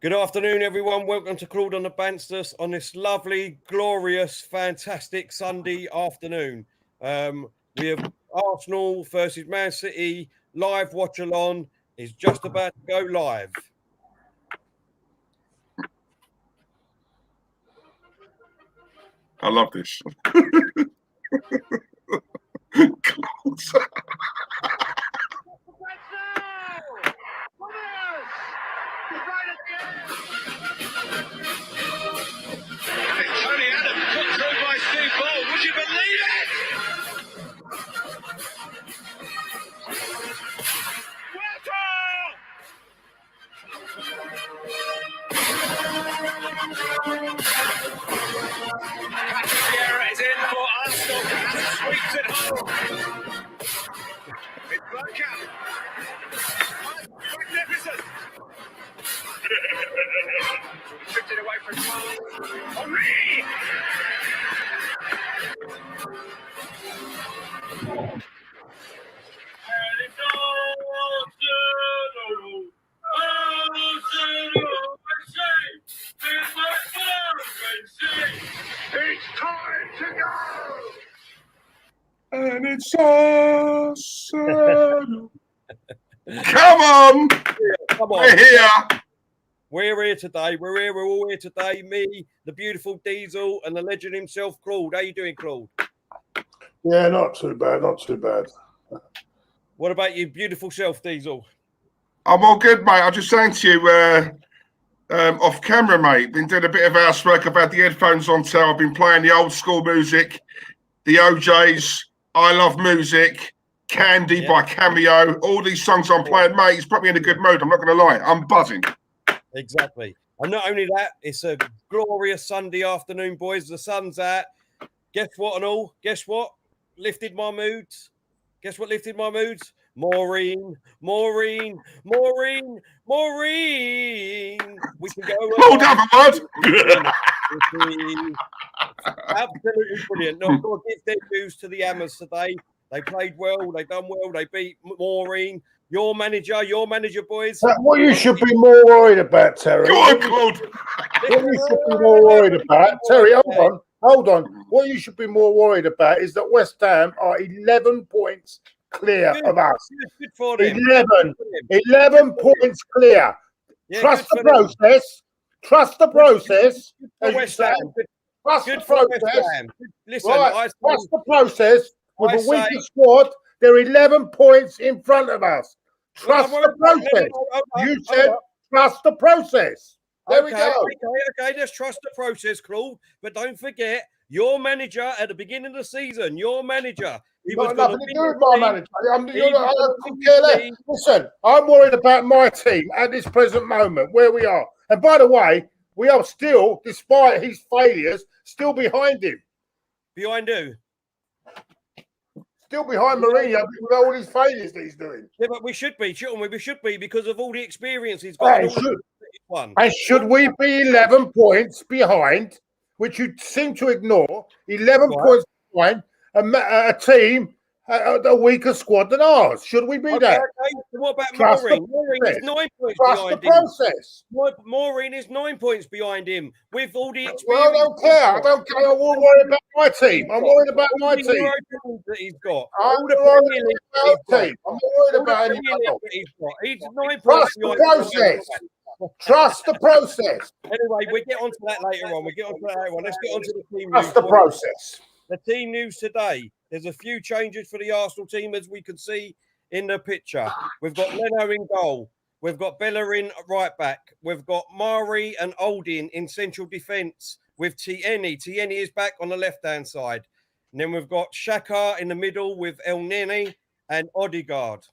Good afternoon, everyone. Welcome to Claude on the Banstas on this lovely, glorious, fantastic Sunday afternoon. We have Arsenal versus Man City live watch along is just about to go live. I love this. Tony Adams put through by Steve Ball. Would you believe it? Pierre is in for Arsenal and sweeps it home. It's bergkamp. Magnificent. Tripped it away from Claude. Henry! And it's it's time to go! And it's awesome. Come on! Come on. We're here. We're here today. We're all here today. Me, the beautiful Diesel, and the legend himself, Claude. How you doing, Claude? Yeah, not too bad. Not too bad. What about you, beautiful self, Diesel? I'm all good, mate. I was just saying to you off camera, mate. Been doing a bit of housework. I've had the headphones on till I've been playing the old school music, the OJs, I Love Music, Candy by Cameo. All these songs I'm playing, mate. It's put me in a good mood. I'm not going to lie. I'm buzzing. Exactly. And not only that, it's a glorious Sunday afternoon, boys. The sun's out. Guess what and all? Guess what? Lifted my moods. Guess what lifted my moods? Maureen. We can go. Hold up a word. Absolutely brilliant. No, I've got to give their dues to the Hammers today. They played well. They done well. They beat Maureen. Your manager, boys. What you should be more worried about, Terry? Go on, Claude. What you should be more worried about, Terry? Hold on. What you should be more worried about is that West Ham are 11 points clear of us. Good for them. 11 points clear. Yeah, Trust the process. Trust the process. West Ham. Trust the process. Listen, right. Trust the process. With a weaker squad, they're 11 points in front of us. Trust the process. You said trust the process. There we go. Okay, let's trust the process, Claude. But don't forget, your manager at the beginning of the season, he was nothing to do with my manager. I don't care less. Listen, I'm worried about my team at this present moment, where we are. And by the way, we are still, despite his failures, still behind him. Behind who? Still behind Mourinho with all these failures that he's doing. Yeah, but we should be, shouldn't we? We should be because of all the experience he's got. And should we be 11 points behind, which you seem to ignore, 11 points behind a team, a weaker squad than ours? Should we be that? Okay. What about Maureen? Maureen is 9 points behind him. Process. Maureen is 9 points behind him with all the experience. Well, I don't care. I don't worry about my team. I'm worried about my team. That he's got. I'm worried about my team. I'm worried about anyone else. He's 9 points behind. Trust the process. Anyway, we'll get onto that later on. Let's get onto the team news. Trust the process. The team news today. There's a few changes for the Arsenal team, as we can see in the picture. We've got Leno in goal. We've got Bellerin right back. We've got Mari and Oldin in central defence with Tierney. Tierney is back on the left-hand side. And then we've got Saka in the middle with El Neni and Odegaard.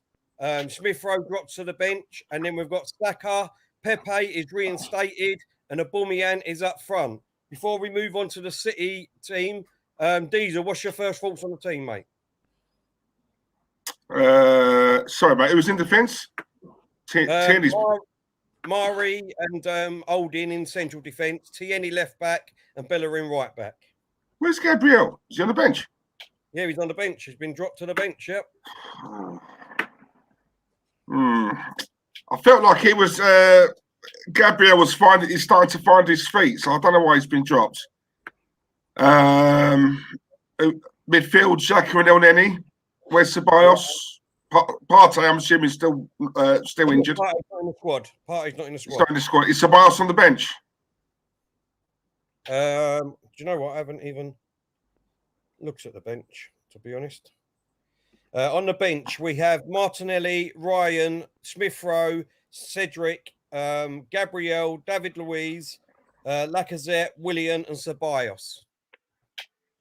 Smith Rowe drops to the bench. And then we've got Saka. Pepe is reinstated. And Aubameyang is up front. Before we move on to the City team, Diesel, what's your first thoughts on the team, mate? Sorry, mate. It was in defence. Mari and Oldin in central defence. Tierney left back and Bellerin right back. Where's Gabriel? Is he on the bench? Yeah, he's on the bench. He's been dropped to the bench. Yep. I felt like he was Gabriel he's starting to find his feet, so I don't know why he's been dropped. Midfield, Saka and Elneny. Where's Ceballos? Partey, I'm assuming, still injured. Partey's not in the squad. Partey's not in the squad. He's not in the squad. Is Ceballos on the bench? Do you know what? I haven't even looked at the bench, to be honest. On the bench, we have Martinelli, Ryan, Smith-Rowe, Cedric, Gabriel, David Luiz, Lacazette, Willian, and Ceballos.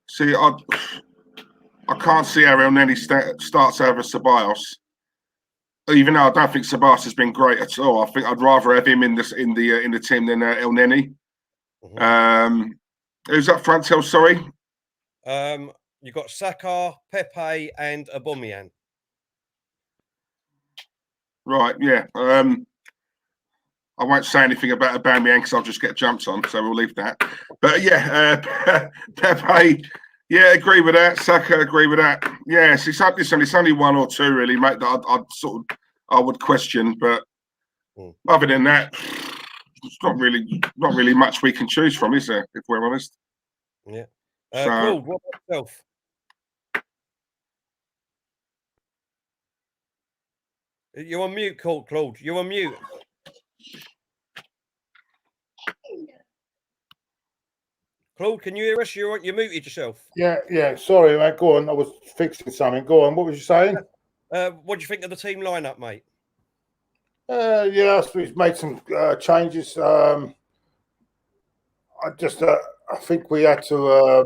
See, I can't see how Elneny starts over Ceballos. Even though I don't think Ceballos has been great at all, I think I'd rather have him in the team than Elneny. Mm-hmm. Who's up front? Sorry. You've got Saka, Pepe, and Aubameyang. Right, yeah. I won't say anything about Aubameyang because I'll just get jumped on, so we'll leave that. But yeah, Pepe, yeah, agree with that. Saka, agree with that. Yes, it's only one or two really, mate, that I would question. But other than that, it's not really much we can choose from, is there? If we're honest. Yeah. Claude, what about yourself? You're on mute, Claude. You're on mute. Claude, can you hear us? You muted yourself. Yeah. Sorry, mate. Go on. I was fixing something. Go on. What was you saying? What do you think of the team lineup, mate? Yeah, we've made some changes. I think we had to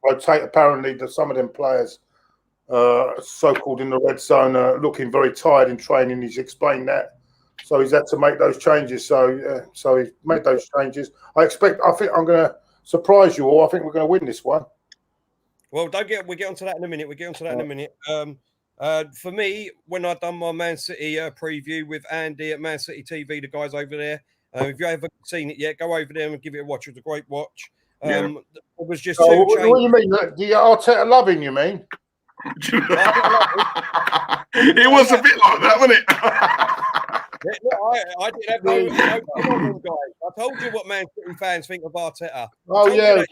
rotate. Apparently, some of them players, so-called in the red zone, are looking very tired in training. He's explained that, so he's had to make those changes. So he's made those changes. I think I'm going to surprise you all. I think we're going to win this one. Well, we'll get onto that in a minute. For me, when I've done my Man City preview with Andy at Man City TV, the guys over there, if you haven't seen it yet, go over there and give it a watch. It was a great watch. It was just what do you mean? The Arteta loving, you mean? It was a bit like that, wasn't it? I didn't have no problem, guys. I told you what Man City fans think of Arteta. Oh, yeah,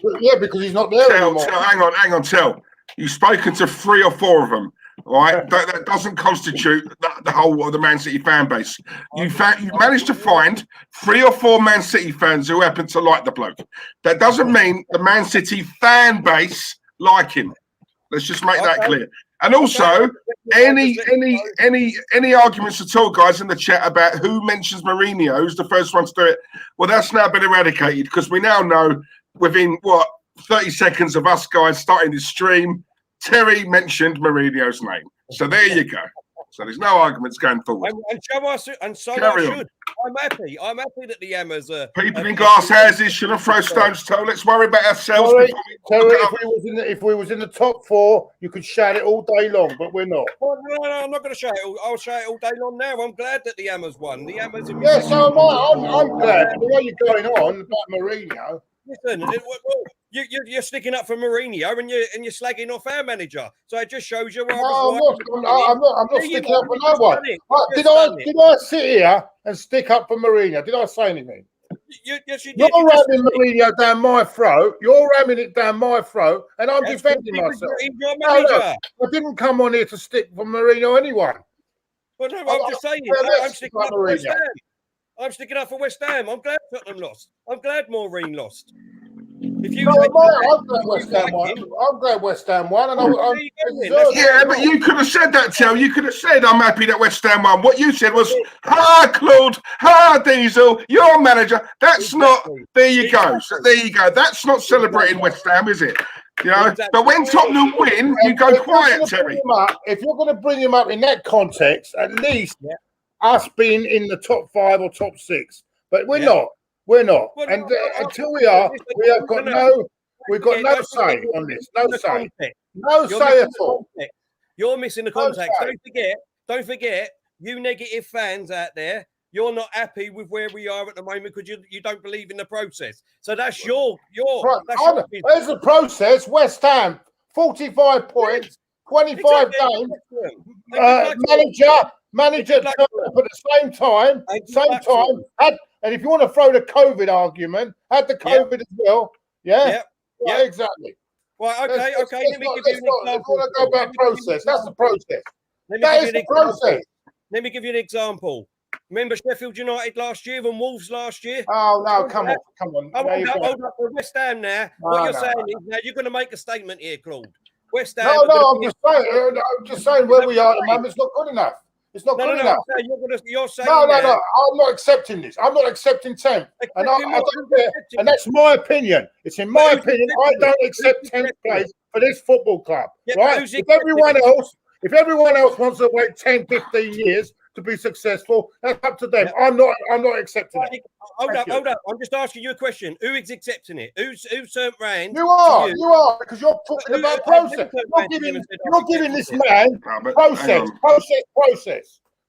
because he's not there anymore. Hang on, Tell. You've spoken to 3 or 4 of them, right? That doesn't constitute the whole of the Man City fan base. You managed to find 3 or 4 Man City fans who happen to like the bloke. That doesn't mean the Man City fan base like him. Let's just make that clear. And also, any arguments at all, guys, in the chat about who mentions Mourinho, who's the first one to do it? Well, that's now been eradicated because we now know within 30 seconds of us guys starting this stream, Terry mentioned Mourinho's name. So there you go. So there's no arguments going forward. And so I should. I'm happy. I'm happy that the Hammers are... People in glass houses shouldn't throw stones, Toe. Let's worry about ourselves. Terry, if we was in the top 4, you could shout it all day long, but we're not. Well, no, I'm not going to shout it. I'll shout it all day long now. I'm glad that the Hammers won. The Hammers... Yeah, so am I. I'm glad. The way you're going on about Mourinho... Listen, you're sticking up for Mourinho and you're slagging off our manager. So it just shows you where I'm not sticking up for no one. Did I sit here and stick up for Mourinho? Did I say anything? You're ramming Mourinho down my throat. You're ramming it down my throat, and I'm defending myself. I didn't come on here to stick for Mourinho anyone. Well, no, I'm just saying. I'm sticking up for West Ham. I'm sticking up for West Ham. I'm glad Tottenham lost. I'm glad Maureen lost. I'm glad West Ham won. But you could have said that, Joe. You could have said, I'm happy that West Ham won. What you said was, Claude, Diesel, your manager. That's not, there you go. So there you go. That's not celebrating West Ham, is it? You know, exactly. But when Tottenham win, you go quiet, Terry. If you're going to bring him up in that context, at least us being in the top 5 or top 6. But we're not. We're not. Well, and until we are, we've got no say on this. No say. No say at all. You're missing the context. Don't forget, you negative fans out there, you're not happy with where we are at the moment because you don't believe in the process. So that's your right. There's the process. West Ham, 45 points, 25 games. Manager turned up at the same time. And if you want to throw the COVID argument, had the COVID as well. Yeah. Yep. Right, Yep. exactly. Right. Okay. Let's Okay. Let me give you an example. Let's go about process. That's the process. Let me That give is you the an example. process. Let me give you an example. Remember Sheffield United last year and Wolves last year? Oh no! Come on! Hold up for West Ham now. What you're saying is now you're going to make a statement here, Claude. West Ham. No, I'm just saying where we are at the moment. It's not good enough. It's not good enough. You're saying no. I'm not accepting this. I'm not accepting 10th. And I don't care. And that's my opinion. It's in my opinion. I don't accept 10th place for this football club. Right? If everyone else wants to wait 10, 15 years to be successful, that's up to them. I'm not accepting it. Hold up. I'm just asking you a question. Who is accepting it? Who's turned round? You are, because you're talking about process. You're giving this man process.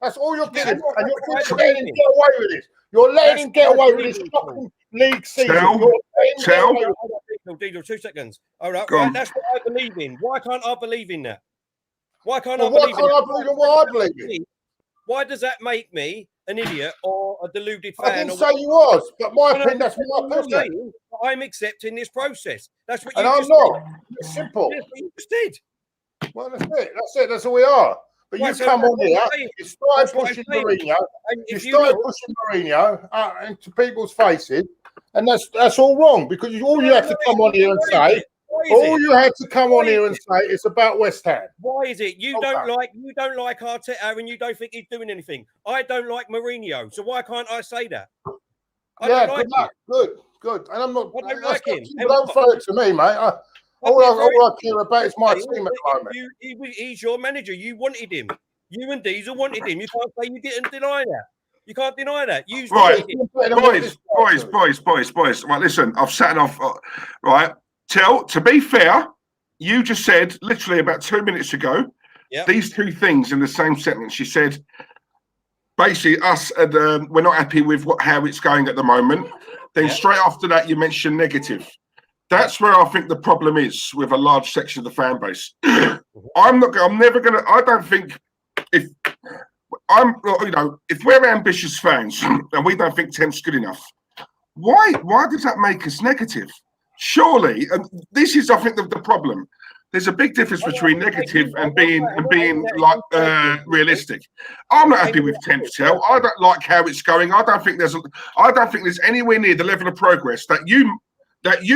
That's all you're giving. And you're letting him get away with this. You're letting him get away with this fucking league season. Diesel, 2 seconds. All right, that's what I believe in. Why can't I believe in that? Why can't I believe in what I believe in? Why does that make me an idiot or a deluded fan? I didn't say you was, but my opinion, that's my opinion. I'm accepting this process. That's what you just did. And I'm not. It's simple. You just did. Well, that's it. That's it. That's all we are. But you come on here, you started pushing Mourinho. You started pushing Mourinho into people's faces, and that's all wrong because all you have to come on here and say. All you had to come on here and say it's about West Ham. Why is it you don't like Arteta and you don't think he's doing anything? I don't like Mourinho, so why can't I say that? Good. And I'm not. I don't like him. Don't throw it to me, mate. All I care about is my team at the moment. He's your manager. You wanted him. You and Diesel wanted him. You can't say you didn't deny that. You can't deny that. Boys. Right, listen. I've sat off. Right. To be fair, you just said literally about 2 minutes ago, these two things in the same sentence. You said, basically, we're not happy with how it's going at the moment. Then straight after that, you mentioned negative. That's where I think the problem is with a large section of the fan base. I don't think if we're ambitious fans and we don't think 10's good enough, why does that make us negative? Surely, and this is, I think, the problem. There's a big difference between negative and being like realistic. I'm not happy with 10th Tel. I don't like how it's going. I don't think there's anywhere near the level of progress that you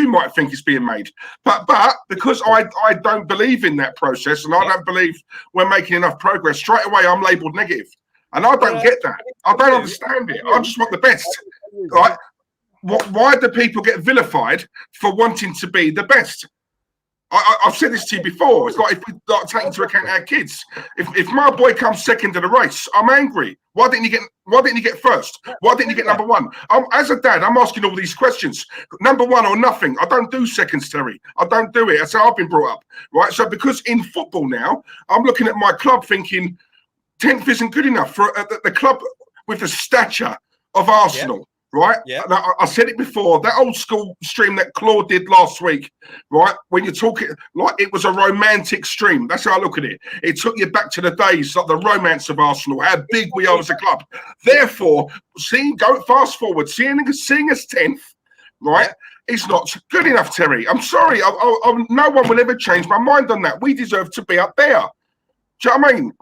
might think is being made. But because I don't believe in that process and I don't believe we're making enough progress, straight away I'm labelled negative. And I don't get that. I don't understand it. I just want the best. Right? Why do people get vilified for wanting to be the best? I've said this to you before. It's like if we take into account our kids. If my boy comes second in the race, I'm angry. Why didn't you get first? Why didn't you get number one? As a dad, I'm asking all these questions. Number one or nothing. I don't do seconds, Terry. I don't do it. That's how I've been brought up. Right. So because in football now, I'm looking at my club thinking 10th isn't good enough for the club with the stature of Arsenal. Right? Yeah. I said it before, that old school stream that Claude did last week, right? When you're talking, like it was a romantic stream. That's how I look at it. It took you back to the days, like the romance of Arsenal, how big we are as a club. Therefore, go fast forward, seeing us 10th, right? It's not good enough, Terry. I'm sorry. No one will ever change my mind on that. We deserve to be up there. Do you know what I mean?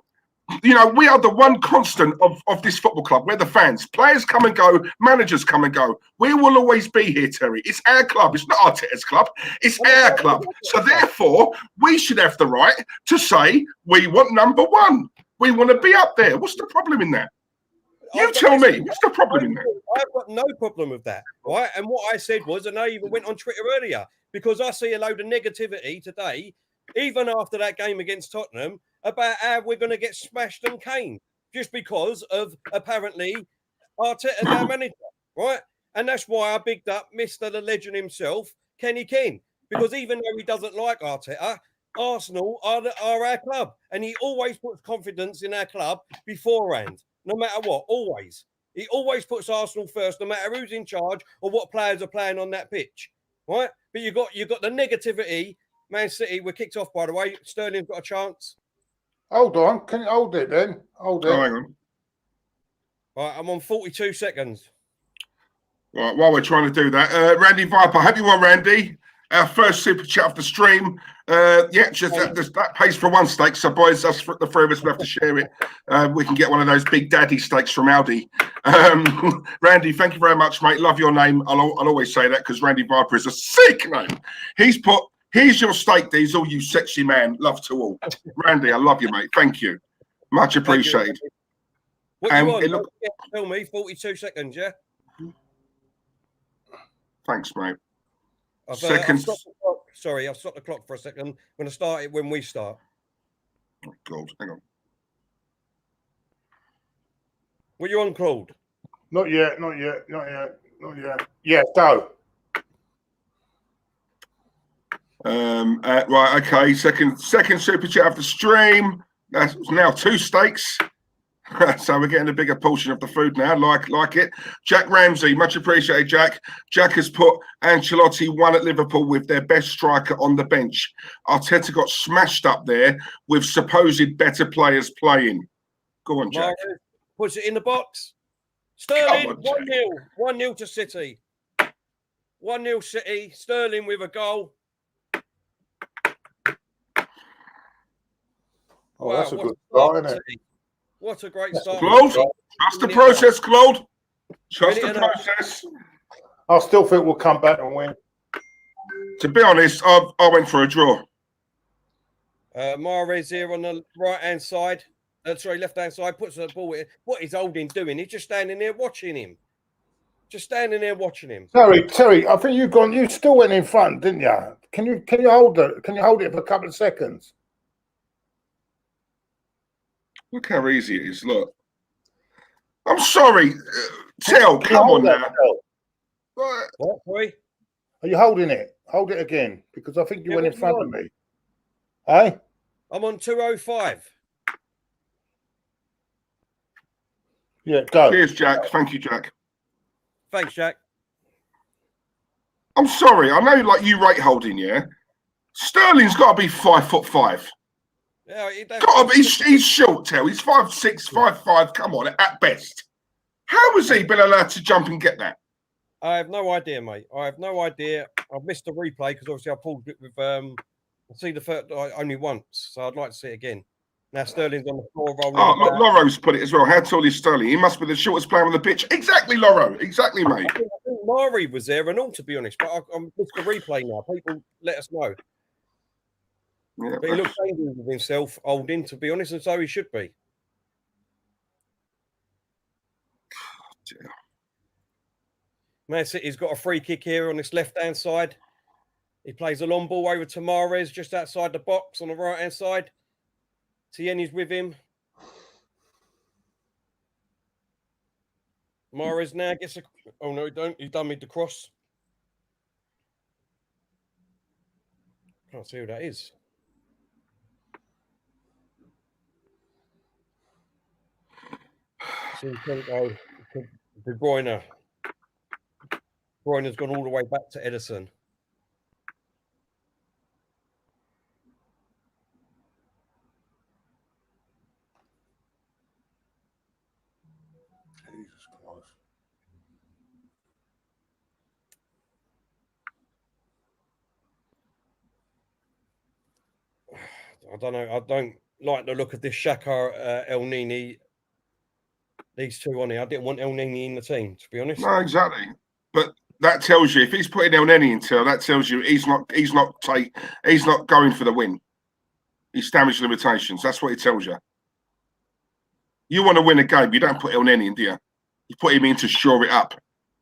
You know, we are the one constant of this football club. We're the fans. Players come and go. Managers come and go. We will always be here, Terry. It's our club. It's not Arteta's club. It's our club. So therefore, we should have the right to say we want number one. We want to be up there. What's the problem in that? You tell me. What's the problem in that? I've got no problem with that, right? And what I said was, and I even went on Twitter earlier, because I see a load of negativity today, even after that game against Tottenham, about how we're going to get smashed and caned just because of apparently Arteta, our manager, right? And that's why I bigged up Mr. the Legend himself, Kenny King, because even though he doesn't like Arteta, Arsenal are our club, and he always puts confidence in our club beforehand, no matter what. Always, he always puts Arsenal first, no matter who's in charge or what players are playing on that pitch, right? But you got the negativity. Man City, we're kicked off, by the way. Sterling's got a chance. Hold on. Can you hold it then? Hold it. Oh, hang on. Right, I'm on 42 seconds. Right, while we're trying to do that, Randy Viper, hope you won, Randy. Our first super chat of the stream. Just that pays for one steak. So, boys, us the three of us will have to share it. We can get one of those big daddy steaks from Aldi. Randy, thank you very much, mate. Love your name. I'll always say that because Randy Viper is a sick name. He's put, here's your steak, Diesel, you sexy man. Love to all. Randy, I love you, mate. Thank you. Much appreciated. What you want? Tell me, 42 seconds, yeah? Thanks, mate. I've stopped the clock. Sorry, I've stopped the clock for a second. I'm going to start it when we start. Oh, God, hang on. What you on, Claude? Not yet. Yeah, go. Right, okay. Second super chat of the stream. That's now 2 steaks. So we're getting a bigger portion of the food now. Like it. Jack Ramsey, much appreciated, Jack. Jack has put Ancelotti won at Liverpool with their best striker on the bench. Arteta got smashed up there with supposed better players playing. Go on, Jack. Puts it in the box. Sterling, 1-0. 1-0 to City. 1-0 City. Sterling with a goal. Oh, wow, that's a good start, isn't it? What a great start. Claude, trust the process, Claude. Trust the process. I still think we'll come back and win. To be honest, I went for a draw. Mahrez here on the right-hand side. Left-hand side. Puts the ball in. What is Holding doing? He's just standing there watching him. Terry, I think you still went in front, didn't you? Can you hold it? Can you hold it for a couple of seconds? Look how easy it is. Look. I'm sorry. Come on now. What, boy? Are you holding it? Hold it again, because I think you went in front of me. Hey? I'm on 205. Yeah, go. Cheers, Jack. Thank you, Jack. Thanks, Jack. I'm sorry. I know, like, you rate Holding, yeah? Sterling's got to be 5'5". Yeah, he's short, Tel. He's 5'6", 5'5". Come on, at best. How has he been allowed to jump and get that? I have no idea, mate. I have no idea. I've missed the replay because obviously I pulled it with. I see the first only once, so I'd like to see it again. Now Sterling's on the floor rolling. Oh, look, Loro's put it as well. How tall is Sterling? He must be the shortest player on the pitch. Exactly, Loro. Exactly, mate. I think Mari was there and all, to be honest. But I'm missed the replay now. People, let us know. Yeah, but he looks angry with himself, Holding, to be honest, and so he should be. Dear. Man City's got a free kick here on this left-hand side. He plays a long ball over to Mahrez just outside the box on the right-hand side. Tierney's with him. Mahrez now gets a... Oh, no, he don't. He's done me the cross. Can't see who that is. So you think, oh, De Bruyne. De Bruyne's gone all the way back to Edison. Jesus Christ. I don't know. I don't like the look of this Saka El Nini. These two on here. I didn't want El Nini in the team, to be honest. No, exactly. But that tells you if he's putting El Nini into, that tells you he's not going for the win. He's damage limitations. That's what it tells you. You want to win a game, you don't put El Nini in, do you? You put him in to shore it up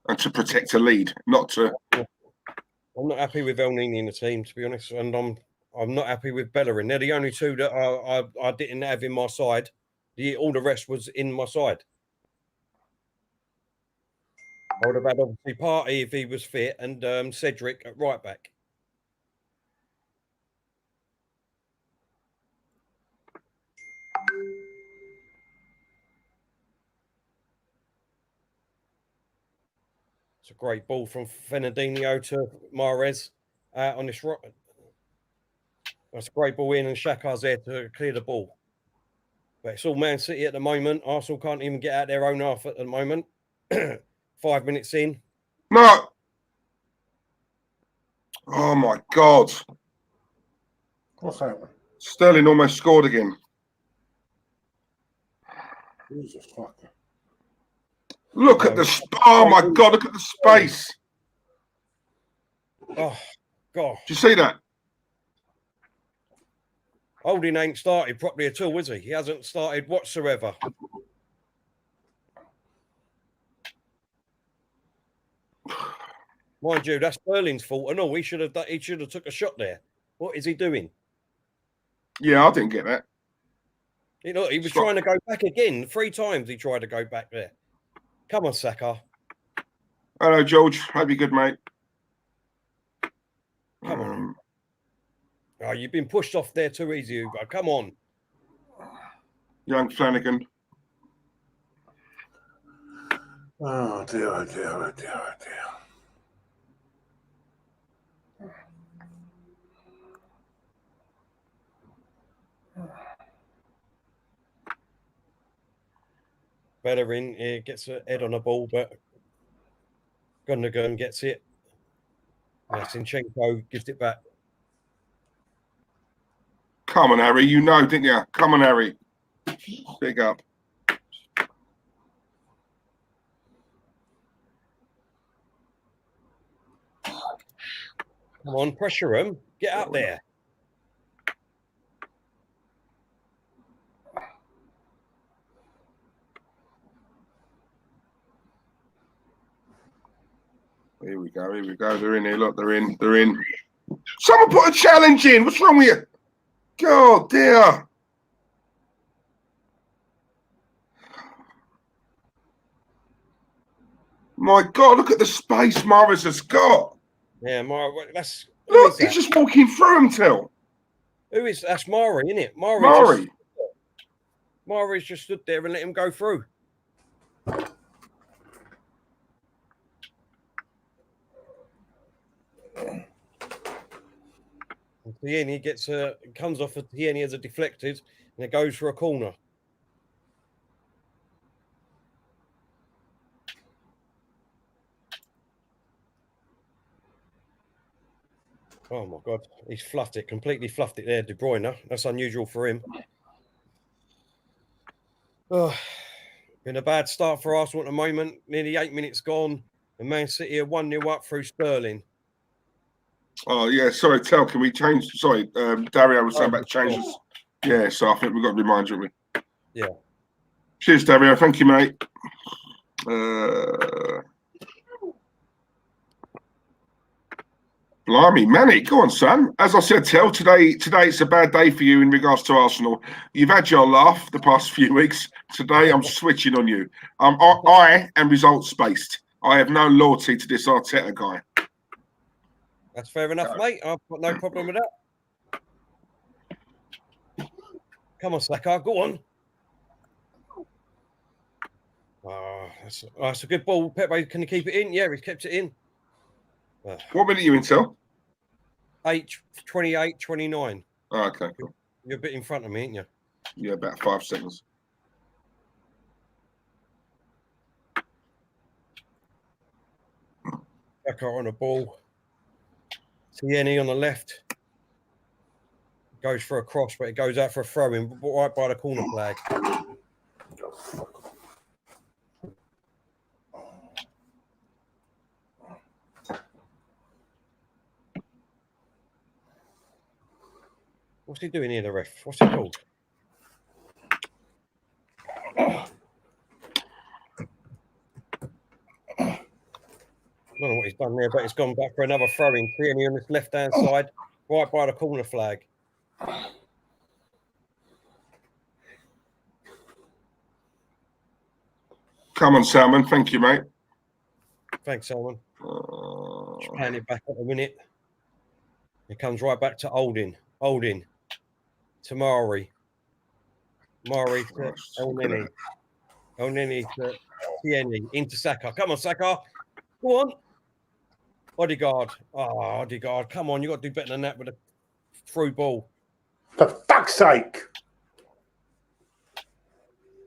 and to protect a lead, not to. I'm not happy with El Nini in the team, to be honest, and I'm not happy with Bellerin. They're the only two that I didn't have in my side. All the rest was in my side. I would have had obviously Partey if he was fit, and Cedric at right back. It's a great ball from Fernandinho to Mahrez on this right. That's a great ball in, and Xhaka's there to clear the ball. But it's all Man City at the moment. Arsenal can't even get out their own half at the moment. 5 minutes in. No. Oh my God. What's happening? Sterling almost scored again. Jesus fucking. Look at the oh my God, look at the space. Oh, God. Do you see that? Holding ain't started properly at all, is he? He hasn't started whatsoever. Mind you, that's Sterling's fault and all. He should have took a shot there. What is he doing? Yeah, I didn't get that. You know, he was trying to go back again. 3 times he tried to go back there. Come on, Saka. Hello, George. Hope you're good, mate. Come on. Oh, you've been pushed off there too easy, Hugo. Come on. Young Flanagan. Oh dear, oh dear, oh dear, oh dear. Bellerin gets a head on the ball, but Gunner gets it. Sinchenko gives it back. Come on, Harry. You know, didn't you? Come on, Harry. Big up. Come on, pressure him. Get out there. Here we go. Here we go. They're in here. Look, they're in. They're in. Someone put a challenge in. What's wrong with you? God, dear. My God, look at the space Morris has got. Yeah, that's... Look, he's just walking through him, Till. Who is... That's Mari, isn't it? Mari. Mari's just stood there and let him go through. Tierney gets comes off of Tierney as a deflected, and it goes for a corner. Oh my God, he's fluffed it, completely fluffed it there, De Bruyne. That's unusual for him. Oh, been a bad start for Arsenal at the moment. Nearly 8 minutes gone, and Man City are 1-0 up through Sterling. Oh, yeah. Sorry, Tel, can we change? Sorry, Dario was saying about changes. Yeah, so I think we've got to remind you. Yeah. Cheers, Dario. Thank you, mate. Blimey, Manny, go on, son. As I said, Tel, today it's a bad day for you in regards to Arsenal. You've had your laugh the past few weeks. Today, I'm switching on you. I am results-based. I have no loyalty to this Arteta guy. That's fair enough, mate. I've got no problem with that. Come on, Saka, go on. Oh, that's a good ball. Pepe, can he keep it in? Yeah, he's kept it in. What minute are you in, Tel? 28, 29. Oh, okay, cool. You're a bit in front of me, ain't you? Yeah, about 5 seconds. Saka on a ball. Tierney on the left. Goes for a cross, but it goes out for a throw-in right by the corner flag. What's he doing here, the ref? What's he called? I don't know what he's done there, but it's gone back for another throw-in. Tierney on this left-hand side, right by the corner flag. Come on, Salmon. Thank you, mate. Thanks, Salmon. Just playing it back at the minute. It comes right back to Holding to Mari. Mari to El-Neni. El-Neni to Tierney. Into Saka. Come on, Saka. Go on. Odegaard. Oh, Odegaard. Come on. You've got to do better than that with a through ball. For fuck's sake.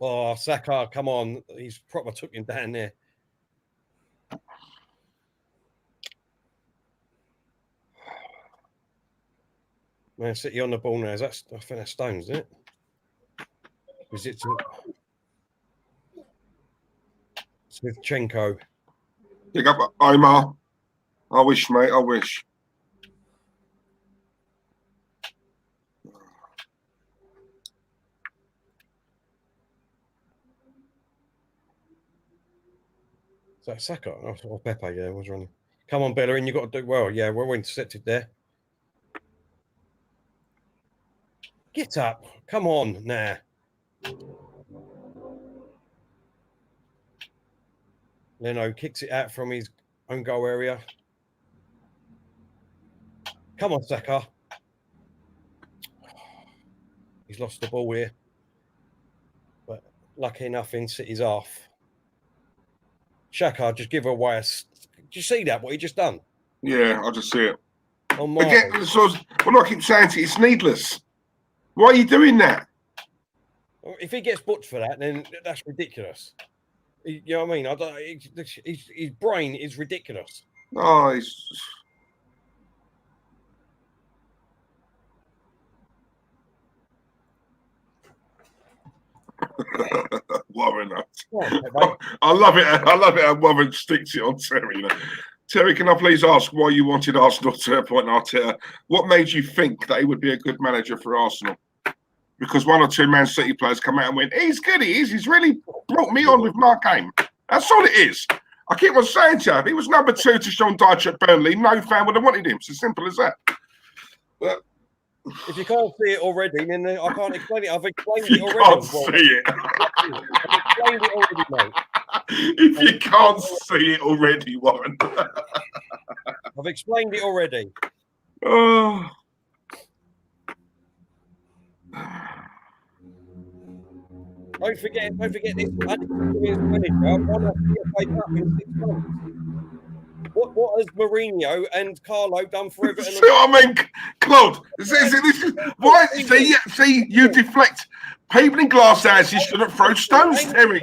Oh, Saka. Come on. He's proper took him down there. Man City on the ball now. I think that's Stones, isn't it? Is it Smith-Chenko? Pick up Omar. I wish, mate. I wish. Is that Saka? Oh, Pepe, yeah, was running. Come on, Bellerin, you got to do well. Yeah, we're intercepted there. Get up. Come on, nah. Leno kicks it out from his own goal area. Come on, Saka. He's lost the ball here. But lucky enough, in City's off. Saka just give away a... Did you see that, what he just done? Yeah, I just see it. Oh, my. Again, so what I keep saying to you, it's needless. Why are you doing that? If he gets booked for that, then that's ridiculous. You know what I mean? His brain is ridiculous. Oh, he's... Warren, I love it. I love it how Warren sticks it on Terry. You know? Terry, can I please ask why you wanted Arsenal to appoint Arteta? What made you think that he would be a good manager for Arsenal? Because one or two Man City players come out and went, he's good, he is. He's really brought me on with my game. That's all it is. I keep on saying to you, if he was number 2 to Sean Dyche at Burnley, no fan would have wanted him. It's as simple as that. But if you can't see it already, then I can't explain it. I've explained it already. You can't see it. I've explained it already, mate. If you can't see it already, Warren. I've explained it already. Oh. Don't forget this unexperienced manager won a FA Cup in 6 months. What has Mourinho and Carlo done for Everton? See what I mean, Claude? This is why. See, you deflect. People in glass houses shouldn't throw stones, Terry.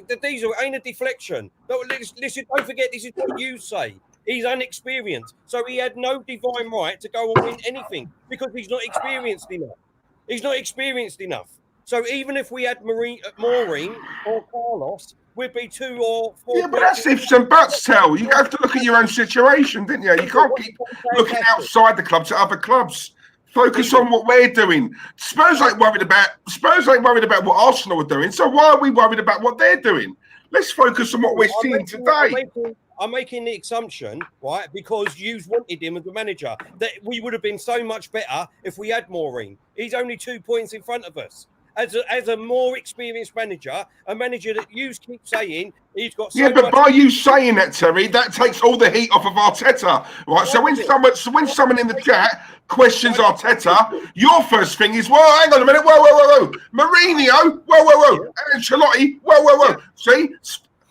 The diesel ain't a deflection. No, listen, don't forget, this is what you say. He's unexperienced, so he had no divine right to go and win anything because he's not experienced enough. He's not experienced enough. So even if we had Maureen or Carlos, we'd be 2 or 4. Yeah, but that's ifs and buts, Tell. You have to look at your own situation, didn't you? You can't keep looking outside the club to other clubs. Focus on what we're doing. Spurs ain't worried about what Arsenal are doing. So why are we worried about what they're doing? Let's focus on what we're seeing today. I'm making the assumption, right, because you wanted him as a manager, that we would have been so much better if we had Maureen. He's only 2 points in front of us. As a more experienced manager, a manager that you keep saying he's got so but by you saying that, Terry, that takes all the heat off of Arteta, right? So when someone in the chat questions Arteta, your first thing is, well, hang on a minute, whoa, Mourinho, whoa, Ancelotti, whoa. See,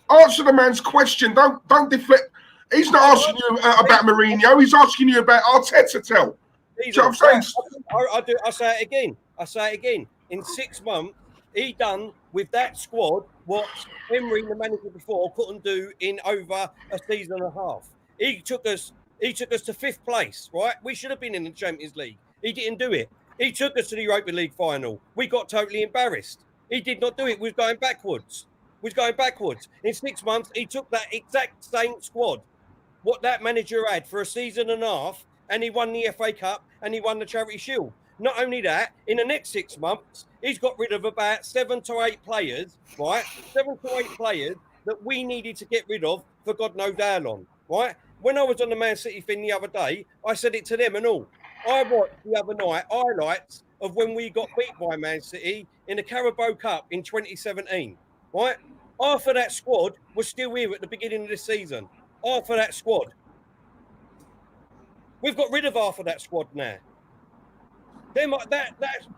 answer the man's question. Don't deflect. He's not asking you about Mourinho. He's asking you about Arteta. Tell. You know what I'm saying? I say it again. In 6 months, he done with that squad what Emery, the manager before, couldn't do in over a season and a half. He took us to 5th place, right? We should have been in the Champions League. He didn't do it. He took us to the Europa League final. We got totally embarrassed. He did not do it. We was going backwards. In 6 months, he took that exact same squad, what that manager had for a season and a half, and he won the FA Cup and he won the Charity Shield. Not only that, in the next 6 months, he's got rid of about 7 to 8 players, right? 7 to 8 players that we needed to get rid of for God knows how long, right? When I was on the Man City thing the other day, I said it to them and all. I watched the other night highlights of when we got beat by Man City in the Carabao Cup in 2017, right? Half of that squad was still here at the beginning of this season. Half of that squad. We've got rid of half of that squad now. That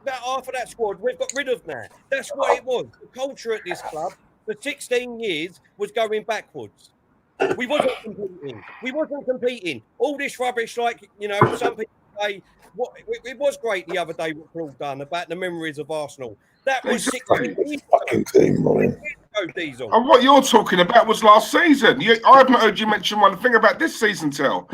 half of that squad we've got rid of now. That's what it was. The culture at this club for 16 years was going backwards. We wasn't competing. All this rubbish, like, you know, some people say, it was great the other day what Claude done about the memories of Arsenal. That was 16 years ago. Diesel. And what you're talking about was last season. I haven't heard you mention one thing about this season, Tell.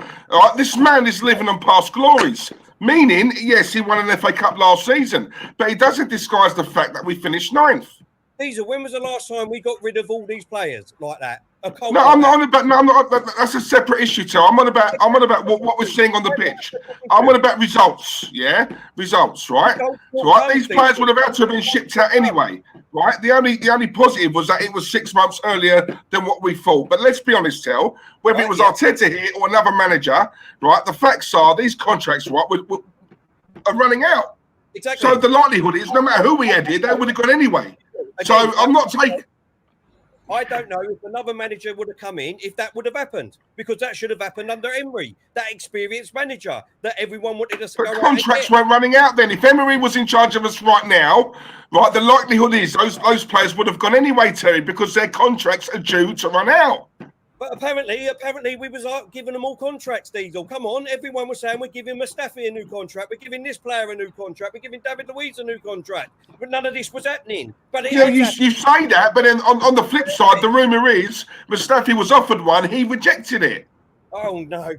This man is living on past glories. Meaning, yes, he won an FA Cup last season, but it doesn't disguise the fact that we finished 9th. Diesel, when was the last time we got rid of all these players like that? No, I'm not on about. No, I'm not. That's a separate issue, too. I'm on about what we're seeing on the pitch. I'm on about results. Yeah, results. Right. So, right. These players would have had to have been shipped out anyway. Right. The only positive was that it was 6 months earlier than what we thought. But let's be honest, Tel. Whether it was Arteta here or another manager, right? The facts are these contracts, right, are running out. Exactly. So the likelihood is, no matter who we had here, they would have gone anyway. So I'm not taking. I don't know if another manager would have come in if that would have happened, because that should have happened under Emery, that experienced manager that everyone wanted us to go. But contracts weren't running out then. If Emery was in charge of us right now, right, the likelihood is those players would have gone anyway, Terry, because their contracts are due to run out. But apparently we was giving them all contracts, Diesel. Come on, everyone was saying we're giving Mustafi a new contract, we're giving this player a new contract, we're giving David Luiz a new contract. But none of this was happening. But you say that, but then on the flip side, the rumour is Mustafi was offered one, he rejected it. Oh no!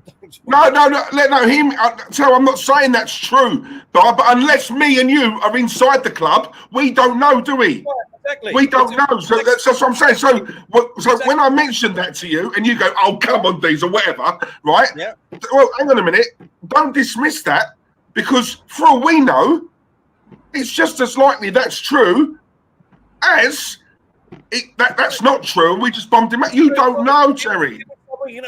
So I'm not saying that's true, but unless me and you are inside the club, we don't know, do we? Right, exactly. We don't know. So that's what I'm saying. So when I mentioned that to you, and you go, "Oh, come on, Deez," or whatever, right? Yeah. Well, hang on a minute. Don't dismiss that, because for all we know, it's just as likely that's true as that's not true, and we just bombed him out. You don't know, Terry.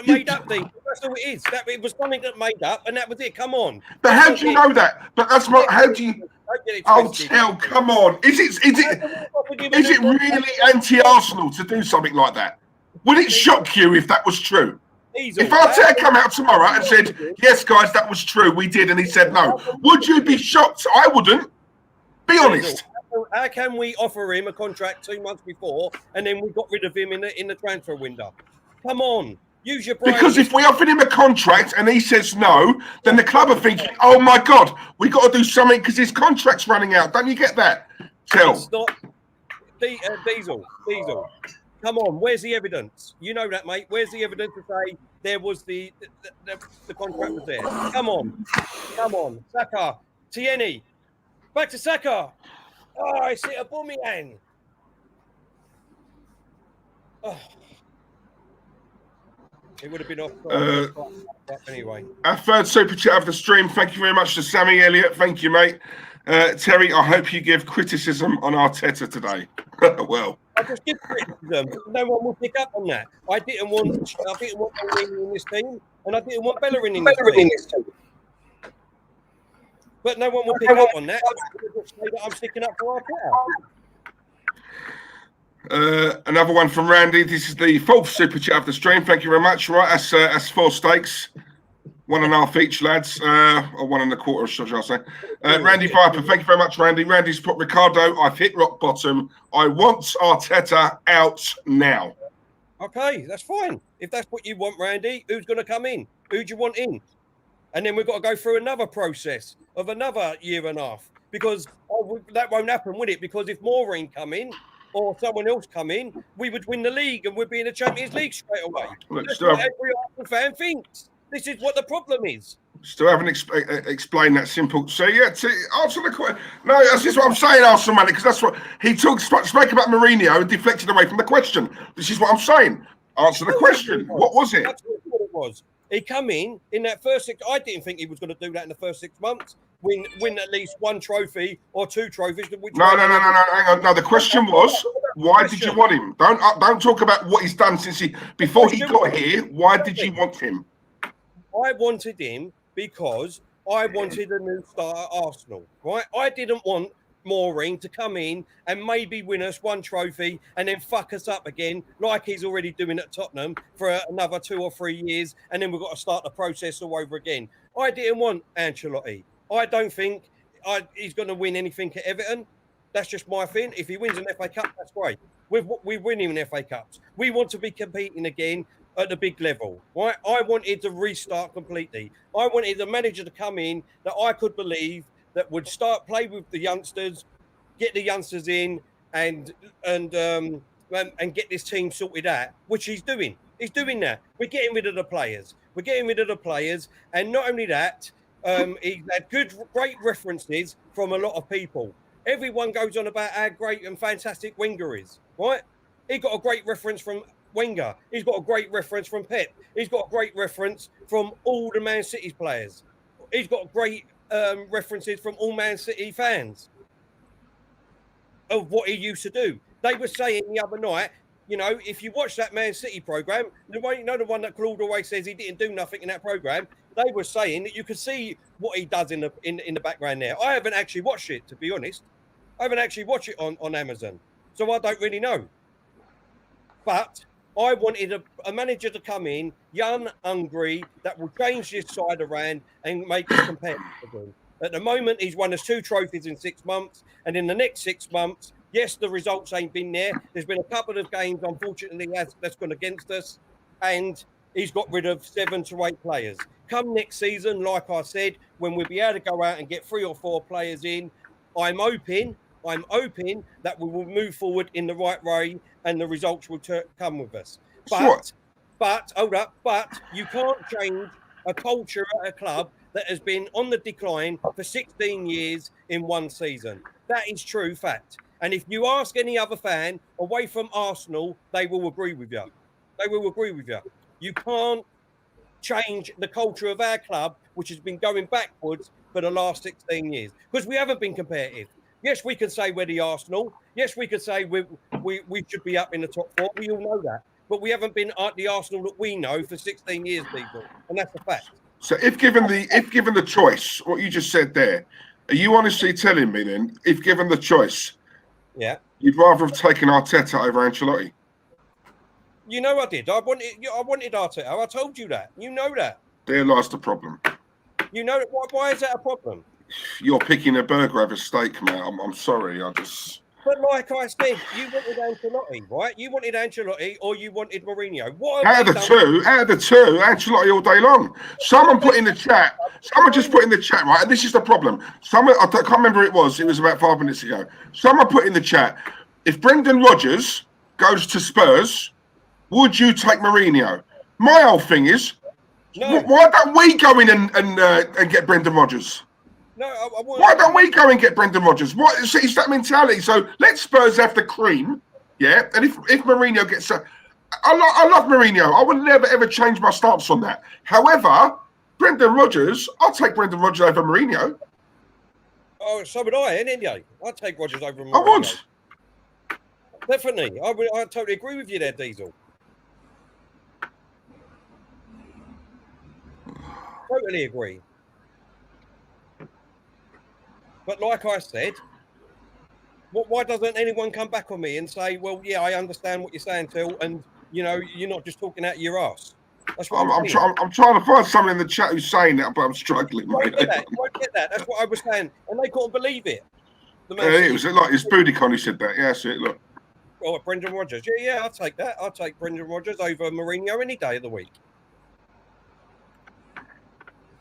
Made up thing. That's all it is. It was something that made up, and that was it. Come on. But how do you know that? But that's what. How do you? Oh, Tel, come on. Is it really anti-Arsenal to do something like that? Would it shock you if that was true? If Arteta come out tomorrow and said, "Yes, guys, that was true, we did," and he said no, would you be shocked? I wouldn't. Be honest. How can we offer him a contract 2 months before, and then we got rid of him in the transfer window? Come on. Use your brain. Because if we offered him a contract and he says no, then the club are thinking, "Oh my God, we got to do something because his contract's running out." Don't you get that? It's not Diesel. Come on, where's the evidence? You know that, mate. Where's the evidence to say there was the contract was there? Come on, Saka, Tierney, back to Saka. Oh, I see Aubameyang. Oh. It would have been off anyway. Our third super chat of the stream. Thank you very much to Sammy Elliott. Thank you, mate. Terry, I hope you give criticism on Arteta today. Well, I just give criticism. No one will pick up on that. I didn't want Bellerin in this team, and I didn't want Bellerin in this team. But no one will pick up on that. I'm sticking up for Arteta. Another one from Randy. This is the fourth super chat of the stream. Thank you very much. Right, that's 4 steaks, 1.5 each, lads, or 1.25, shall I say? Randy Viper. Thank you very much, Randy. Randy's put Ricardo. I've hit rock bottom. I want Arteta out now. Okay, that's fine. If that's what you want, Randy, who's going to come in? Who do you want in? And then we've got to go through another process of another year and a half, because that won't happen, would it? Because if Maureen come in, or someone else come in, we would win the league and we'd be in the Champions League straight away. That's what every Arsenal fan thinks. This is what the problem is. Still haven't explained that simple. So, yeah, to answer the question. No, that's just what I'm saying, Arsenal man, because that's what he spoke about Mourinho and deflected away from the question. This is what I'm saying. Answer the question. What was it? That's what it was. He come in that first 6. I didn't think he was going to do that in the first 6 months. Win at least 1 trophy or 2 trophies. No. Hang on. No, the question was, why did you want him? Don't talk about what he's done before he got here. Why did you want him? I wanted him because I wanted a new start at Arsenal. Right? I didn't want Maureen to come in and maybe win us 1 trophy and then fuck us up again, like he's already doing at Tottenham for another 2 or 3 years, and then we've got to start the process all over again. I didn't want Ancelotti. I don't think he's going to win anything at Everton. That's just my thing. If he wins an FA Cup, that's great. We win him in FA Cups. We want to be competing again at the big level. Right? I wanted to restart completely. I wanted the manager to come in that I could believe that would play with the youngsters, get the youngsters in, and get this team sorted out, which he's doing. He's doing that. We're getting rid of the players. And not only that, He's had great references from a lot of people. Everyone goes on about how great and fantastic Wenger is, right? He got a great reference from Wenger. He's got a great reference from Pep. He's got a great reference from all the Man City players. He's got great references from all Man City fans of what he used to do. They were saying the other night, you know, if you watch that Man City program, the one that Claude always says he didn't do nothing in that program. They were saying that you could see what he does in the background there. I haven't actually watched it, to be honest. I haven't actually watched it on Amazon, so I don't really know. But I wanted a manager to come in, young, hungry, that will change this side around and make it competitive. At the moment, he's won us 2 trophies in 6 months, and in the next 6 months, yes, the results ain't been there. There's been a couple of games, unfortunately, that's gone against us, and he's got rid of 7 to 8 players. Come next season, like I said, when we'll be able to go out and get 3 or 4 players in, I'm hoping that we will move forward in the right way and the results will come with us. But you can't change a culture at a club that has been on the decline for 16 years in 1 season. That is true fact. And if you ask any other fan away from Arsenal, they will agree with you. They will agree with you. You can't change the culture of our club, which has been going backwards for the last 16 years, because we haven't been competitive. Yes, we can say we're the Arsenal. Yes, we could say we should be up in the top 4. We all know that. But we haven't been the Arsenal that we know for 16 years, people. And that's a fact. So if given the choice, what you just said there, are you honestly telling me then, if given the choice, yeah, you'd rather have taken Arteta over Ancelotti? You know I did. I wanted Arteta. I told you that. You know that. There lies the problem. You know why is that a problem? You're picking a burger over steak, mate. I'm sorry. But like I said, you wanted Ancelotti, right? You wanted Ancelotti or you wanted Mourinho. Out of the two, Ancelotti all day long. Someone put in the chat, right? And this is the problem. I can't remember who it was. It was about 5 minutes ago. Someone put in the chat, if Brendan Rodgers goes to Spurs, would you take Mourinho? My whole thing is, no. Why don't we go in and get Brendan Rodgers? No, I won't. Why don't we go and get Brendan Rodgers? It's that mentality. So let Spurs have the cream, yeah. And if Mourinho gets, I love Mourinho. I would never ever change my stance on that. However, Brendan Rodgers, I'll take Brendan Rodgers over Mourinho. Oh, so would I, anyway. I'd take Rodgers over Mourinho. I would. Definitely, I totally agree with you there, Diesel. Totally agree. But like I said, why doesn't anyone come back on me and say, well, yeah, I understand what you're saying, Till, and, you know, you're not just talking out your ass. That's what I'm trying to find someone in the chat who's saying that, but I'm struggling. You won't get that. That's what I was saying. And they couldn't believe it. It was like it's Boudicon who said that. Yeah, that's it. Look. Oh, Brendan Rodgers. Yeah, I'll take that. I'll take Brendan Rodgers over Mourinho any day of the week.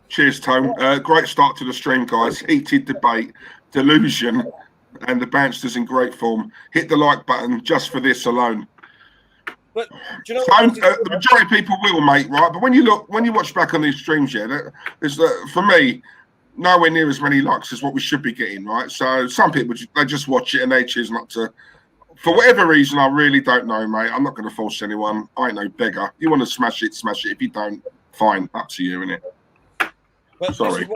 Cheers, Tone. Great start to the stream, guys. Heated debate, delusion, and the Banstas in great form. Hit the like button just for this alone. But do you know Tone, the majority of people will, mate, right? But when you watch back on these streams, yeah, there's for me nowhere near as many likes as what we should be getting, right? So some people they just watch it and they choose not to. For whatever reason, I really don't know, mate. I'm not going to force anyone. I ain't no beggar. You want to smash it, smash it. If you don't, fine. Up to you, innit? But sorry.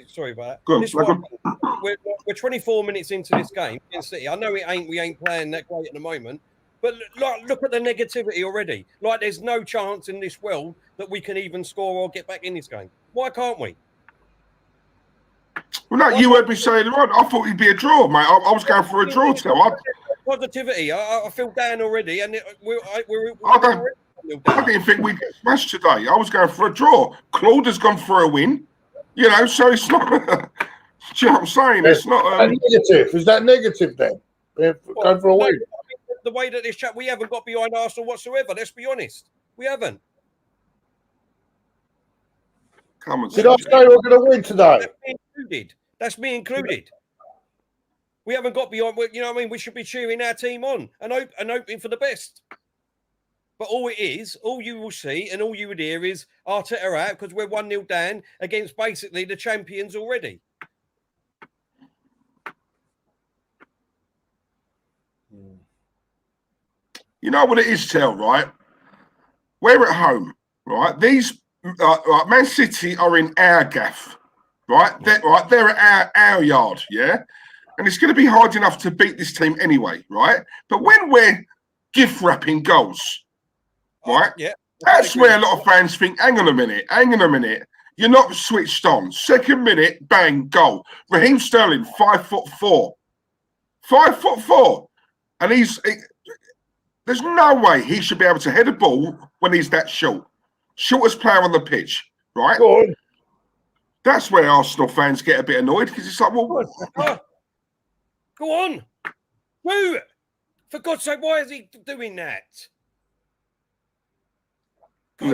Sorry about that. We're 24 minutes into this game in City. I know we ain't playing that great at the moment, but look at the negativity already. Like there's no chance in this world that we can even score or get back in this game. Why can't we? Well, no, you heard me say earlier on. I thought it'd be a draw, mate. I was going for a draw, Till. Positivity. I feel down already, and I didn't think we'd get smashed today. I was going for a draw. Claude has gone for a win. You know, so it's not. Do you know what I'm saying? It's not. Negative. Is that negative then? Going for a win. The way that this chat, we haven't got behind Arsenal whatsoever. Let's be honest. We haven't. Come on. Did I say we're going to win today? That's me included. We haven't got beyond. You know what I mean? We should be cheering our team on and hoping for the best. But all you will see and all you would hear is Arteta out because we're 1-0 down against basically the champions already. You know what it is, Tel, right? We're at home, right? These Man City are in our gaff, right? They're at our yard, yeah? And it's going to be hard enough to beat this team anyway, right? But when we're gift wrapping goals, right? Yeah. That's where a lot of fans think, hang on a minute. You're not switched on. Second minute, bang, goal. Raheem Sterling, 5'4". 5'4". And there's no way he should be able to head a ball when he's that short. Shortest player on the pitch, right? Good. That's where Arsenal fans get a bit annoyed because it's like, well, go on. Do it. For God's sake, why is he doing that?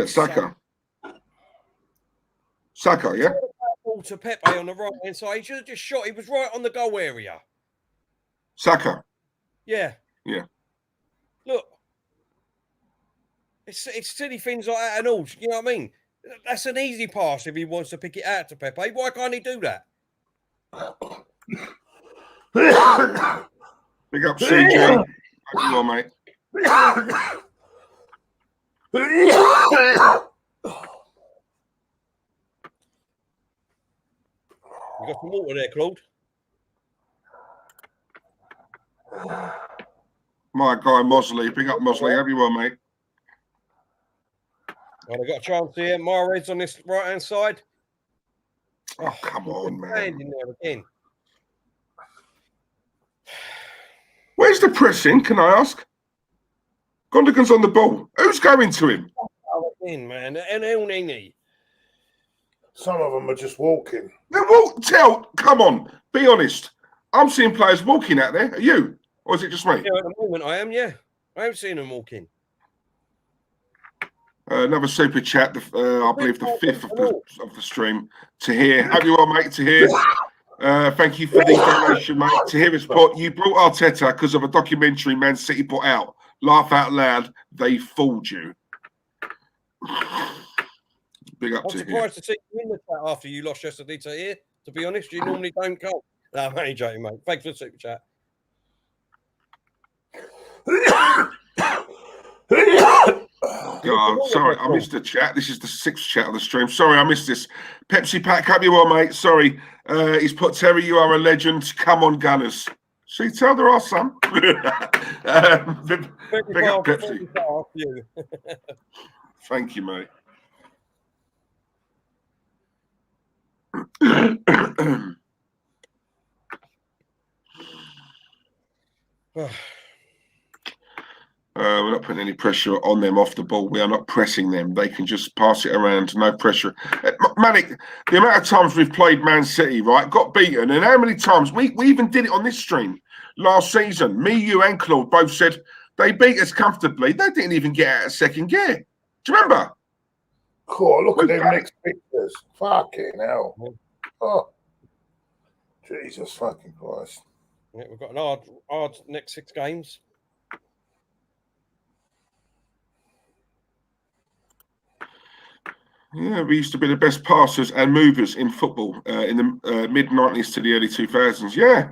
Saka. Saka, yeah? Ball to Pepe on the right hand side. He should have just shot. He was right on the goal area. Saka. Yeah. Yeah. Look. It's silly things like that and all. You know what I mean? That's an easy pass if he wants to pick it out to Pepe. Why can't he do that? Big up, CJ. Come on, mate. You got some water there, Claude? My guy, Mosley. Big up, Mosley. Have you on, mate? Well, they've got a chance here. Mahrez on this right-hand side. Oh, come on, man. In there again. Where's the pressing, can I ask? Gundogan's on the ball. Who's going to him? In, man. And El Nini. Some of them are just walking. Come on, be honest. I'm seeing players walking out there. Are you? Or is it just me? Yeah, at the moment I am, yeah. I am seeing them walking. Another super chat, I believe the 5th of the stream. To hear. Have you on, mate? To hear. Thank you for the donation, mate. To hear his put, you brought Arteta because of a documentary Man City put out. Laugh out loud. They fooled you. Big up I'm to you. surprised to see you in the chat after you lost yesterday to here. To be honest, you normally don't come. No, I'm only joking, mate. Thanks for the super chat. Oh, sorry, I missed the chat. This is the 6th chat of the stream. Sorry, I missed this. Pepsi Pack, have you on, mate? Sorry. He's put, Terry, you are a legend. Come on, Gunners. See, tell there are some. Big up, Pepsi. Thank you, mate. We're not putting any pressure on them off the ball. We are not pressing them. They can just pass it around, no pressure. Manic, the amount of times we've played Man City, right, got beaten, and how many times we even did it on this stream last season. Me, you, and Claude both said they beat us comfortably. They didn't even get out of second gear. Do you remember? Cool, look at them next pictures. Fucking hell. Oh, Jesus fucking Christ. Yeah, we've got an hard next 6 games. Yeah, we used to be the best passers and movers in football in the mid-90s to the early 2000s. Yeah.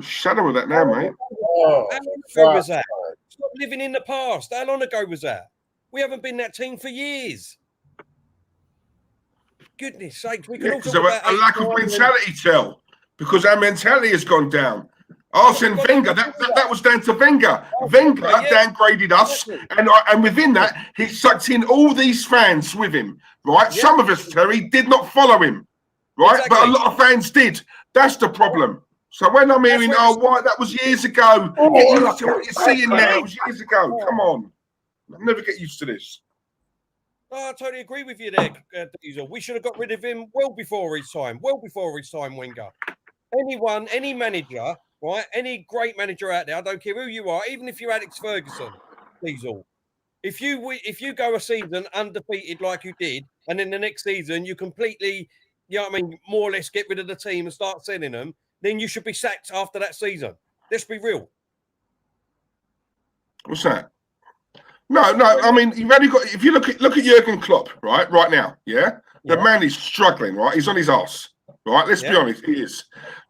Shadow of that now, mate. How long ago was that? Stop living in the past. How long ago was that? We haven't been that team for years. Goodness sakes, we can all talk about a lack of mentality, Tel, because our mentality has gone down. Arsene Wenger, that was down to Wenger. Wenger downgraded us, and within that, he sucked in all these fans with him, right? Yeah. Some of us, Terry, did not follow him, right? Exactly. But a lot of fans did. That's the problem. So when I'm hearing, why that was years ago, get used to what you're seeing now. It was years ago. Come on. I'll never get used to this. Oh, I totally agree with you there, Diesel. We should have got rid of him well before his time, Wenger. Any manager, right? Any great manager out there, I don't care who you are, even if you're Alex Ferguson, Diesel. If you go a season undefeated like you did, and then the next season you completely, you know what I mean, more or less get rid of the team and start selling them, then you should be sacked after that season. Let's be real. What's that? No. I mean, you've only got. If you look at Jurgen Klopp, right now, yeah, the man is struggling, right? He's on his arse, right? Let's be honest, he is.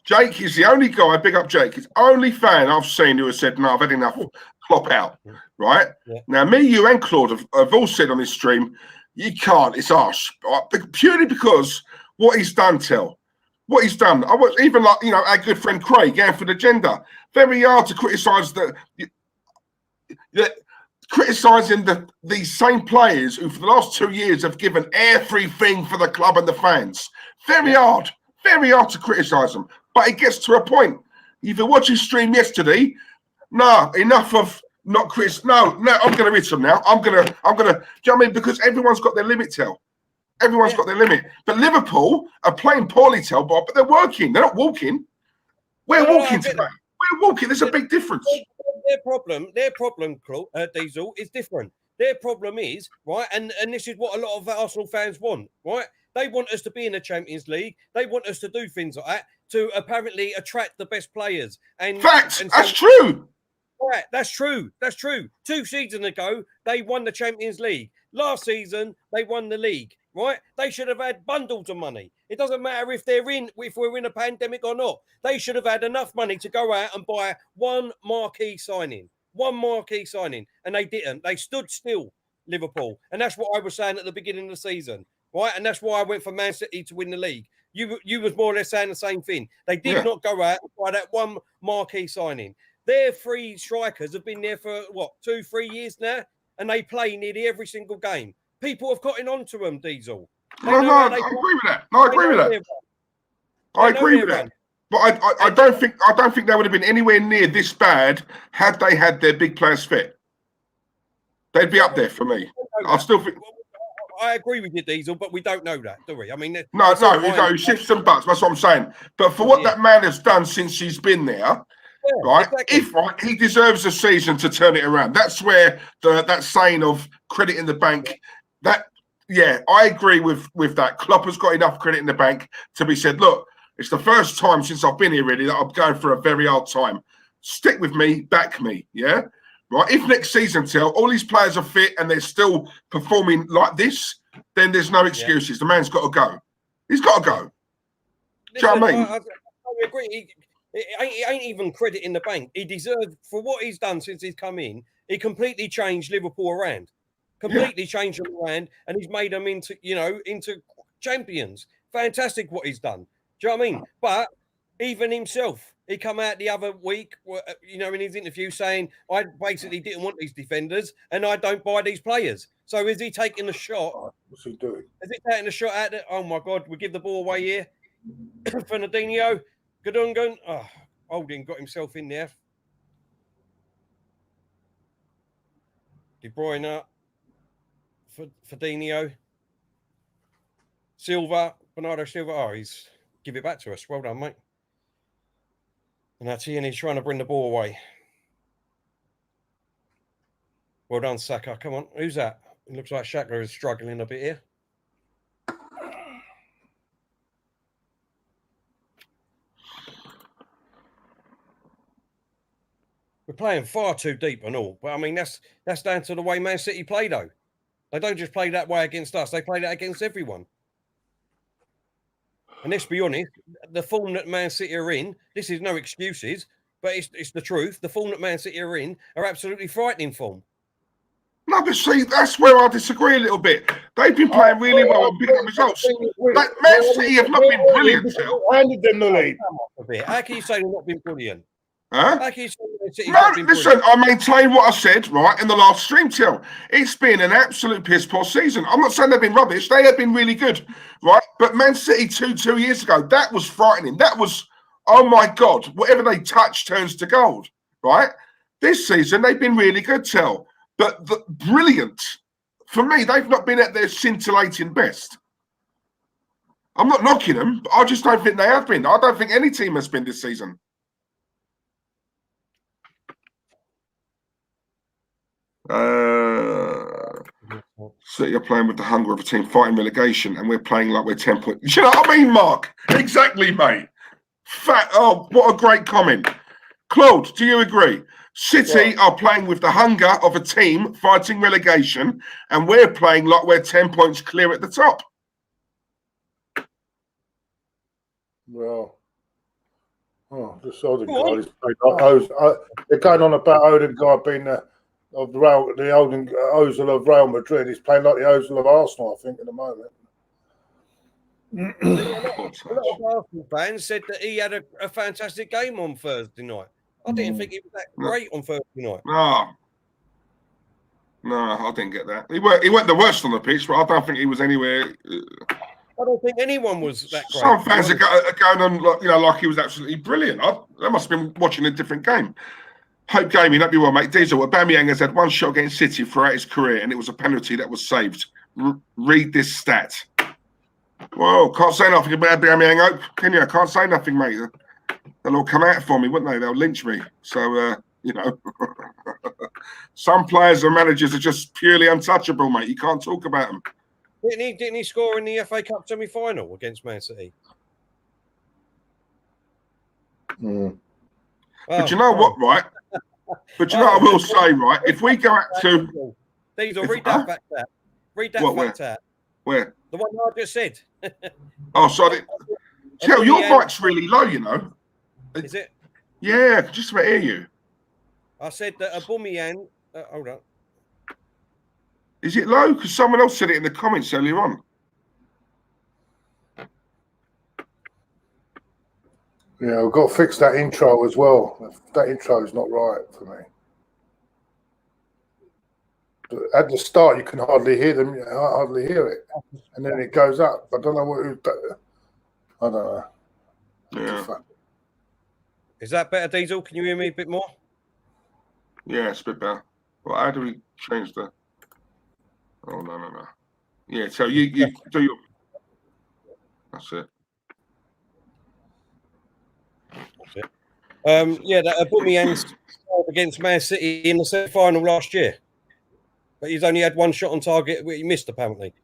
Jake is the only guy. Big up, Jake. He's the only fan I've seen who has said, "No, I've had enough. Klopp out." Right now, me, you, and Claude have all said on this stream, "You can't. It's harsh." Right? Purely because what he's done, what he's done. I was even like our good friend Craig going for the gender. Very hard to criticise criticising these same players who for the last 2 years have given everything for the club and the fans. Very hard to criticise them. But it gets to a point. If you watch his stream yesterday, no, enough of not Chris. No, I'm going to hit them now. I'm going to. Do you know what I mean? Because everyone's got their limit, Everyone's got their limit. But Liverpool are playing poorly, but they're working. They're not walking. We're walking today. We're walking. There's a big difference. Their problem, Diesel, is different. Their problem is, right, and this is what a lot of Arsenal fans want, right? They want us to be in the Champions League. They want us to do things like that to apparently attract the best players. And facts. And that's true. Right, that's true. 2 seasons ago, they won the Champions League. Last season, they won the league. Right? They should have had bundles of money. It doesn't matter if we're in a pandemic or not. They should have had enough money to go out and buy one marquee signing. And they didn't. They stood still, Liverpool. And that's what I was saying at the beginning of the season. Right? And that's why I went for Man City to win the league. You was more or less saying the same thing. They did not go out and buy that one marquee signing. Their 3 strikers have been there for, 2-3 years now? And they play nearly every single game. People have gotten onto them, Diesel. I agree with that. I agree with that. But I don't think they would have been anywhere near this bad had they had their big players fit. They'd be up there for me. I still think. I agree with you, Diesel, but we don't know that, do we? I mean, no, shifts and buts. That's what I'm saying. But for what that man has done since he's been there, right? Exactly. He deserves a season to turn it around. That's where that saying of credit in the bank. I agree with that. Klopp has got enough credit in the bank to be said, look, it's the first time since I've been here really that I'm going for a very hard time. Stick with me, back me, yeah? Right, if next season, all these players are fit and they're still performing like this, then there's no excuses. The man's got to go. He's got to go. Do you know what I mean? I agree. It ain't even credit in the bank. He deserved, for what he's done since he's come in, he completely changed Liverpool around. Changed them around, and he's made them into champions. Fantastic what he's done. Do you know what I mean? But even himself, he come out the other week, in his interview saying, I basically didn't want these defenders and I don't buy these players. So is he taking a shot? What's he doing? Is he taking a shot at it? Oh my God, we give the ball away here. Fernandinho, Gundogan. Oh, Holding got himself in there. De Bruyne. Fernandinho, Bernardo Silva. Oh, he's give it back to us. Well done, mate. And that's Ian. He's trying to bring the ball away. Well done, Saka. Come on, who's that? It looks like Saka is struggling a bit here. We're playing far too deep and all, but I mean that's down to the way Man City play, though. They don't just play that way against us. They play that against everyone. And let's be honest, the form that Man City are in, this is no excuses, but it's the truth. The form that Man City are in are absolutely frightening form. No, but see, that's where I disagree a little bit. They've been playing really well and picking up results. Like, Man City have not been brilliant. Handed them the lead. How can you say they've not been brilliant? Huh? How can you say Man City's no, not been listen, brilliant? I maintain what I said, right, in the last stream, Till. It's been an absolute piss-poor season. I'm not saying they've been rubbish. They have been really good, right? But Man City 2 years ago, that was frightening. That was, oh my God, whatever they touch turns to gold, right? This season, they've been really good, Till. But brilliant. For me, they've not been at their scintillating best. I'm not knocking them, but I just don't think they have been. I don't think any team has been this season. City are playing with the hunger of a team fighting relegation, and we're playing like we're 10 points. You know what I mean, Mark? Exactly, mate. Oh, what a great comment. Claude, do you agree? City are playing with the hunger of a team fighting relegation, and we're playing like we're 10 points clear at the top. Well, just Odegaard. They're going on about Odegaard being the Ozil of Real Madrid. He's playing like the Ozil of Arsenal, I think, at the moment. A lot of Arsenal fans said that he had a fantastic game on Thursday night. I didn't think he was that great on Thursday night. No, I didn't get that. He weren't the worst on the pitch, but I don't think he was anywhere. I don't think anyone was that great. Some fans are going on like he was absolutely brilliant. They must have been watching a different game. Hope Gaming, that'd be well, mate. Diesel, Aubameyang has had one shot against City throughout his career, and it was a penalty that was saved. Read this stat. Well, can't say nothing about Aubameyang, Hope. Can you? I can't say nothing, mate. They'll all come out for me, wouldn't they? They'll lynch me. So, some players and managers are just purely untouchable, mate. You can't talk about them. Didn't he score in the FA Cup semi-final against Man City? But you know what, right? But you know what I will say, right? If we go out to... Diesel, read that fact out. Read that fact out. Where? The one I just said. Sorry. Tell your mic's really low, you know. Is it? Yeah, I can just about hear you. I said that Aubameyang... hold on. Is it low? Because someone else said it in the comments earlier on. Yeah, we've got to fix that intro as well. That intro is not right for me. But at the start, you can hardly hear them. You hardly hear it, and then it goes up. I don't know what. I don't know. Yeah. Is that better, Diesel? Can you hear me a bit more? Yeah, it's a bit better. Well, how do we change the? Oh no. Yeah, so you do your. That's it. That Aubameyang scored against Man City in the semi-final last year, but he's only had one shot on target, which he missed apparently.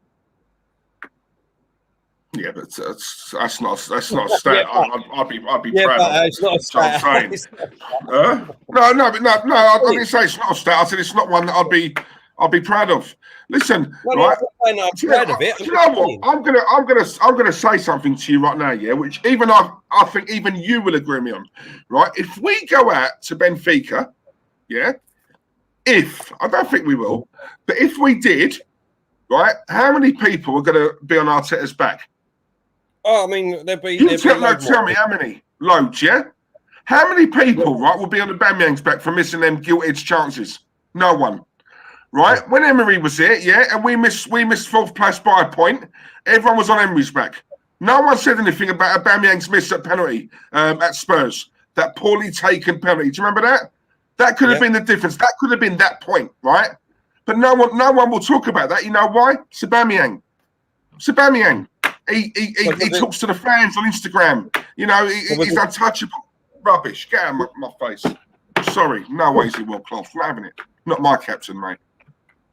Yeah, but that's not a stat. I'd be proud of. It's not a stat. No, I didn't say it's not a stat. I said it's not one that I'd be proud of. Listen, right? I'm proud of it. You know what? I'm gonna say something to you right now, yeah. Which even I think even you will agree with me on, right? If we go out to Benfica, yeah. If I don't think we will, but if we did, right? How many people are gonna be on Arteta's back? Oh, I mean, there'd be. Tell me how many? Loads, yeah. How many people, right, will be on the Aubameyang's back for missing them gilt-edged chances? No one. Right? When Emery was here, yeah, and we missed fourth place by a point, everyone was on Emery's back. No one said anything about Aubameyang's miss at penalty at Spurs. That poorly taken penalty. Do you remember that? That could have been the difference. That could have been that point, right? But no one will talk about that. You know why? It's Aubameyang. He talks to the fans on Instagram. You know, he's untouchable. Rubbish. Get out of my face. Sorry. No way is he world class. Not having it. Not my captain, mate.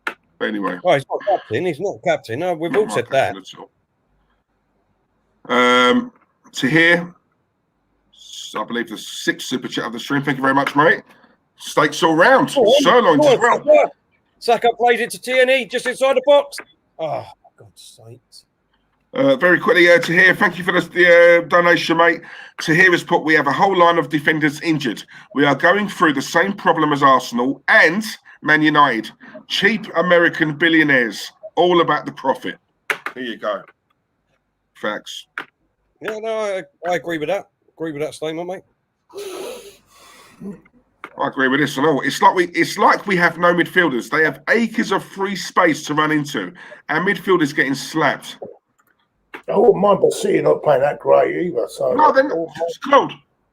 But anyway. Oh, he's not captain. He's not captain. No, we've all said that. To hear, I believe the 6th super chat of the stream. Thank you very much, mate. Steaks all round. Sirloins as well. Saka played it to TNE just inside the box. Oh, for God's sakes. Very quickly, to hear, thank you for the donation, mate. To hear has put, we have a whole line of defenders injured. We are going through the same problem as Arsenal and Man United. Cheap American billionaires, all about the profit. Here you go. Facts. Yeah, no, I agree with that. Agree with that statement, mate. I agree with this and all. It's like we have no midfielders. They have acres of free space to run into. Our midfielders getting slapped. I wouldn't mind, but City not playing that great either. So no, then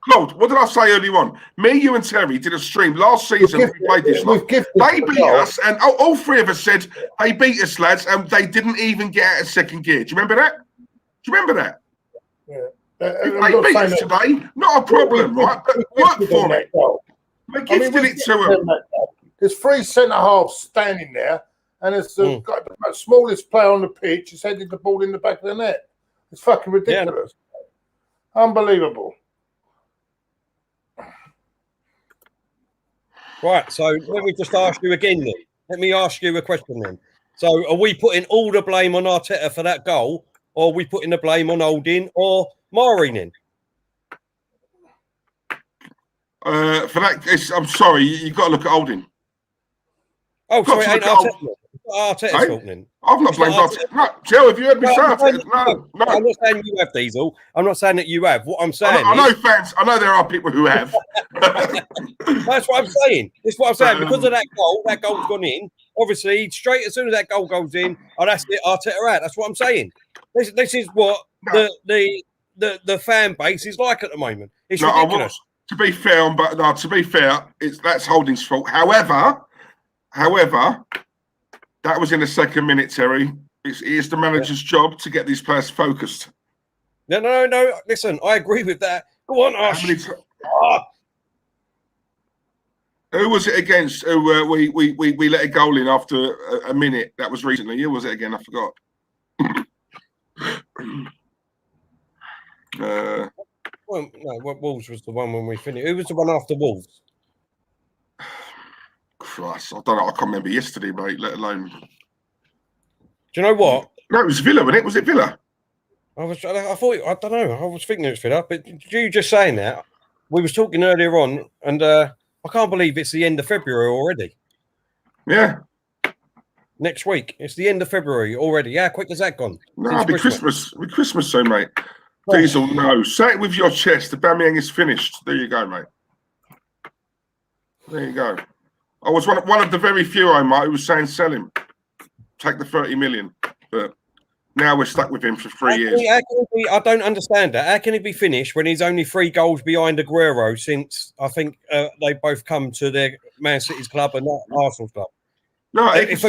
Claude, what did I say earlier on? Me, you, and Terry did a stream last season. We played this. They beat us, and all three of us said they beat us, lads, and they didn't even get out of second gear. Do you remember that? Yeah. They beat us today. Not a problem, right? But work for it. We gifted it to them. There's 3 centre halves standing there, and it's the smallest player on the pitch is heading the ball in the back of the net. It's fucking ridiculous. Yeah. Unbelievable. Right, so let me just ask you again then. Let me ask you a question then. So are we putting all the blame on Arteta for that goal, or are we putting the blame on Holding or Mari then? For that, I'm sorry, you've got to look at Holding. Oh, sorry, it ain't Arteta's fault then. I've not blamed Arteta. No, Joe, have you heard me say Arteta? No. I'm not saying you have, Diesel. I'm not saying that you have. What I'm saying I know fans. I know there are people who have. That's what I'm saying. That's what I'm saying. Because of that goal's gone in. Obviously, straight as soon as that goal goes in, that's it, Arteta out. That's what I'm saying. This is what the fan base is like at the moment. It's ridiculous. To be fair, that's Holding's fault. However, that was in the second minute, Terry. It is the manager's job to get these players focused. No. Listen, I agree with that. Go on, Ash. Who was it against? Who we let a goal in after a minute? That was recently. Who was it again? I forgot. Wolves was the one when we finished. Who was the one after Wolves? Christ, I don't know. I can't remember yesterday, mate. Let alone. Do you know what? No, it was Villa, wasn't it? Was it Villa? I don't know. I was thinking it was Villa, but you just saying that. We was talking earlier on, and I can't believe it's the end of February already. Yeah. Next week, it's the end of February already. How quick has that gone? No, it'll be Christmas. It'll be Christmas soon, mate. Diesel, no. Say it with your chest. The Aubameyang is finished. There you go, mate. There you go. I was one of the very few, Omar, who was saying sell him. Take the 30 million. But now we're stuck with him for 3 years. I don't understand that. How can he be finished when he's only 3 goals behind Aguero since I think they both come to their Man City's club and not Arsenal's club? No, if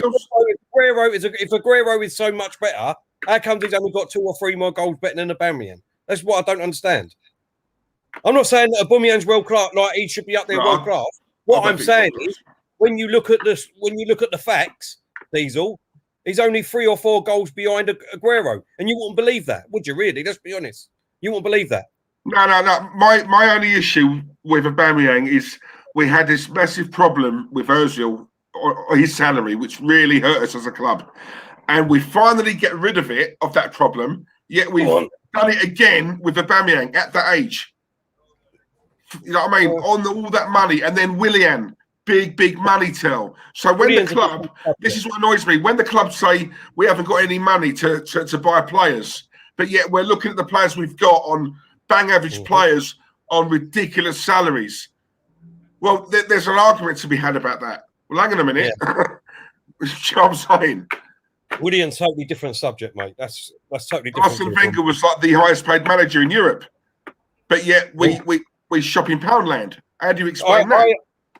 Aguero is so much better, how comes he's only got 2 or 3 more goals better than Aubameyang? That's what I don't understand. I'm not saying that Aubameyang's world class, like he should be up there world class. What I'm saying is, when you look at the facts, Diesel, he's only 3 or 4 goals behind Aguero, and you wouldn't believe that, would you? Really? Let's be honest. You wouldn't believe that. No. My only issue with Aubameyang is we had this massive problem with Ozil or his salary, which really hurt us as a club, and we finally get rid of that problem. Yet we've done it again with Aubameyang at that age. You know what I mean? On all that money, and then Willian. Big money tell. So when the club, this is what annoys me, when the club say we haven't got any money to buy players, but yet we're looking at the players we've got on bang average players on ridiculous salaries. Well, there's an argument to be had about that. Well, hang on a minute. Yeah. You know what I'm saying? William's totally different subject, mate. That's totally different. Arsene Wenger was like the highest paid manager in Europe, but yet we shop in Poundland. How do you explain that?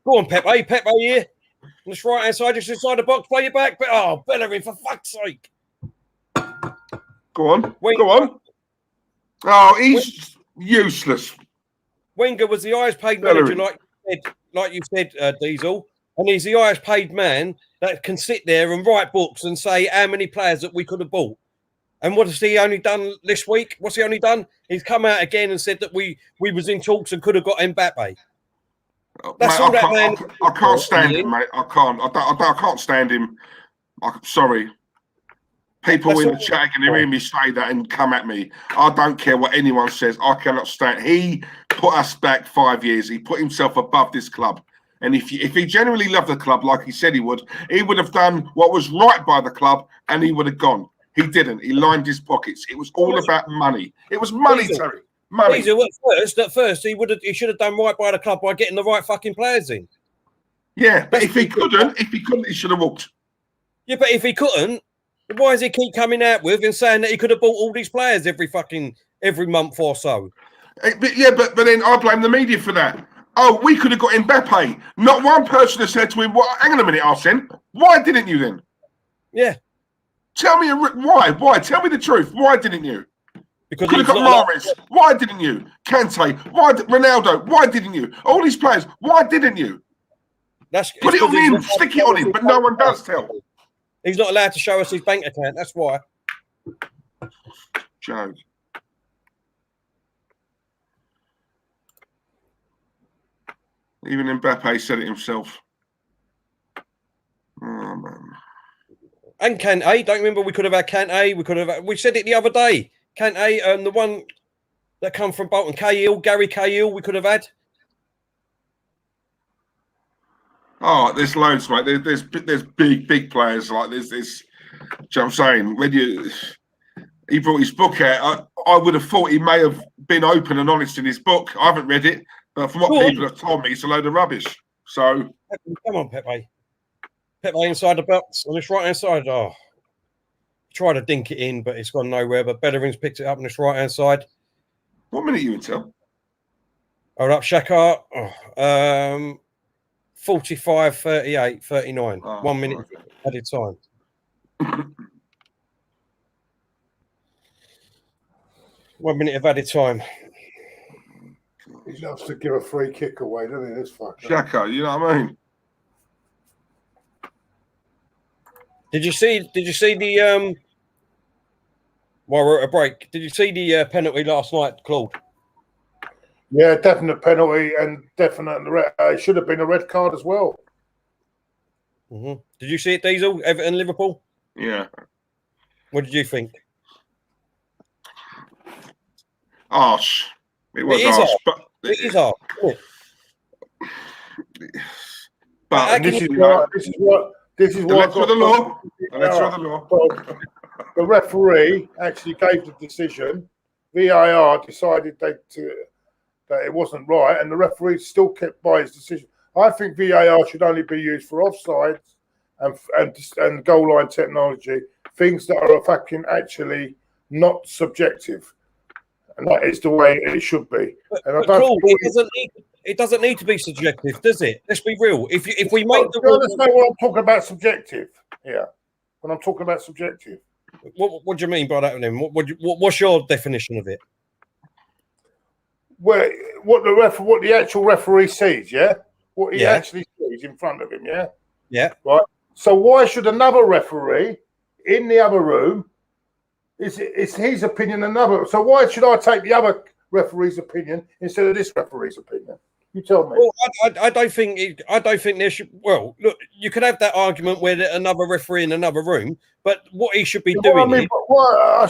Go on, Pepe. Pepe here. On this right hand side, just inside the box, play it back. But Bellerin, for fuck's sake. Go on. Go on. Oh, he's useless. Wenger was the highest paid manager, like you said, Diesel. And he's the highest paid man that can sit there and write books and say how many players that we could have bought. And what has he only done this week? What's he only done? He's come out again and said that we was in talks and could have got Mbappe. That's all that man. I can't stand him, mate. I can't stand him. Sorry. People in the chat can hear me say that and come at me. I don't care what anyone says. I cannot stand. He put us back 5 years. He put himself above this club. And if he genuinely loved the club like he said he would have done what was right by the club and he would have gone. He didn't. He lined his pockets. It was all about money. It was money, Terry. Money. At first, he should have done right by the club by getting the right fucking players in. Yeah, but if he couldn't, he should have walked. Yeah, but if he couldn't, why does he keep coming out with and saying that he could have bought all these players every month or so? But then I blame the media for that. Oh, we could have got Mbappe. Not one person has said to him, "Well, hang on a minute, Arsene. Why didn't you then?" Yeah. Tell me why. Why? Tell me the truth. Why didn't you? Because could have got Mahrez. Why didn't you? Kante. Why? Ronaldo. Why didn't you? All these players. Why didn't you? Put it on him. Stick it on him. But no one does tell. He's not allowed to show us his bank account. That's why. Joe. Even Mbappe said it himself. Oh, man. And Kante, don't remember we could have had Kante. We said it the other day. Kante, the one that come from Bolton, Gary Cahill, we could have had. Oh, there's loads, mate. There's big players like this. You know what I'm saying? When he brought his book out, I would have thought he may have been open and honest in his book. I haven't read it, but from what people have told me, it's a load of rubbish. So come on, Pepe. Pepe inside the box on this right hand side. Oh, try to dink it in, but it's gone nowhere. But Bellerin's picked it up on this right hand side. What minute are you until? Hold up, Saka. 45, 38, 39. 1 minute added time. 1 minute of added time. He loves to give a free kick away, doesn't he? This fucker. Shaka, you know what I mean? Did you see the while we're at a break? Did you see the penalty last night, Claude? Yeah, definite penalty and definite. It should have been a red card as well. Mm-hmm. Did you see it, Diesel? Everton, Liverpool. Yeah. What did you think? Harsh. It was harsh, but it is harsh. But this is what let's for the law. Let's for the law. The referee actually gave the decision. VAR decided that it wasn't right, and the referee still kept by his decision. I think VAR should only be used for offsides and goal line technology, things that are fucking actually not subjective, and that is the way it should be. And it doesn't need to be subjective, does it? Let's be real. If we make the understand what I'm talking about subjective. Yeah, when I'm talking about subjective. What do you mean by that, then? What's your definition of it? Well, what the actual referee sees, yeah? What he actually sees in front of him, yeah? Yeah. Right. So why should another referee in the other room, is his opinion another? So why should I take the other referee's opinion instead of this referee's opinion? You tell me. Well, I don't think there should. Well, look, you could have that argument where another referee in another room, but what he should be doing.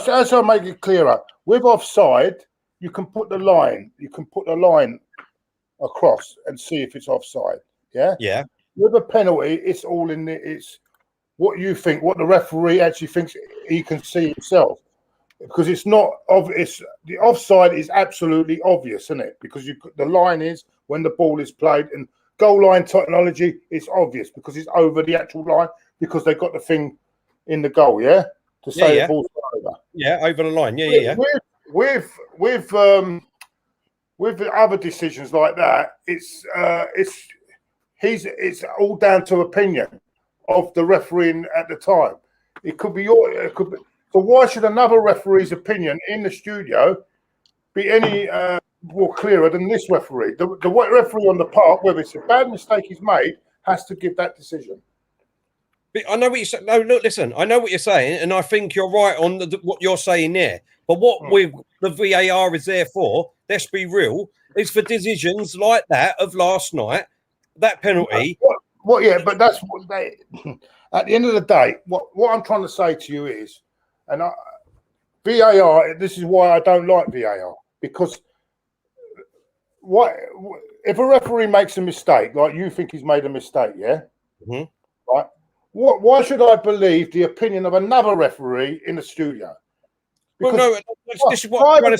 As I make it clearer, with offside, you can put the line. You can put the line across and see if it's offside. Yeah. Yeah. With a penalty, it's all in the. It's what you think. What the referee actually thinks he can see himself, because it's not obvious. The offside is absolutely obvious, isn't it? Because the line is when the ball is played, and goal line technology is obvious because it's over the actual line because they got the thing in the goal. Yeah. To say the ball's over. Yeah, over the line. Yeah. With the other decisions like that, it's all down to opinion of the referee at the time. It could be so why should another referee's opinion in the studio be any more clearer than this referee? The referee on the park, whether it's a bad mistake he's made, has to give that decision. I know what you're saying. No, look, listen. I know what you're saying, and I think you're right on what you're saying there. But what the VAR is there for, let's be real, is for decisions like that of last night, that penalty. Yeah, but that's what they. At the end of the day, what I'm trying to say to you is, and VAR. This is why I don't like VAR, because if a referee makes a mistake, like you think he's made a mistake, yeah, right? Why should I believe the opinion of another referee in the studio? Because this is what five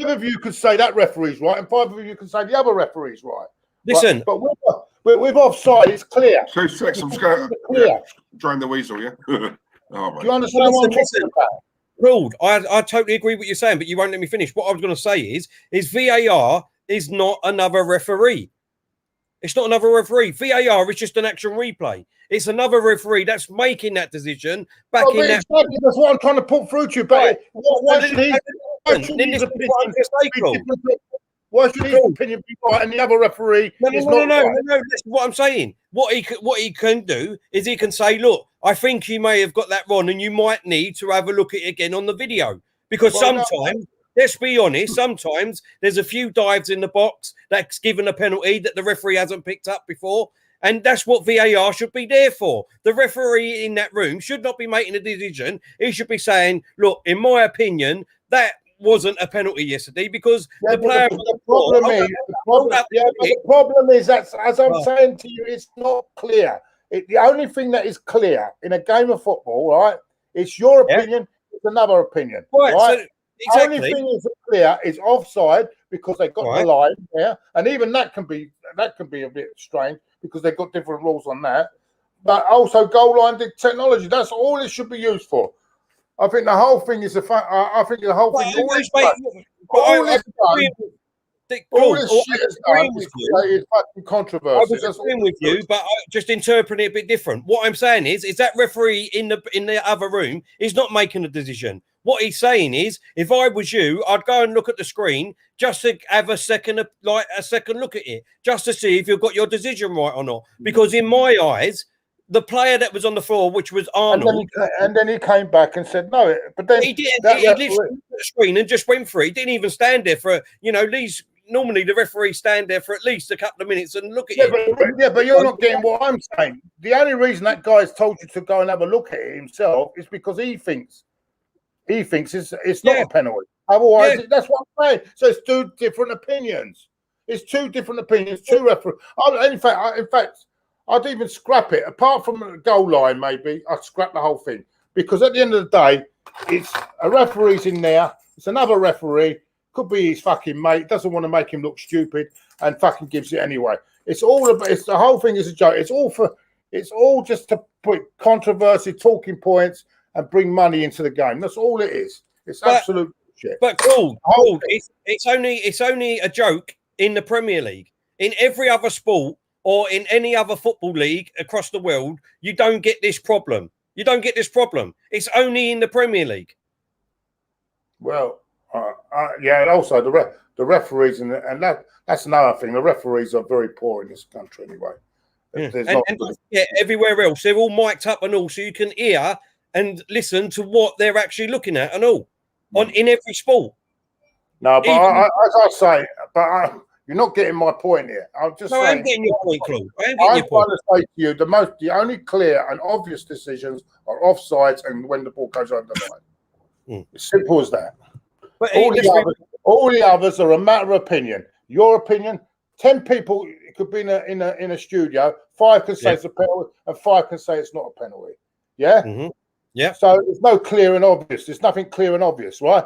of you could say that referee's right, and 5 of you could say the other referee's right. Listen, right? But with offside, it's clear. 2 seconds. I'm just going drain the weasel, yeah? Do you understand what I'm talking about? Claude, I totally agree with what you're saying, but you won't let me finish. What I was going to say is VAR is not another referee. It's not another referee. VAR is just an action replay. It's another referee that's making that decision. That's what I'm trying to put through to you. But why should his opinion be right and the other referee is not right? No. That's what I'm saying. What he can do is he can say, look, I think you may have got that wrong, and you might need to have a look at it again on the video, because sometimes let's be honest, sometimes there's a few dives in the box that's given a penalty that the referee hasn't picked up before. And that's what VAR should be there for. The referee in that room should not be making a decision. He should be saying, look, in my opinion, that wasn't a penalty yesterday because the player... The problem is that, as I'm saying to you, it's not clear. The only thing that is clear in a game of football, right, it's your opinion, it's another opinion. Right? So, exactly. The only thing is clear is offside because they got the line there. And even that can be a bit strange because they've got different rules on that. But also goal line technology. That's all it should be used for. I think the whole thing is I think the whole thing. All this shit is fucking controversy. I was agreeing with you, but I just interpreting it a bit different. What I'm saying is that referee in the other room is not making a decision. What he's saying is, if I was you, I'd go and look at the screen just to have a second look at it, just to see if you've got your decision right or not. Because in my eyes, the player that was on the floor, which was Arnold, and then he came back and said no. But then he didn't. He literally looked at the screen and just went for it. He didn't even stand there for normally the referee stand there for at least a couple of minutes and look at it. But you're not getting what I'm saying. The only reason that guy's told you to go and have a look at it himself is because he thinks it's not a penalty. Otherwise, that's what I'm saying. So it's two different opinions. It's two different opinions. Two referees. In fact, I'd even scrap it. Apart from the goal line, maybe I'd scrap the whole thing because at the end of the day, it's a referee's in there. It's another referee. Could be his fucking mate. Doesn't want to make him look stupid and fucking gives it anyway. It's all about. It's the whole thing is a joke. It's all just to put controversy, talking points, and bring money into the game. That's all it is. It's absolute shit. But Claude, it's only a joke in the Premier League. In every other sport or in any other football league across the world, you don't get this problem. You don't get this problem. It's only in the Premier League. Well. And also the referees and that's another thing. The referees are very poor in this country anyway. Everywhere else they're all mic'd up and all, so you can hear and listen to what they're actually looking at and all in every sport. No, but as I say, you're not getting my point here. I'm just saying. I'm getting your point, Claude. I'm trying to say to you the only clear and obvious decisions are offsides and when the ball goes over the line. It's simple as that. But all the others are a matter of opinion. Your opinion. 10 people could be in a studio. 5 can say it's a penalty, and 5 can say it's not a penalty. Yeah. Mm-hmm. Yeah. So there's no clear and obvious. There's nothing clear and obvious, right?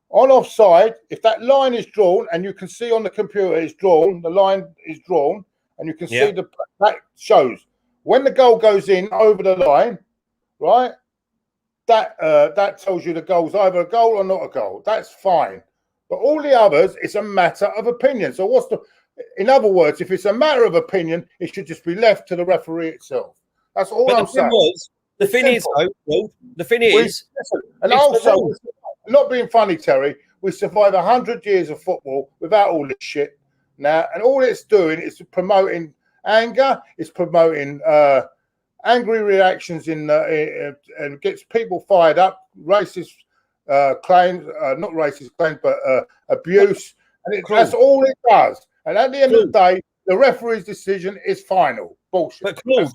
On offside, if that line is drawn and you can see on the computer it's drawn, the line is drawn, and you can see that shows when the goal goes in over the line, right? That tells you the goal's either a goal or not a goal. That's fine. But all the others, it's a matter of opinion. So in other words, if it's a matter of opinion, it should just be left to the referee itself. That's all I'm saying. The thing is, and also, not being funny, Terry, we survived 100 years of football without all this shit now, and all it's doing is promoting anger, it's promoting angry reactions and gets people fired up, racist claims, not racist claims, but abuse. And that's all it does. And at the end of the day, the referee's decision is final. Bullshit. But Claude,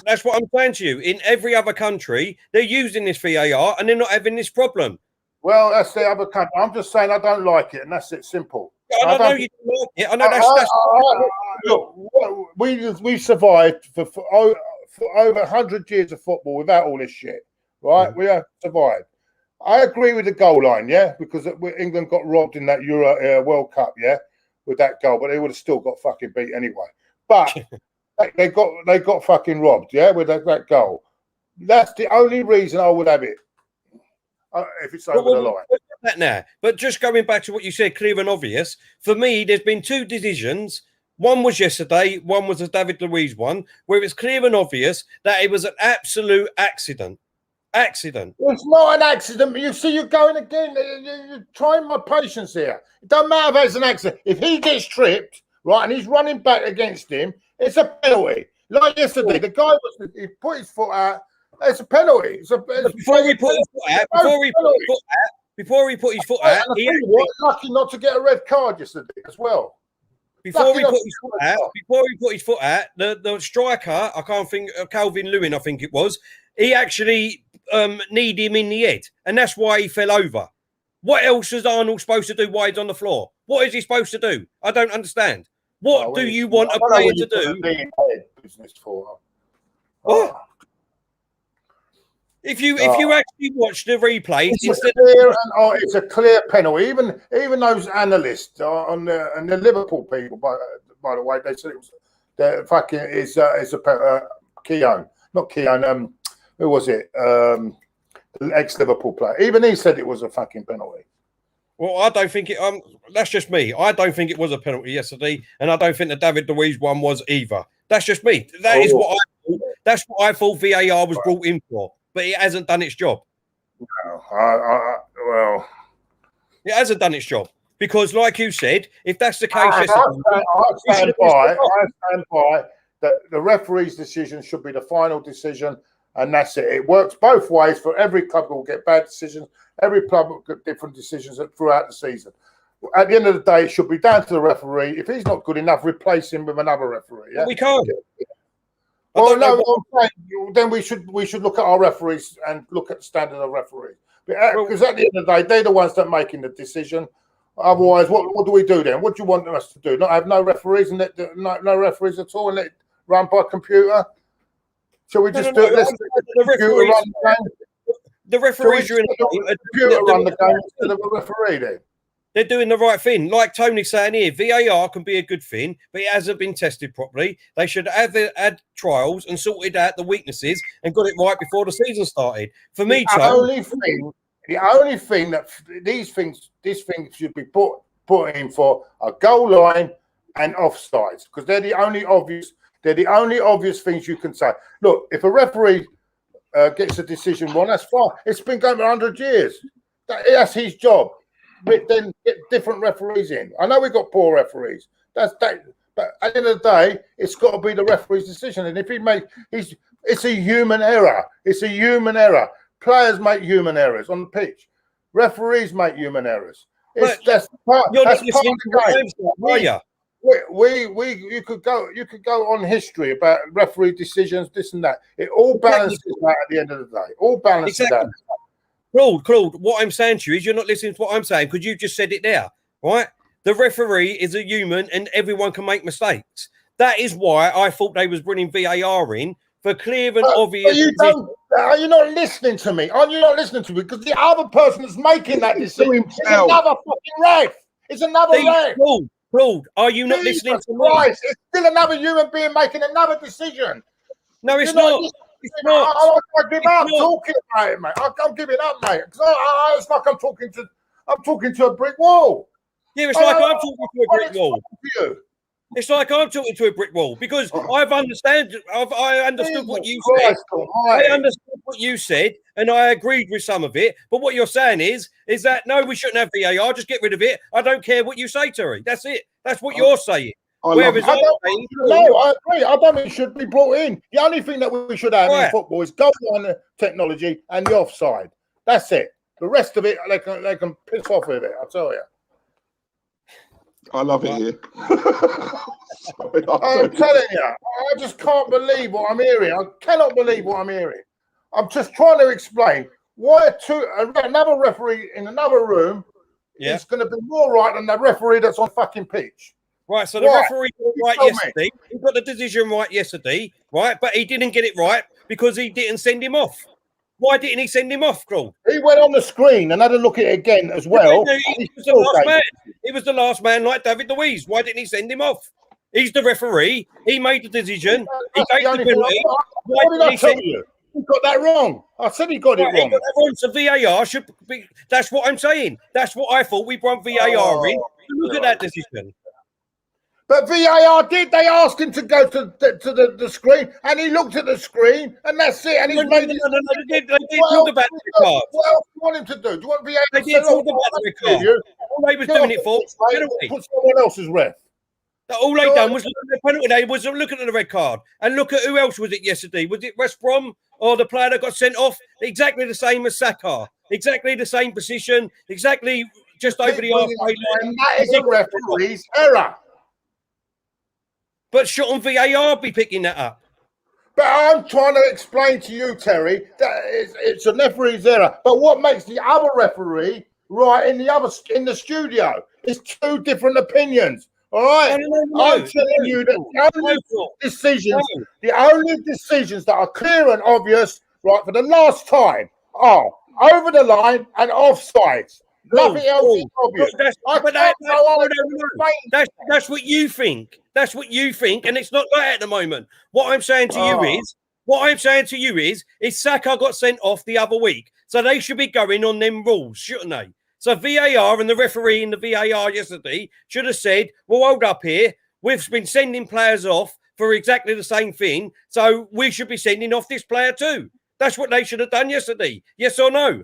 that's what I'm saying to you. In every other country, they're using this VAR and they're not having this problem. Well, that's the other country. I'm just saying I don't like it, and that's it. Simple. I know you don't like it. I know look, we survived for over 100 years of football without all this shit, right? We have survived. I agree with the goal line, because England got robbed in that Euro World Cup, with that goal, but they would have still got fucking beat anyway. But they got fucking robbed, with that goal. That's the only reason I would have it if it's over the line. That now, but just going back to what you said, clear and obvious. For me, there's been 2 decisions. One was yesterday, one was a David Luiz one, where it's clear and obvious that it was an absolute accident. It's not an accident. You see, you're going again. You're trying my patience here. It doesn't matter if it's an accident. If he gets tripped, right, and he's running back against him, it's a penalty. Like yesterday, the guy he put his foot out. It's a penalty. Before before he put his foot out, he actually, lucky not to get a red card yesterday as well. before he put his foot out, the striker, I can't think, Calvin Lewin, I think it was, he actually kneed him in the head, and that's why he fell over. What else is Arnold supposed to do while he's on the floor? What is he supposed to do? I don't understand. What do you want a player to do? Business for what? If you actually watch the replay, it's a clear penalty. Even those analysts and the Liverpool people, by the way, they said it was the fucking is a Keown, not Keown. Who was it? The ex-Liverpool player. Even he said it was a fucking penalty. Well, I don't think it. That's just me. I don't think it was a penalty yesterday, and I don't think the David Luiz one was either. That's just me. That's what I thought VAR was brought in for, but it hasn't done its job. No, well, it hasn't done its job because, like you said, if that's the case, I stand by that the referee's decision should be the final decision. And that's it. It works both ways for every club will get bad decisions. Every club will get different decisions throughout the season. At the end of the day, it should be down to the referee. If he's not good enough, replace him with another referee. Yeah? We can't. Well, no, then we should look at our referees and look at the standard of referees. Because at the end of the day, they're the ones that are making the decision. Otherwise, what do we do then? What do you want us to do? Not have no referees and no referees at all and let it run by computer? Shall we just do it? The referees are in the computer run the game instead of a referee then. They're doing the right thing. Like Tony's saying here, VAR can be a good thing, but it hasn't been tested properly. They should have had trials and sorted out the weaknesses and got it right before the season started. For me, the only thing that this thing should be put in for a goal line and offsides, because they're the only obvious things you can say. Look, if a referee gets a decision wrong, that's fine. It's been going for 100 years. That's his job. But then get different referees in. I know we've got poor referees. But at the end of the day, it's got to be the referee's decision. And if it's a human error. It's a human error. Players make human errors on the pitch. Referees make human errors. That's part of the game. You could go on history about referee decisions, this and that. It all balances out at the end of the day. All balances out. Claude, what I'm saying to you is you're not listening to what I'm saying because you just said it there, right? The referee is a human and everyone can make mistakes. That is why I thought they was bringing VAR in for clear and obvious. Are you not listening to me? Are you not listening to me? Because the other person that's making that decision is another fucking ref. It's another ref. Claude, are you not listening to me? It's still another human being making another decision. No, it's not. It's not. I give up talking about it, mate. I'm giving up, mate. It's like I'm talking to a brick wall. Yeah, it's like I'm talking to a brick wall. It's like I'm talking to a brick wall because I understood what you said. I understood what you said, and I agreed with some of it. But what you're saying is that no, we shouldn't have VAR. Just get rid of it. I don't care what you say, Terry. That's it. That's what you're saying. I agree. I don't think it should be brought in. The only thing that we should have in football is goal line technology and the offside. That's it. The rest of it, they can piss off with it. I tell you. I love it here. I'm telling you, I just can't believe what I'm hearing. I cannot believe what I'm hearing. I'm just trying to explain why another referee in another room is going to be more right than the referee that's on fucking pitch. Right, so the referee got it right yesterday. He got the decision right yesterday, right? But he didn't get it right because he didn't send him off. Why didn't he send him off, Claude? He went on the screen and had a look at it again as well. He was the last man. He was the last man like David Luiz. Why didn't he send him off? He's the referee. He made the decision. He gave the penalty. What did I tell you? He got that wrong. I said he got it wrong. He got that wrong. So VAR should be. That's what I'm saying. That's what I thought. We brought VAR in. Look at that decision. But VAR did. They asked him to go to the screen, and he looked at the screen, and that's it. And he's made They did talk about the red card. What else do you want him to do? Do you want VAR? They did talk about the red card. All they was doing it for put someone else's ref. All they done was look at the penalty. They was looking at the red card and look at who else was it yesterday. Was it West Brom or the player that got sent off, exactly the same as Saka, exactly the same position, exactly just over the halfway line. That is a referee's error. But shouldn't VAR be picking that up? But I'm trying to explain to you, Terry, that it's a referee's error. But what makes the other referee right in the studio? It's two different opinions. All right, I'm telling you that the only decisions that are clear and obvious, right, for the last time, are over the line and offsides. Nothing else is obvious. That's what you think. That's what you think, and it's not like at the moment. What I'm saying to you is, Saka got sent off the other week, so they should be going on them rules, shouldn't they? So VAR and the referee in the VAR yesterday should have said, well, hold up here. We've been sending players off for exactly the same thing, so we should be sending off this player too. That's what they should have done yesterday. Yes or no?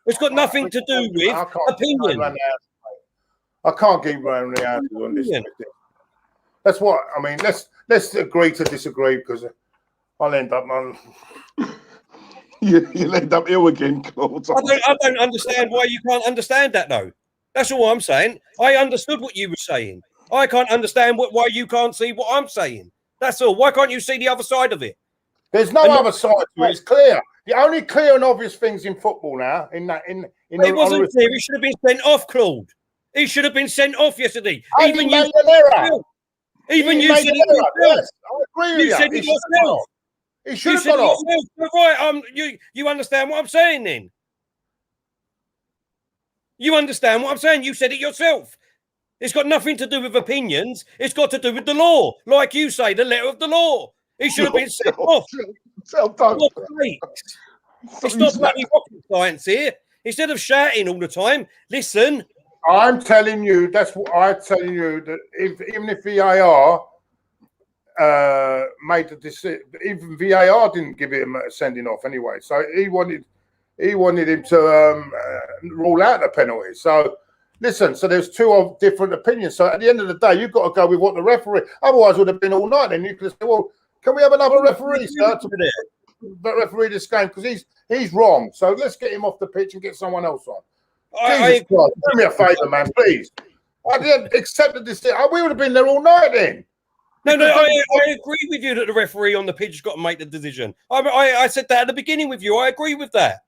It's got nothing to do with opinion. I can't keep running the answers on this. That's what I mean. Let's agree to disagree, because I'll end up on. You'll end up ill again, Claude. I don't understand why you can't understand that, though. That's all I'm saying. I understood what you were saying. I can't understand why you can't see what I'm saying. That's all. Why can't you see the other side of it? There's no other side to it. It's clear. The only clear and obvious things in football now, it wasn't clear. He should have been sent off, Claude. He should have been sent off yesterday. Even you said it. Even you said it yourself. Yes, I agree with you. You said it yourself. He should have gone off. Right, you understand what I'm saying then? You understand what I'm saying? You said it yourself. It's got nothing to do with opinions. It's got to do with the law. Like you say, the letter of the law. He should have been sent off. It's not bloody rocket science here. Instead of shouting all the time, listen. I'm telling you, that's what I'm telling you, that even if VAR made the decision, even VAR didn't give him a sending off anyway. So he wanted him to rule out the penalty. So listen, so there's two different opinions. So at the end of the day, you've got to go with what the referee. Otherwise, it would have been all night. And you could say, well, can we have another referee, sir, to referee this game? Because he's wrong. So let's get him off the pitch and get someone else on. Jesus Christ, do me a favour, man, please. I didn't accept the decision. We would have been there all night then. No, I agree with you that the referee on the pitch has got to make the decision. I said that at the beginning with you. I agree with that.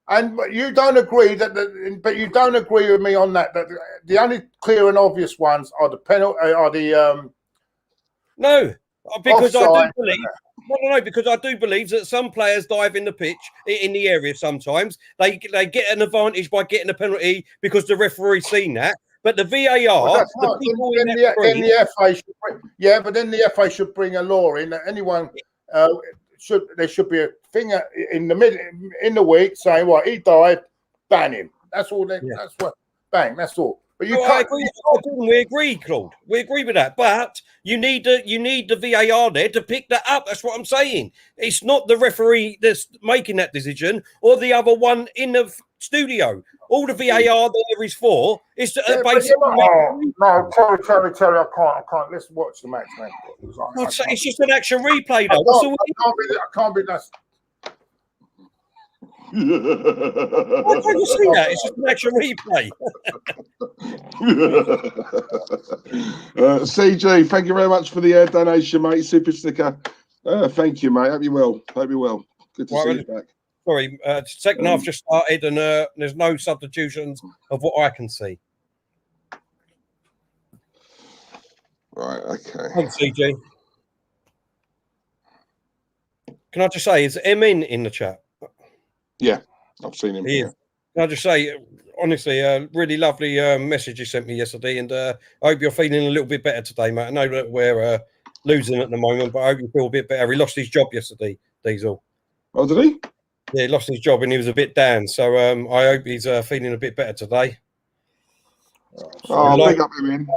And you don't agree but you don't agree with me on that. That the only clear and obvious ones are the penalty, no, because offside. Because I do believe that some players dive in the pitch, in the area sometimes. They get an advantage by getting a penalty because the referee's seen that. But the VAR, then the FA should but then the FA should bring a law in that anyone there should be a thing in the week saying, well, he died, ban him. That's all. That's what. Bang. That's all. But you can't. We agree, Claude. We agree with that. But you need the VAR there to pick that up. That's what I'm saying. It's not the referee that's making that decision or the other one in the studio. All the VAR there is for is to basically. No, Terry, I can't. Let's watch the match, man. It's just an action replay, though. I can't be that. Why can't you see that? It's just an action replay. CG, thank you very much for the donation, mate. Super sticker. Thank you, mate. Hope you're well. Good to see you back. Sorry, second half just started and there's no substitutions of what I can see. Right, okay. Thanks, CG. Can I just say, is Emin in the chat? Yeah, I've seen him. Can I just say, honestly, a really lovely message you sent me yesterday, and I hope you're feeling a little bit better today, mate. I know that we're losing at the moment, but I hope you feel a bit better. He lost his job yesterday, Diesel. Oh, did he? Yeah, he lost his job and he was a bit down. So I hope he's feeling a bit better today. Big up him.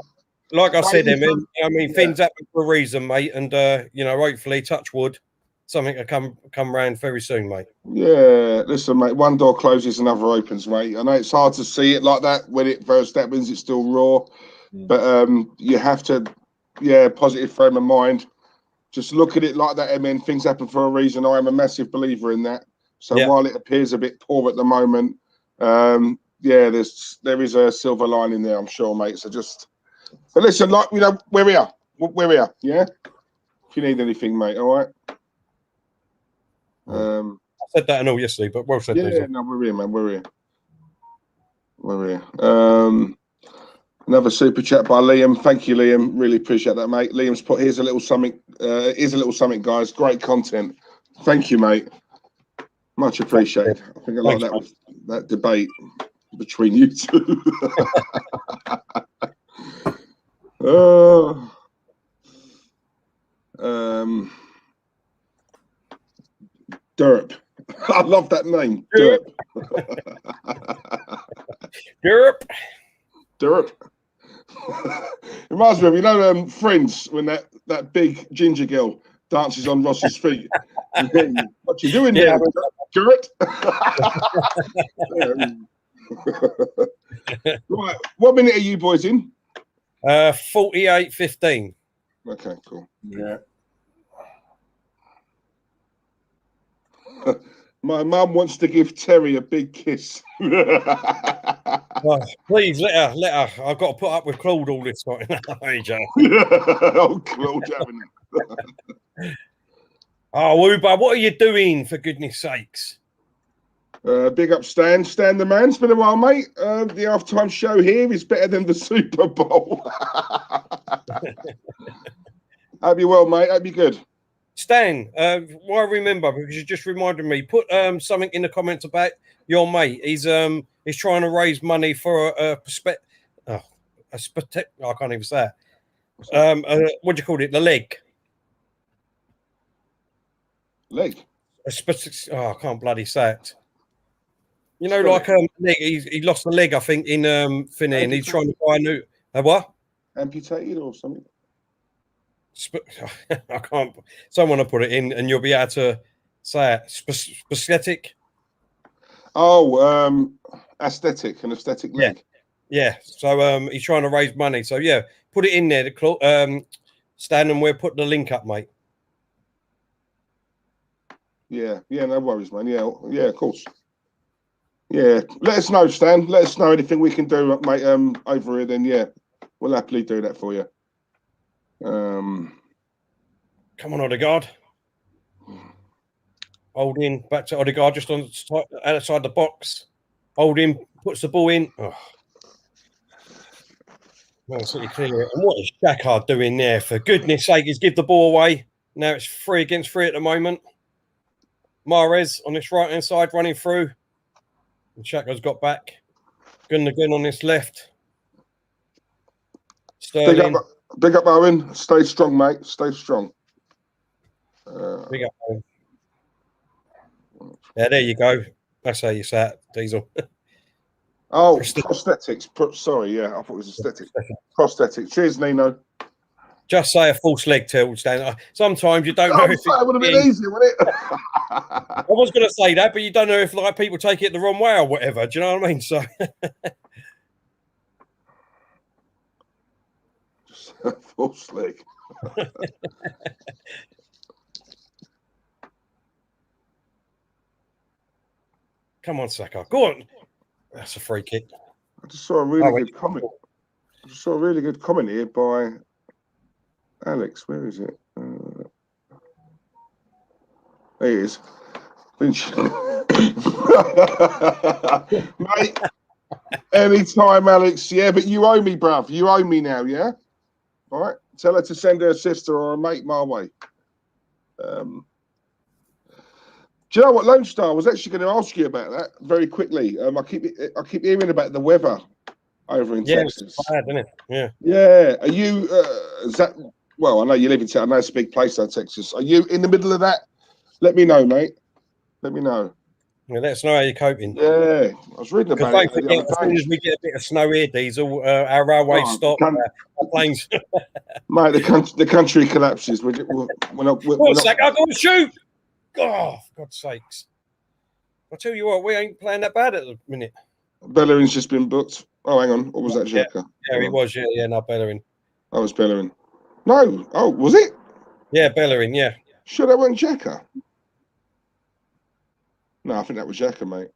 Like I said, Emin, I mean, things happen for a reason, mate, and hopefully, touch wood, something will come round very soon, mate. Yeah, listen, mate, one door closes, another opens, mate. I know it's hard to see it like that when it first happens, it's still raw. But you have to, positive frame of mind. just look at it like that, MN. Things happen for a reason. I am a massive believer in that. So while it appears a bit poor at the moment, there is a silver lining there, I'm sure, mate. So but listen, like, you know, we're here. We're here, yeah? If you need anything, mate, all right? I said that and all yesterday, but well said. Yeah, no, we're here, man. We're here. Another super chat by Liam. Thank you, Liam. Really appreciate that, mate. Liam's put here's a little something. Here's a little something, guys. Great content. Thank you, mate. Much appreciated. I think I like that debate between you two. Derp. I love that name. Derp. Derp. Reminds me of, you know, Friends, when that big ginger girl dances on Ross's feet. What you doing there, Derp? Right. What minute are you boys in? 48-15. Okay, cool. Yeah. My mum wants to give Terry a big kiss. Oh, please let her. I've got to put up with Claude all this time. Oh, Claude, haven't it? Oh, Uber, what are you doing, for goodness sakes? Big up Stan. Stan the man. It's been a while, mate. The halftime show here is better than the Super Bowl. Hope you're well, mate. Hope you're good. Stan, why remember, because you just reminded me, put something in the comments about your mate. He's trying to raise money for I can't even say it. What do you call it? The leg. Leg? I can't bloody say it. You know, like leg, he lost the leg, I think, in Finney, and he's trying to buy a new... what? Amputated or something? I can't. Someone will put it in, and you'll be able to say it. Prosthetic. Oh, aesthetic, an aesthetic leg. Yeah. So he's trying to raise money. So yeah, put it in there. Stan, and we'll put the link up, mate. Yeah, no worries, man. Yeah, of course. Yeah, let us know, Stan. Let us know anything we can do, mate. Over here, then yeah, we'll happily do that for you. Come on, Odegaard. Hold in, back to Odegaard, just on outside the box. Hold in, puts the ball in. Oh. Well, it's pretty clear. And what is Saka doing there? For goodness sake, he's give the ball away. Now it's 3 against 3 at the moment. Mahrez on this right-hand side running through. And Saka's got back. Gunner on this left. Sterling. Big up, Owen. Stay strong, mate. Stay strong. Big up, Owen. Yeah, there you go. That's how you say it, Diesel. Oh, prosthetics. Sorry, yeah, I thought it was aesthetic. Prosthetics. Cheers, Nino. Just say a false leg tilt, Stan. Sometimes you don't know if it would have been easier, wouldn't it? I was going to say that, but you don't know if like people take it the wrong way or whatever. Do you know what I mean? So just a false leg. Come on, Saka. Go on. That's a free kick. I just saw a really good comment. I just saw a really good comment here by Alex. Where is it? There he is. Mate, anytime, Alex. Yeah, but you owe me, bruv. You owe me now, yeah? All right? Tell her to send her sister or a mate my way. Do you know what, Lone Star? I was actually going to ask you about that very quickly. I keep hearing about the weather over in Texas. It's bad, isn't it? Yeah. Yeah. Are you? Is that? Well, I know you live in Texas. I know it's a big place, though, Texas. Are you in the middle of that? Let me know, mate. Let me know. Yeah, let us know how you're coping. Yeah, I was reading about it. As soon as we get a bit of snow here, Diesel, our railway stop, our planes. Mate, the country collapses. We're not. I've got to shoot. Oh, for God's sakes. I tell you what, we ain't playing that bad at the minute. Bellerin's just been booked. Oh, hang on. What was that, Xhaka? Yeah, he was. Yeah, no, Bellerin. That was Bellerin. No. Oh, was it? Yeah, Bellerin, yeah. Sure, that wasn't Xhaka. No, I think that was Xhaka, mate.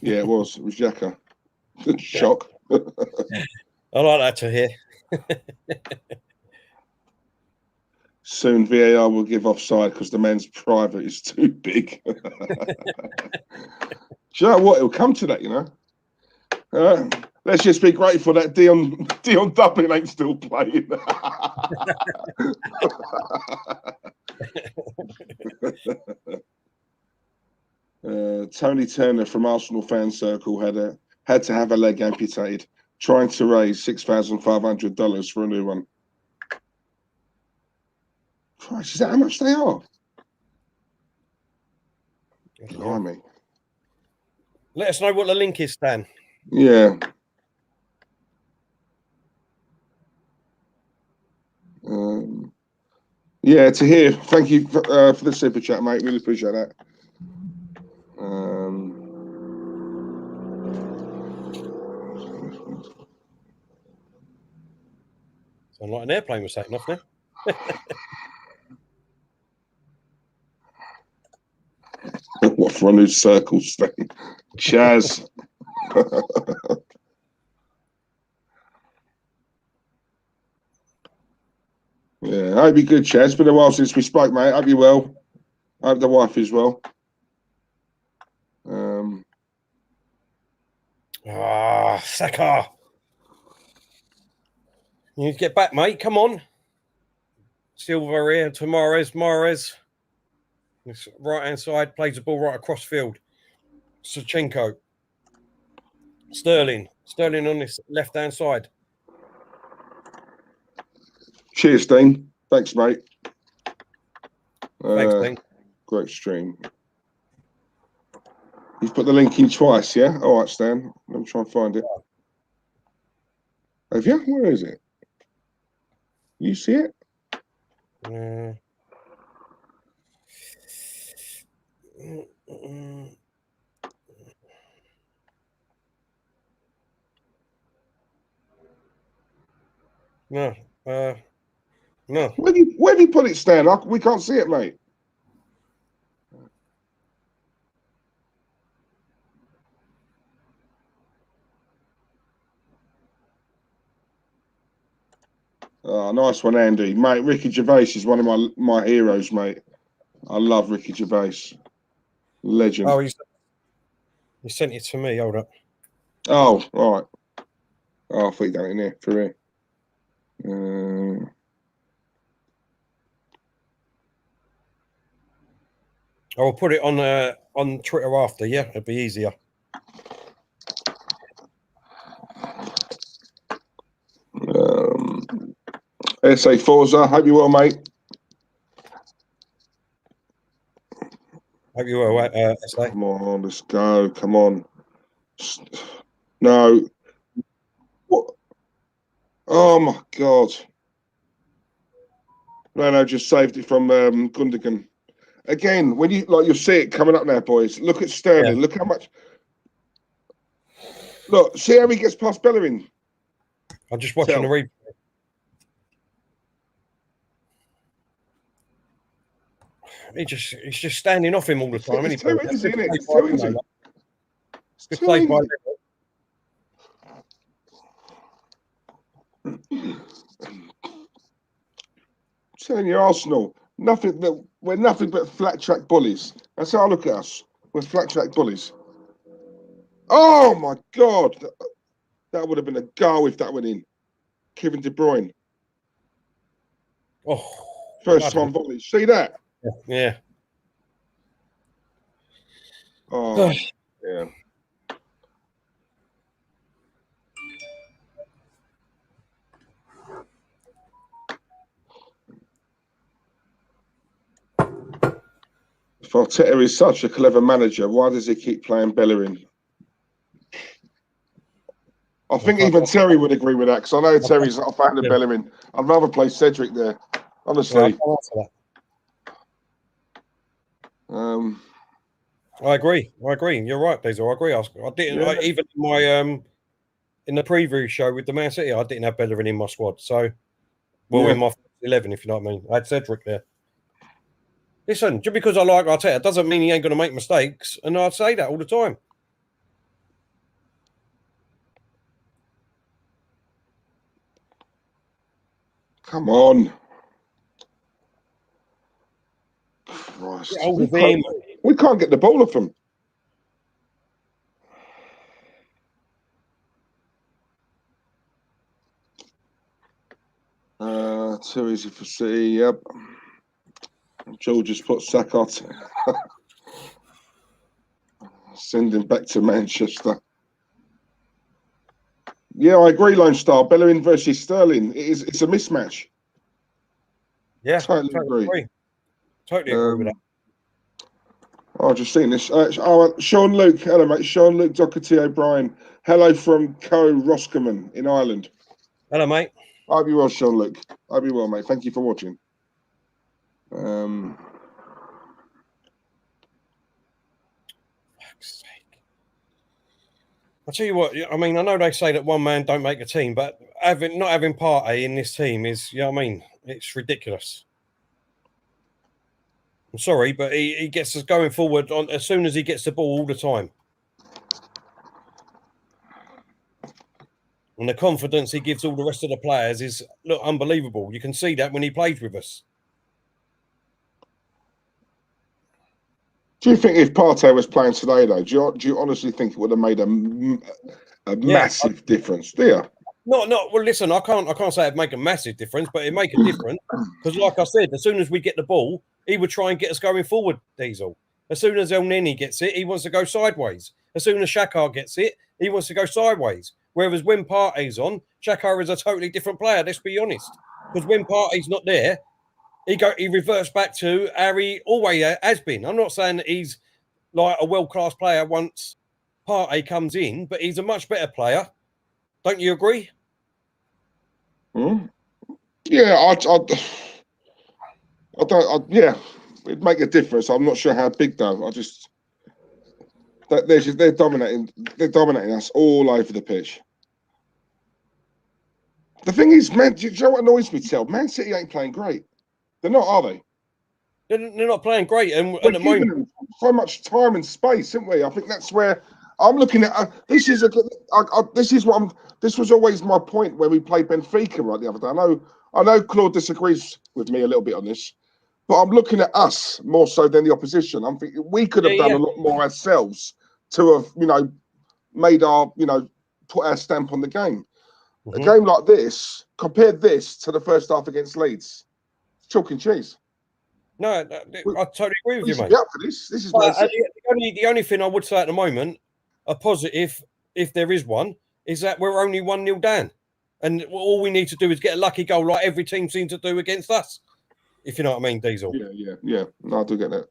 Yeah, it was. It was Xhaka. Shock. I like that to hear. Soon VAR will give offside because the man's private is too big. Do you know what? It'll come to that, you know. Let's just be grateful that Dion Dublin ain't still playing. Tony Turner from Arsenal fan circle had to have a leg amputated, trying to raise $6,500 for a new one. Christ, is that how much they are? Blimey. Let us know what the link is, Stan. Yeah. Yeah, to hear. Thank you for the super chat, mate. Really appreciate that. Sound like an airplane was taking off now. What for a new circle thing? Chaz. Yeah, I hope you're good, Chaz. It's been a while since we spoke, mate. Hope you're well. I hope the wife is well. Saka. You need to get back, mate. Come on. Silva here to Mahrez. Right-hand side, plays the ball right across field. Sachenko. Sterling on this left-hand side. Cheers, Dean. Thanks, mate. Thanks, Dean. Great stream. You've put the link in twice, yeah? All right, Stan. Let me try and find it. Have you? Where is it? You see it? No. No. Where have you put it, Stan? We can't see it, mate. Oh, nice one, Andy. Mate, Ricky Gervais is one of my heroes, mate. I love Ricky Gervais. Legend. Oh, he sent it to me. Hold up. Oh, right. Oh, I thought you done it in here, for here. I'll put it on Twitter after, yeah? It'll be easier. SA Forza, hope you're well, mate. Hope you will, SA. Come on, let's go. Come on. No. What? Oh, my God. No, just saved it from Gundogan. Again, when you'll see it coming up now, boys. Look at Sterling. Yeah. Look how much. Look, see how he gets past Bellerin. I'm just watching the replay. He's just standing off him all the time. It's too easy, isn't it? It's too easy. Good play by telling you, Arsenal, we're nothing but flat track bullies. That's how I look at us. We're flat track bullies. Oh my God, that would have been a goal if that went in. Kevin De Bruyne. Oh, first time volley. See that? Yeah. Oh, yeah. If Arteta is such a clever manager, why does he keep playing Bellerin? I think even Terry would agree with that, because I know Terry's not a fan of Bellerin. I'd rather play Cedric there, honestly. I agree. You're right, Basil. I agree. I didn't even in my in the preview show with the Man City, I didn't have Bellerin in my squad. So Well, in my 11, if you know what I mean. I had Cedric there. Listen, just because I like Arteta doesn't mean he ain't going to make mistakes. And I'd say that all the time. Come on. Christ. We can't get the ball off him. Too easy for City, yep. George just put Saka. Send him back to Manchester. Yeah, I agree, Lone Star. Bellerin versus Sterling. It's a mismatch. Yeah, totally agree. Totally agree with that. I've just seen this. Sean Luke. Hello, mate. Sean Luke Doherty O'Brien. Hello from Roscommon in Ireland. Hello, mate. I hope you're well, Sean Luke. I hope you're well, mate. Thank you for watching. I'll tell you what, I mean, I know they say that one man don't make a team, but not having Partey in this team is, you know what I mean? It's ridiculous. I'm sorry, but he gets us going forward as soon as he gets the ball all the time. And the confidence he gives all the rest of the players is, look, unbelievable. You can see that when he plays with us. Do you think if Partey was playing today, though, do you honestly think it would have made a massive difference? Do you? No. Well, listen, I can't say it'd make a massive difference, but it'd make a difference because, like I said, as soon as we get the ball, he would try and get us going forward. Diesel. As soon as El Neni gets it, he wants to go sideways. As soon as Saka gets it, he wants to go sideways. Whereas when Partey's on, Saka is a totally different player. Let's be honest, because when Partey's not there, he reverts back to how he always has been. I'm not saying that he's like a world-class player once Partey comes in, but he's a much better player. Don't you agree? Yeah, yeah, it'd make a difference. I'm not sure how big though. They're dominating. They're dominating us all over the pitch. The thing is, man, do you know what annoys me? Man City ain't playing great. They're not, are they? They're not playing great, and at the moment, them so much time and space, haven't we? I think that's where I'm looking at. This was always my point where we played Benfica right the other day. I know Claude disagrees with me a little bit on this, but I'm looking at us more so than the opposition. I'm thinking we could have done a lot more ourselves to have, made our, put our stamp on the game. A game like this, compare this to the first half against Leeds. Chalk and cheese. No, I totally agree with you, mate. Be up for this. This is the only thing I would say at the moment, a positive, if there is one, is that we're only 1-0 down. And all we need to do is get a lucky goal like every team seems to do against us. If you know what I mean, Diesel. Yeah. No, I do get that.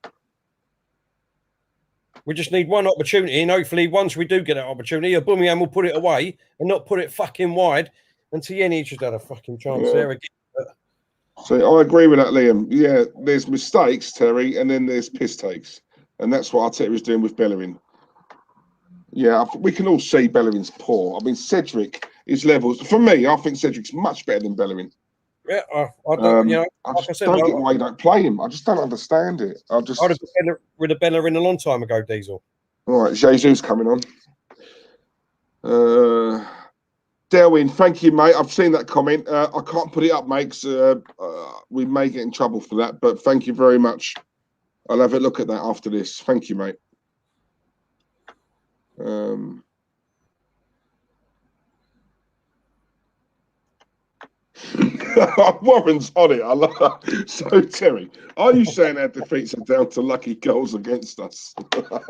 We just need one opportunity, and hopefully once we do get that opportunity, Aubameyang will put it away and not put it fucking wide. And Tierney should have a fucking chance there again. So I agree with that, Liam. Yeah, there's mistakes, Terry, and then there's piss takes. And that's what Arteta is doing with Bellerin. Yeah, we can all see Bellerin's poor. I mean, Cedric is levels. For me, I think Cedric's much better than Bellerin. Yeah, I don't, I just don't get why you don't play him. I just don't understand it. I'd have been rid of Bellerin a long time ago, Diesel. All right, Jesus coming on. Delwyn, thank you, mate. I've seen that comment. I can't put it up, mate, 'cause we may get in trouble for that. But thank you very much. I'll have a look at that after this. Thank you, mate. Warren's on it. I love that. So, Terry, are you saying our defeats are down to lucky goals against us? Have to pick up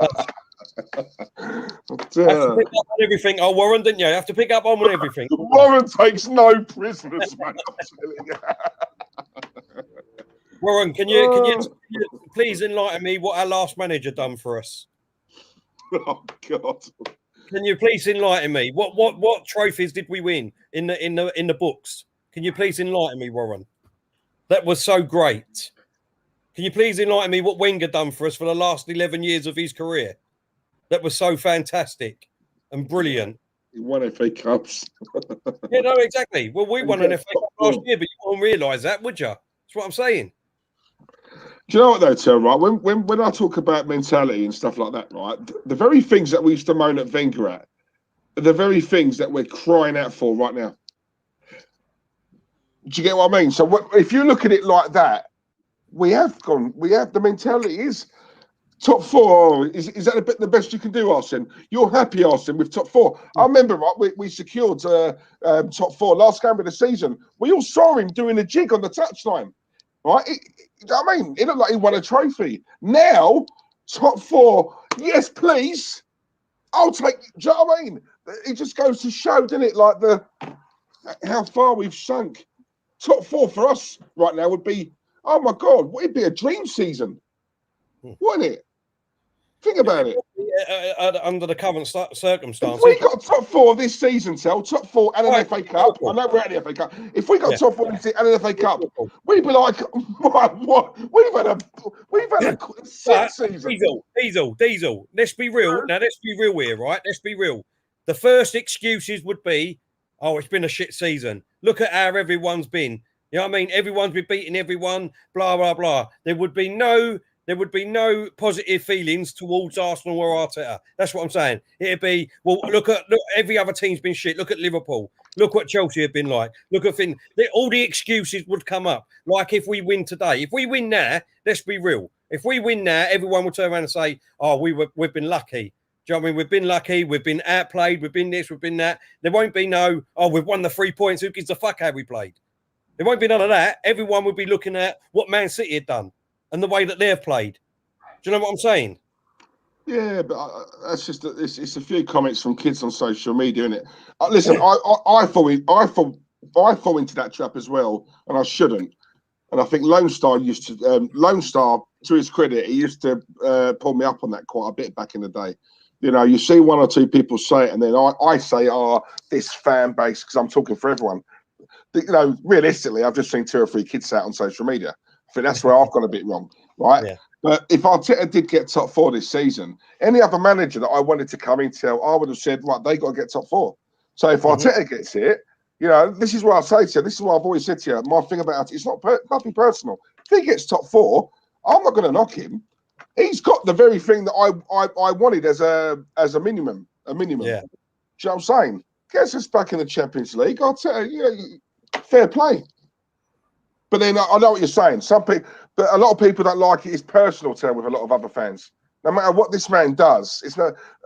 on everything. Oh, Warren, didn't you? Have to pick up on everything. Warren takes no prisoners, mate. Warren, can you please enlighten me what our last manager done for us? Oh God! Can you please enlighten me? What trophies did we win in the books? Can you please enlighten me, Warren? That was so great. Can you please enlighten me what Wenger done for us for the last 11 years of his career? That was so fantastic and brilliant. He won FA Cups. Yeah, no, exactly. Well, we won an FA Cup last year, but you won't realise that, would you? That's what I'm saying. Do you know what though, Terry? Right, when I talk about mentality and stuff like that, right, the very things that we used to moan at Wenger at, are the very things that we're crying out for right now. Do you get what I mean? So if you look at it like that, we have the mentality is top four. Is that the best you can do, Arsene? You're happy, Arsene, with top four. I remember, right, we secured top four last game of the season. We all saw him doing a jig on the touchline, right? I mean, it looked like he won a trophy. Now, top four, yes, please. I'll take. Do you know what I mean? It just goes to show, doesn't it? Like how far we've sunk. Top four for us right now would be, oh my God, it'd be a dream season, wouldn't it? Think about it. Under the current circumstances. If we got top four this season, top four and an FA Cup. I know we're at the FA Cup. If we got top four this season and an FA Cup, we'd be like, what? We've had a sick season. Diesel. Let's be real. Now, let's be real here, right? Let's be real. The first excuses would be, oh, it's been a shit season. Look at how everyone's been. You know what I mean? Everyone's been beating everyone, blah, blah, blah. There would be no positive feelings towards Arsenal or Arteta. That's what I'm saying. It'd be, well, look, every other team's been shit. Look at Liverpool. Look what Chelsea have been like. Look at Finn. All the excuses would come up. Like if we win today. If we win now, let's be real. If we win now, everyone will turn around and say, oh, we've been lucky. Do you know what I mean? We've been lucky. We've been outplayed. We've been this. We've been that. There won't be no, oh, we've won the 3 points. Who gives a fuck how we played? There won't be none of that. Everyone would be looking at what Man City had done and the way that they've played. Do you know what I'm saying? Yeah, but that's just it's a few comments from kids on social media, isn't it? Listen, I fall into that trap as well, and I shouldn't. And I think Lone Star to his credit, he used to pull me up on that quite a bit back in the day. You know, you see one or two people say it, and then I say, oh, this fan base, because I'm talking for everyone. You know, realistically, I've just seen 2 or 3 kids say it on social media. I think that's where I've got a bit wrong, right? Yeah. But if Arteta did get top 4 this season, any other manager that I wanted to come into, I would have said, right, they got to get top 4. So if Arteta gets it, you know, this is what I say to you. This is what I've always said to you. My thing about it, it's nothing personal. If he gets top 4, I'm not going to knock him. He's got the very thing that I wanted as a minimum. Yeah. Do you know what I'm saying? Gets us back in the Champions League. I'll tell you, fair play. But then I know what you're saying. But a lot of people don't like it. It's personal to them with a lot of other fans. No matter what this man does,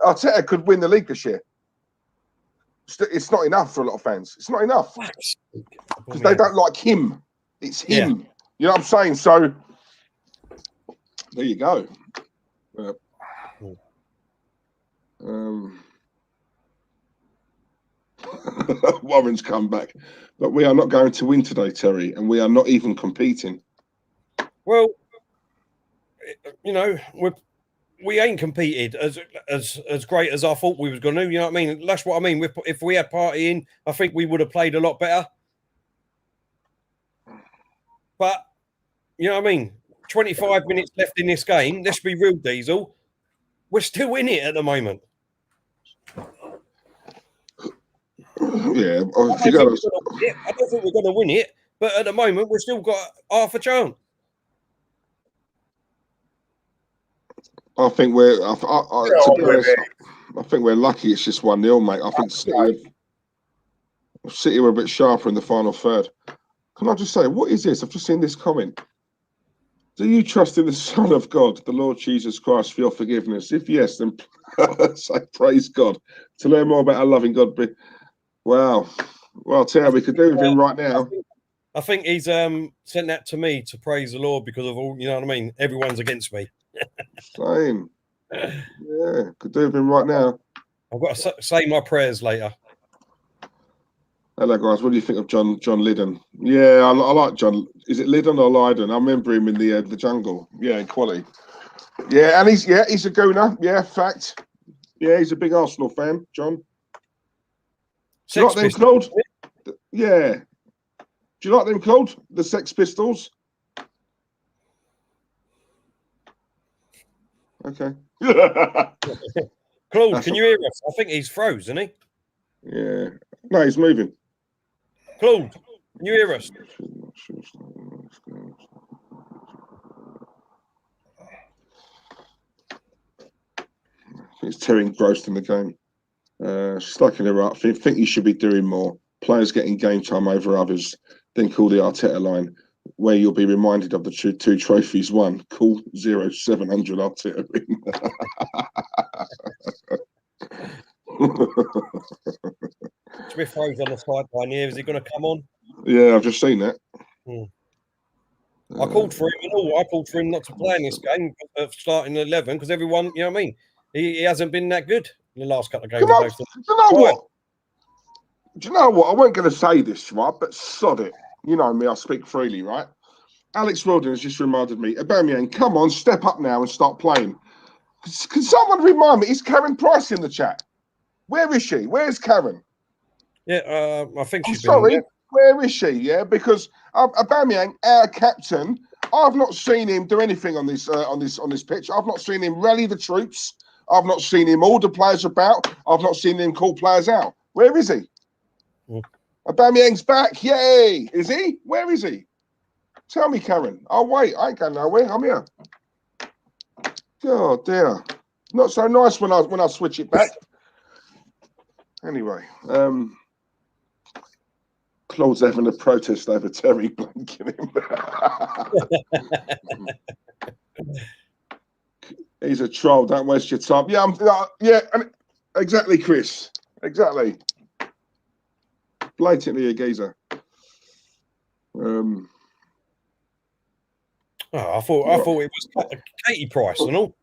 Arteta could win the league this year. It's not enough for a lot of fans. It's not enough because they don't like him. It's him. Yeah. You know what I'm saying? So there you go. Warren's come back, but we are not going to win today, Terry, and we are not even competing. Well, you know, we ain't competed as great as I thought we was going to. You know what I mean? That's what I mean. If we had partying, I think we would have played a lot better. But you know what I mean? 25 minutes left in this game. Let's be real, Diesel. We're still in it at the moment. Yeah, I don't think we're going to win it, but at the moment we've still got half a chance. I think we're. To be honest, I think we're lucky. It's just 1-0, mate. I think City were a bit sharper in the final third. Can I just say, what is this? I've just seen this comment. Do you trust in the Son of God, the Lord Jesus Christ, for your forgiveness? If yes, then say praise God. To learn more about our loving God. Wow. Well, Terry, we could do with him right now. I think he's sent that to me to praise the Lord because of all, you know what I mean? Everyone's against me. Same. Yeah, could do with him right now. I've got to say my prayers later. Hello, guys. What do you think of John Lydon? Yeah, I like John. Is it Lydon or Lydon? I remember him in the jungle. Yeah, in quality. Yeah, and he's a Gooner. Yeah, fact. Yeah, he's a big Arsenal fan, John. Do you like them, Claude? Yeah. Do you like them, Claude? The Sex Pistols? Okay. Claude, can you hear us? I think he's froze, isn't he? Yeah. No, he's moving. Claude. You hear us? It's Terry engrossed in the game. Stuck her up. I think you should be doing more. Players getting game time over others. Then call the Arteta line, where you'll be reminded of the two trophies won. Call 0700 Arteta. Smith Rowe's on the sideline here. Is he going to come on? Yeah, I've just seen that. I called for him and all. I called for him not to play in this game starting 11 because everyone, you know what I mean? He hasn't been that good in the last couple of games. Do you know what? Do you know what? I wasn't going to say this, right? But sod it. You know me, I speak freely, right? Alex Weldon has just reminded me, Aubameyang, come on, step up now and start playing. Can someone remind me, is Karen Price in the chat? Where is she? Where's Karen? Yeah, I think she's sorry, where is she? Yeah, because Aubameyang, our captain, I've not seen him do anything on this pitch. I've not seen him rally the troops. I've not seen him order players about. I've not seen him call players out. Where is he? Aubameyang's back. Yay! Is he? Where is he? Tell me, Karen. I'll wait. I ain't going nowhere. I'm here. God dear. Not so nice when I switch it back. Anyway, Claude's having a protest over Terry blanking him. He's a troll. Don't waste your time. Yeah, exactly, Chris. Exactly. Blatantly a geezer. I thought it was Katie Price and all.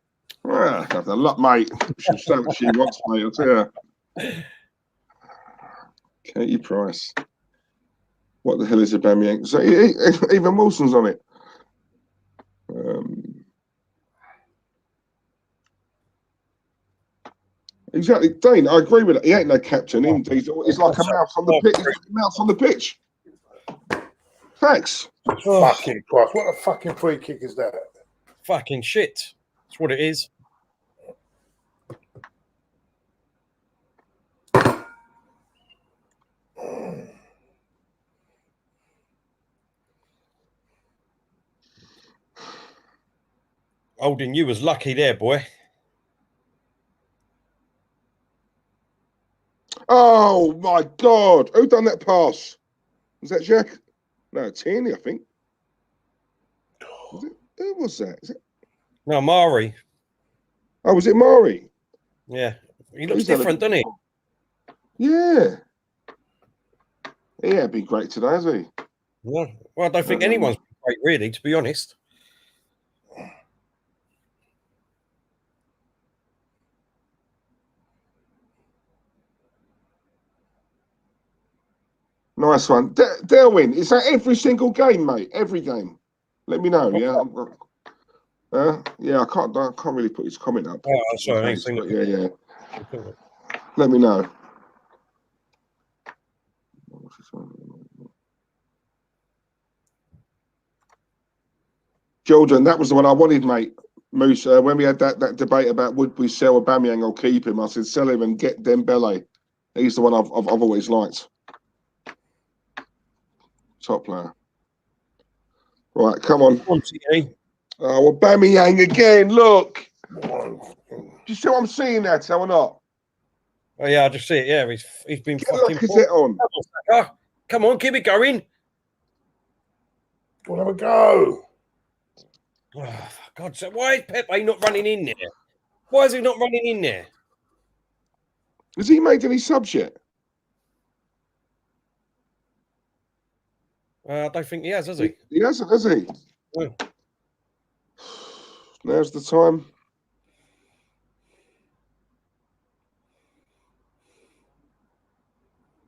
Have the luck, mate. She'll say what she wants, mate. I'll tell you. Katie Price. What the hell is Aubameyang? So even Wilson's on it. Exactly, Dane. I agree with it. He ain't no captain. He's like a mouse on the pitch. He's like a mouse on the pitch. Thanks. Fucking Christ! What a fucking free kick is that? Fucking shit. That's what it is. Holden, you was lucky there, boy. Oh my God! Who done that pass? Was that Jack? No, Tierney, I think. Who was that? Is it? No, Mari. Oh, was it Mari? Yeah, he looks different, doesn't he? Yeah. He ain't been great today, has he? Yeah. Well, I don't think anyone's been great, really, to be honest. Nice one. Derwin, is that every single game, mate? Every game. Let me know, yeah? Yeah, I can't really put his comment up. Oh, sorry, I ain't seen it. Yeah. Let me know. Jordan, that was the one I wanted, mate. Moose, when we had that debate about would we sell Aubameyang or keep him, I said sell him and get Dembele. He's the one I've always liked. Top player. Right, come on. Oh, Aubameyang again. Look. Do you see what I'm seeing there, or not? Oh yeah, I just see it. Yeah, he's been Get fucking. Lacazette on. Come on, keep it going. We'll have a go. Oh, for God's sake, why is Pepe not running in there? Why is he not running in there? Has he made any subs yet? I don't think he has he? He hasn't, has he? No. Now's the time.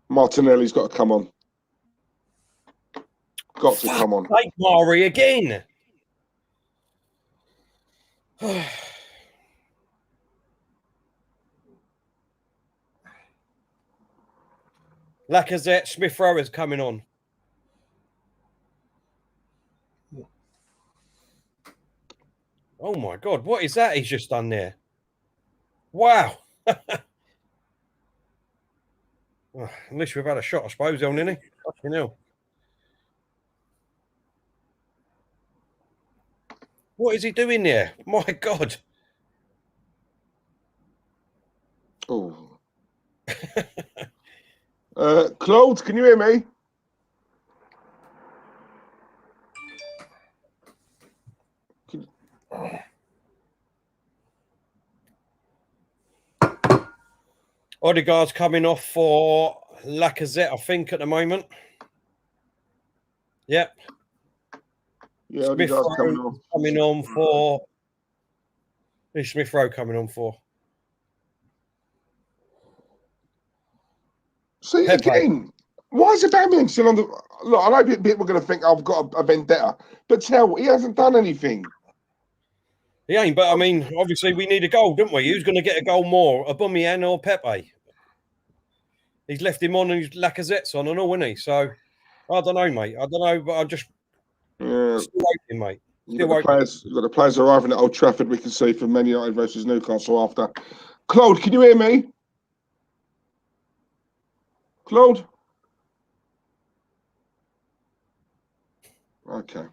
Martinelli's got to come on. Got to come on. Take Mari again. Lacazette, Smith Rowe is coming on. Oh my God, what is that he's just done there? Wow. At least we've had a shot, I suppose, on, innit? Fucking hell. What is he doing there? My God. Oh. Claude, can you hear me? Odegaard's coming off for Lacazette, I think, at the moment. Yep. Yeah, Smith Odegaard's coming on for... Who's Smith Rowe coming on for? See, Pepe. again, why is Aubameyang still on the... Look, I know people are going to think I've got a vendetta, but tell, he hasn't done anything. He ain't, but I mean, obviously we need a goal, don't we? Who's going to get a goal more, Aubameyang or Pepe? He's left him on and his Lacazette's on and all, isn't he? So, I don't know, mate. I don't know, but I'm just still waiting, mate. You've got the players arriving at Old Trafford, we can see, for Man United versus Newcastle after. Claude, can you hear me? Claude? Okay.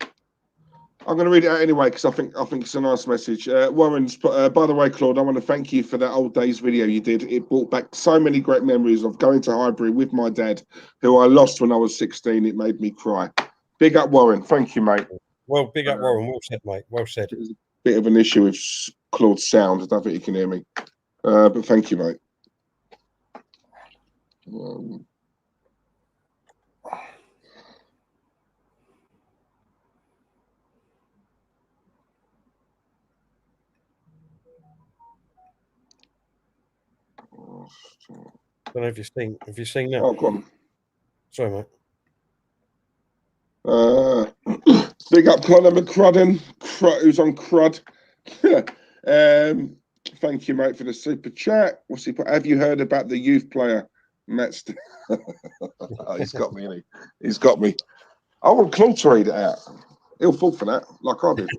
I'm going to read it out anyway because I think it's a nice message. Warren's put, by the way, Claude, I want to thank you for that old days video you did. It brought back so many great memories of going to Highbury with my dad, who I lost when I was 16. It made me cry. Big up, Warren. Thank you, mate. Well, big up, Warren. Well said, mate. Well said. There's a bit of an issue with Claude's sound. I don't think you can hear me. But thank you, mate. I don't know if you've seen that. Oh, go on. Sorry, mate. Big up Conor McCrudden, who's on Crud. Thank you, mate, for the super chat. What's he put? Have you heard about the youth player, Matt? Oh, he's got me, hasn't he? He's got me. I want Claude to read it out. He'll fall for that, like I did.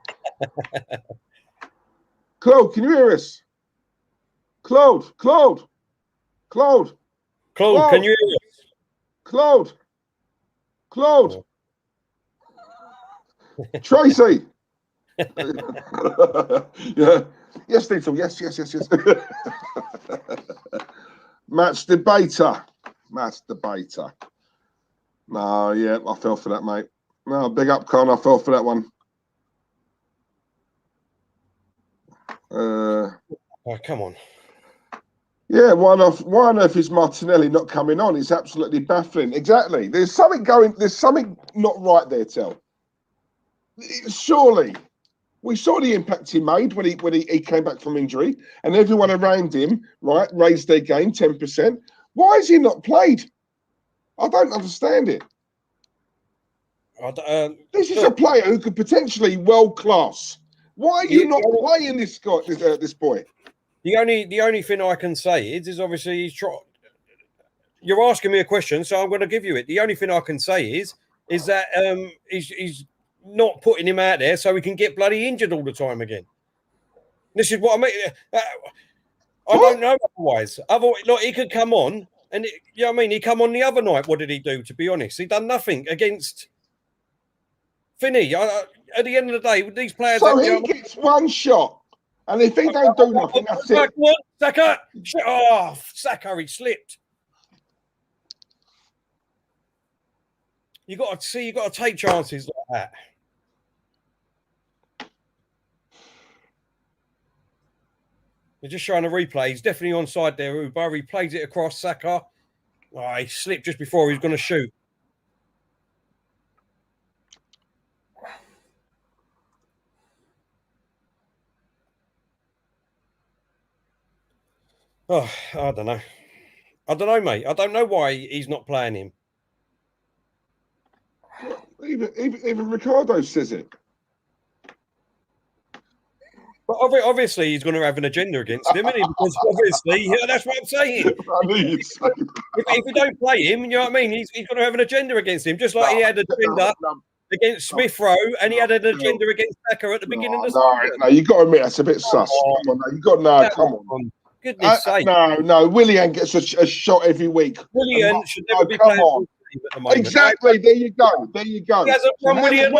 Claude, can you hear us? Claude, can you hear us? Claude. Tracy. Yeah. Yes, Dietel. Yes. Match debater. No, yeah, I fell for that, mate. No, big up, Con. I fell for that one. Oh, come on. Yeah, why on earth is Martinelli not coming on? It's absolutely baffling. Exactly. There's something not right there, Tel. Surely. We saw the impact he made when he came back from injury, and everyone around him, right, raised their game 10%. Why has he not played? I don't understand it. This is a player who could potentially world class. Why are you not playing this guy, this boy? The only thing I can say is obviously you're asking me a question, so I'm going to give you it. The only thing I can say is that he's not putting him out there so he can get bloody injured all the time again. This is what I mean. I don't know otherwise. Like, he could come on, and you know what I mean. He come on the other night. What did he do? To be honest, he done nothing against Finney. At the end of the day, with these players, so he gets one shot. And if he don't do nothing, that's it. Saka! Oh, Saka, he slipped. You got to take chances like that. They're just showing a replay. He's definitely onside there, Uber. He plays it across Saka. Oh, he slipped just before he was going to shoot. Oh, I don't know. Mate. I don't know why he's not playing him. Even Ricardo says it. But obviously, he's going to have an agenda against him, isn't he? Because obviously, that's what I'm saying. If you don't play him, you know what I mean? He's going to have an agenda against him, just like he had an agenda against Smith Rowe, and he had an agenda against Becker at the beginning of the season. No, you got to admit that's a bit sus. Come on, come on. Goodness sake. No, Willian gets a shot every week. Willian should never be playing for the team at the moment. Exactly. There you go. He hasn't won Willian.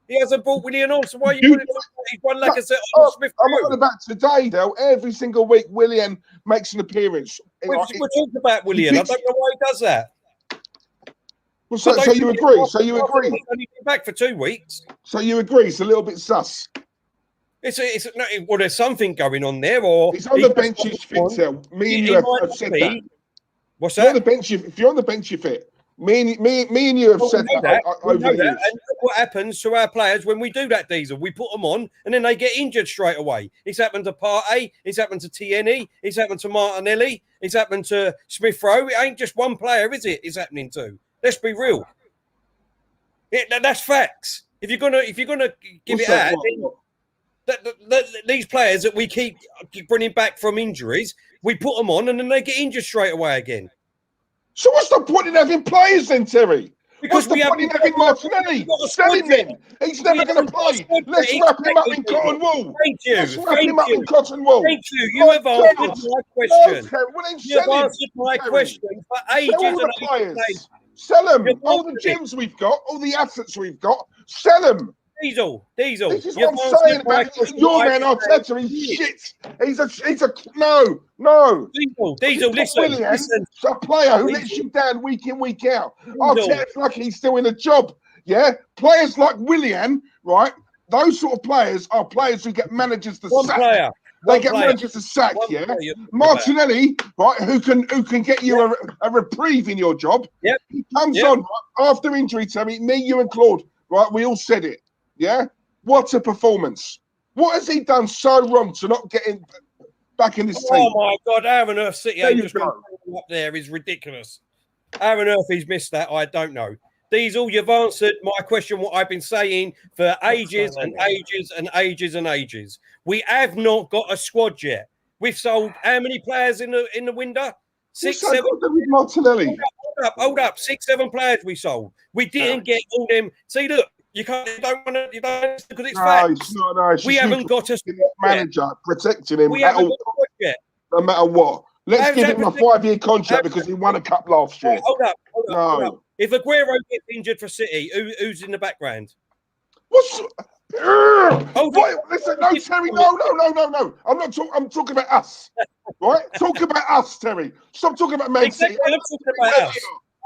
He hasn't brought Willian on, so why are you putting him? He's one lacazette on Smith I'm Rowe. on about today, though. Every single week, Willian makes an appearance. We're talking about Willian. I don't know why he does that. Well, so you agree? So you agree? He's only been back for 2 weeks. So you agree? It's a little bit sus. Well, there's something going on there, or he's on the bench. He's fit. Me and you have said that. What's that? If you're on the bench, you're fit. Me and you have said that. And look what happens to our players when we do that, Diesel. We put them on, and then they get injured straight away. It's happened to Partey. It's happened to TNE. It's happened to Martinelli. It's happened to Smith Rowe. It ain't just one player, is it? It's happening to. Let's be real. That's facts. If you're gonna give it out, these players that we keep bringing back from injuries, we put them on, and then they get injured straight away again. So what's the point in having players then, Terry? Because what's the point in having Martinelli? Sell him then. He's never going to play. Let's wrap him up in cotton wool. Thank you. Let's wrap him up in cotton wool. Thank you. You have answered my question. You have answered my question for ages and ages. Sell them. All the gyms we've got, all the assets we've got, sell them. Diesel. This is what I'm saying about your man Arteta. He's shit. He's a no. Diesel, listen. A player who lets you down week in, week out. Arteta's lucky he's still in a job. Yeah, players like Willian, right? Those sort of players are players who get managers to sack. They get managers to sack. Yeah, Martinelli, right? Who can get you a reprieve in your job? Yep. He comes on right, after injury. Terry, me, you, and Claude. Right, we all said it. Yeah, what a performance! What has he done so wrong to not get back in this team? Oh my God, how on earth City ain't just up there is ridiculous. How on earth he's missed that? I don't know. Diesel, you've answered my question. What I've been saying for ages and ages and ages and ages. We have not got a squad yet. We've sold how many players in the window? 6, 7. With Martinelli. Hold up. 6, 7 players we sold. We didn't get all them. See, look. You don't want to. You don't because it's facts. We haven't got a manager protecting him. We haven't got a squad yet. No matter what. Let's give him a 5-year contract because he won a cup last year. Hold up. If Aguero gets injured for City, who's in the background? Listen, no, Terry, no. I'm talking about us. Right? Talk about us, Terry. Stop talking about Man City. I'm talking about us.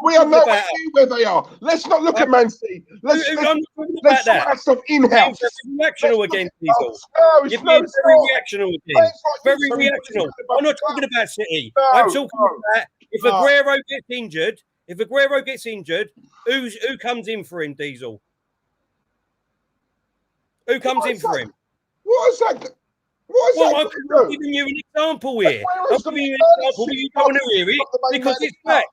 We are nowhere near where they are. Let's not look at Man City. Let's sort that stuff in-house. Reactional again, Diesel. You're being very reactional again. Very reactional. I'm not talking about City. I'm talking about if Aguero gets injured, who comes in for him, Diesel? Who comes in for him? What is that? I'm giving you an example here. I'm giving you an example, but you don't want to hear it because it's facts.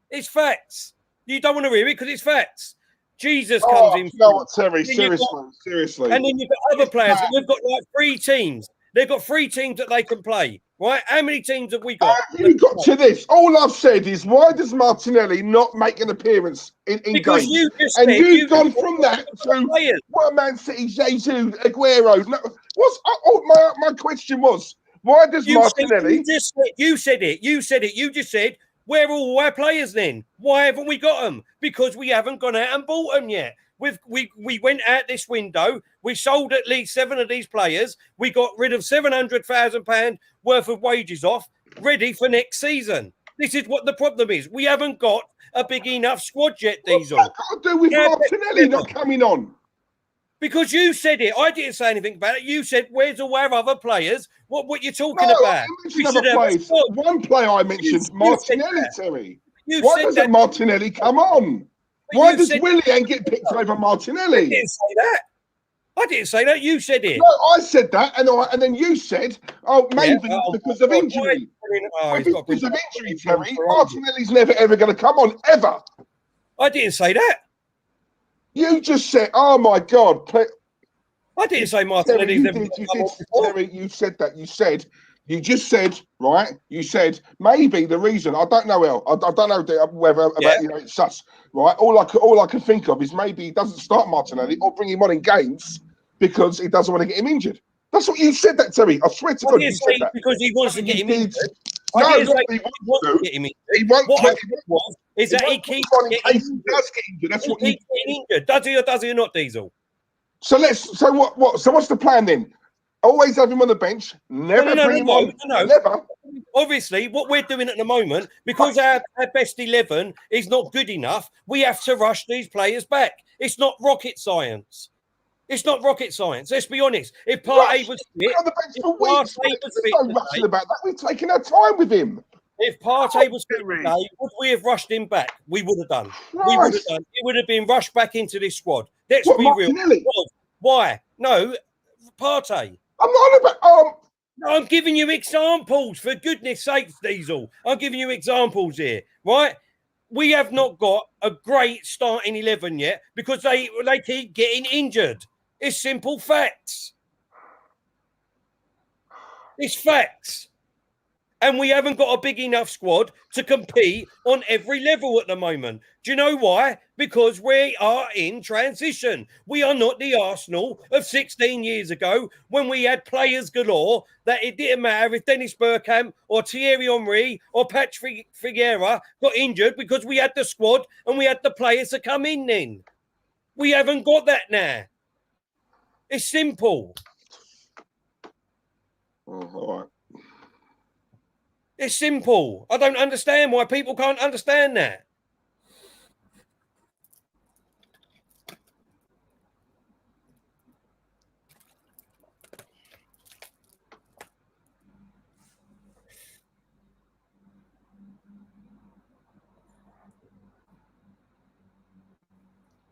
It's facts. You don't want to hear it because it's facts. Jesus comes in. You know what, Terry? Seriously. And then you've got other players. We've got like 3 teams. They've got 3 teams that they can play. Right? How many teams have we got? How have you got to this? All I've said is, why does Martinelly not make an appearance in because games? You've gone from that to what Man City, Jesus, Aguero. No, my question was, why does Martinelli? You said it. You just said, where are all our players then? Why haven't we got them? Because we haven't gone out and bought them yet. We went out this window. We sold at least 7 of these players. We got rid of £700,000 worth of wages off, ready for next season. This is what the problem is. We haven't got a big enough squad yet, Diesel. What's that got to do with Martinelli not coming on? Because you said it. I didn't say anything about it. You said, where's all our other players? What you're talking about? One player I mentioned, Martinelli, Terry. Why doesn't Martinelli come on? Why does Willian get picked over Martinelli? I didn't say that. I didn't say that. You said it. No, I said that, and then you said, maybe because of injury. Because of injury, Terry. Martinelli's never ever going to come on ever. I didn't say that. You just said, "Oh my God!" I didn't say Martinelli's never. Terry, you said that. You just said, right? You said maybe the reason. I don't know, I don't know whether about it's sus, right? All I can think of is maybe he doesn't start Martinelli or bring him on in games because he doesn't want to get him injured. That's what you said, that Terry. I swear to God, you said that because he wants to get him injured. No, he wants to get him injured. He won't. What I was is that he keeps on in case he does get injured. That's what he keeps getting injured. Does he or not, Diesel? So what's the plan then? Always have him on the bench. Never bring him on. No. Never. Obviously, what we're doing at the moment, because our best 11 is not good enough, we have to rush these players back. It's not rocket science. It's not rocket science. Let's be honest. If Partey was fit, on the bench for weeks. There's no rushing about that. We've taken our time with him. If Partey was fit today, would we have rushed him back? We would have done. We would have done. He would have been rushed back into this squad. Let's be real. Why? No, Partey. I'm not about. I'm giving you examples, for goodness sakes, Diesel. I'm giving you examples here, right? We have not got a great starting 11 yet because they keep getting injured. It's simple facts. It's facts. And we haven't got a big enough squad to compete on every level at the moment. Do you know why? Because we are in transition. We are not the Arsenal of 16 years ago when we had players galore that it didn't matter if Dennis Bergkamp or Thierry Henry or Patrick Vieira got injured because we had the squad and we had the players to come in then. We haven't got that now. It's simple. Oh, all right. It's simple. I don't understand why people can't understand that.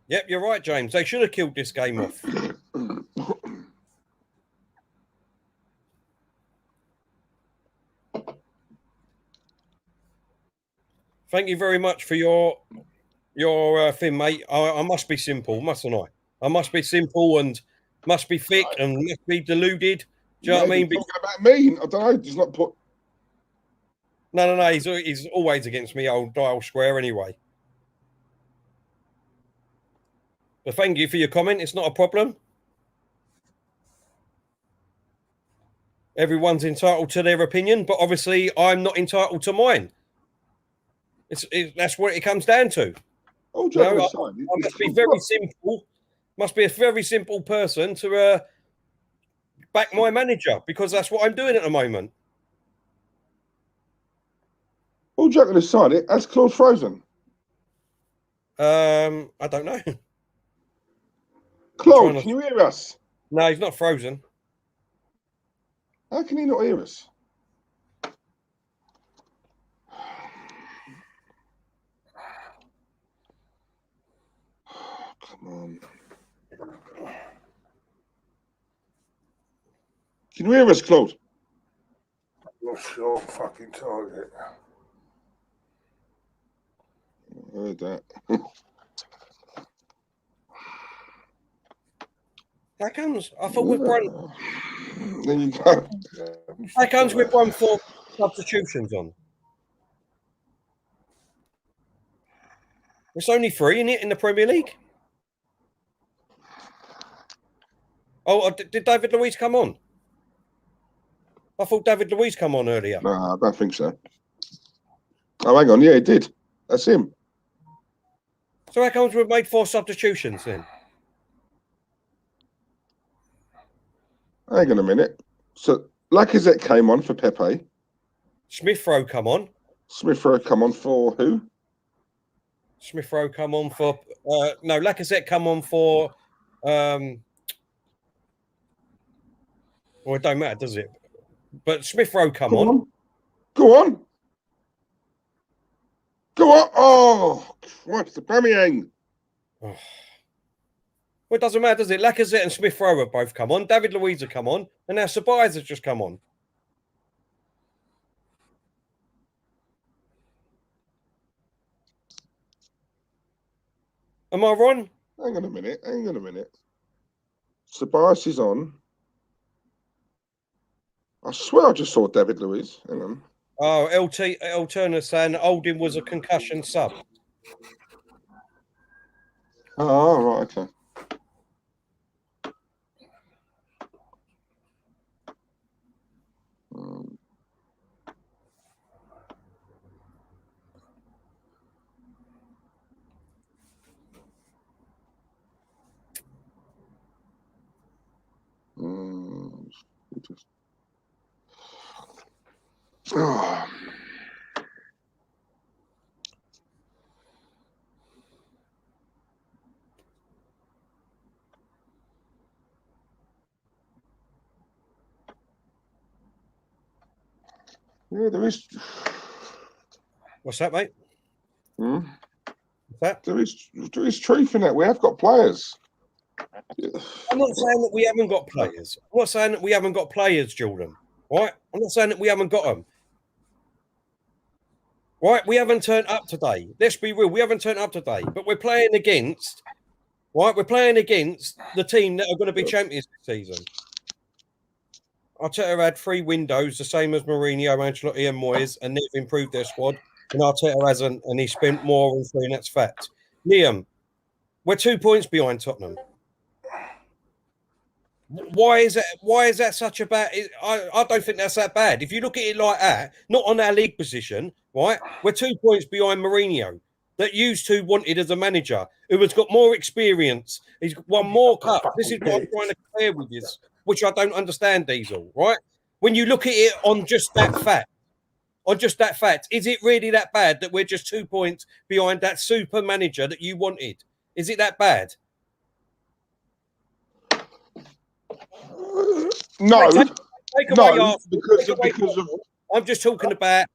Yep, you're right, James. They should have killed this game off. Thank you very much for your thing, mate. I must be simple, mustn't I? I must be simple and must be thick and must be deluded. Do you know what I mean? Talking about me, I don't know. Does not put. No. He's always against me, old Dial Square, anyway. But thank you for your comment. It's not a problem. Everyone's entitled to their opinion, but obviously I'm not entitled to mine. That's what it comes down to. Oh, I must be very simple. Must be a very simple person to back my manager because that's what I'm doing at the moment. Oh, Jack on the side. Has Claude frozen? I don't know. Claude, can you hear us? No, he's not frozen. How can he not hear us? Come on. Can you hear us, Claude? Not sure, fucking target. I heard that. That comes. I thought we've run. There you go. That comes with 1-4 substitutions on. It's only 3, isn't it, in the Premier League? Oh, did David Luiz come on? I thought David Luiz come on earlier. No, I don't think so. Oh, hang on. Yeah, he did. That's him. So how comes we've made 4 substitutions then? Hang on a minute. So Lacazette came on for Pepe. Smith Rowe come on. Smith Rowe come on for who? Smith Rowe come on for no, Lacazette come on for well, it don't matter, does it? But Smith Rowe come on. Go on. Go on. Oh, what's the Aubameyang? Oh. Well, it doesn't matter, does it? Lacazette and Smith Rowe have both come on. David Luiz have come on. And now ceballos has just come on. Am I wrong? Hang on a minute. Hang on a minute. ceballos is on. I swear I just saw David Luiz. Hang on. Oh, El Turner saying Oldham was a concussion sub. Oh, right, okay. Oh. Yeah, there is. What's that, mate? Hmm? What's that? There is truth in that. We have got players. I'm not saying that we haven't got players. I'm not saying that we haven't got players, Jordan. Right? I'm not saying that we haven't got them. Right? We haven't turned up today. Let's be real. We haven't turned up today. But we're playing against, right? We're playing against the team that are going to be champions this season. Arteta had 3 windows, the same as Mourinho, Ancelotti and Moyes, and they've improved their squad. And Arteta hasn't, and he spent more on 3, and that's fact. Liam, we're 2 points behind Tottenham. Why is that such a bad? I don't think that's that bad. If you look at it like that, not on our league position, right? We're 2 points behind Mourinho, that used to wanted as a manager, who has got more experience. He's won more cups. This is what I'm trying to compare with this, which I don't understand, Diesel. Right? When you look at it on just that fact, is it really that bad that we're just 2 points behind that super manager that you wanted? Is it that bad? No, because of. I'm just talking about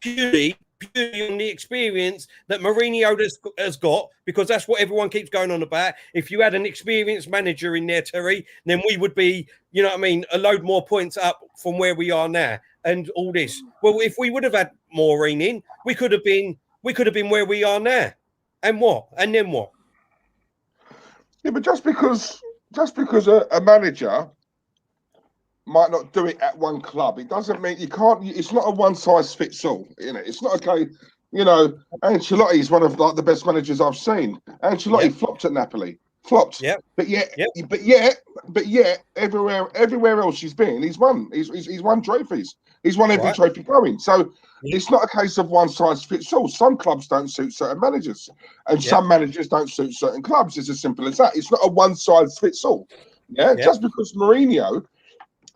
purely on the experience that Mourinho has got, because that's what everyone keeps going on about. If you had an experienced manager in there, Terry, then we would be, you know what I mean, a load more points up from where we are now. And all this. Well, if we would have had Maureen in, we could have been where we are now. And what? And then what? Yeah, but just because a manager might not do it at one club, it doesn't mean you can't. It's not a one size fits all. You know, it's not okay. You know, Ancelotti is one of like the best managers I've seen. Ancelotti flopped at Napoli, flopped. But yet, everywhere else he's been, he's won. He's won trophies. He's won every trophy going. So it's not a case of one size fits all. Some clubs don't suit certain managers, and some managers don't suit certain clubs. It's as simple as that. It's not a one size fits all. Just because Mourinho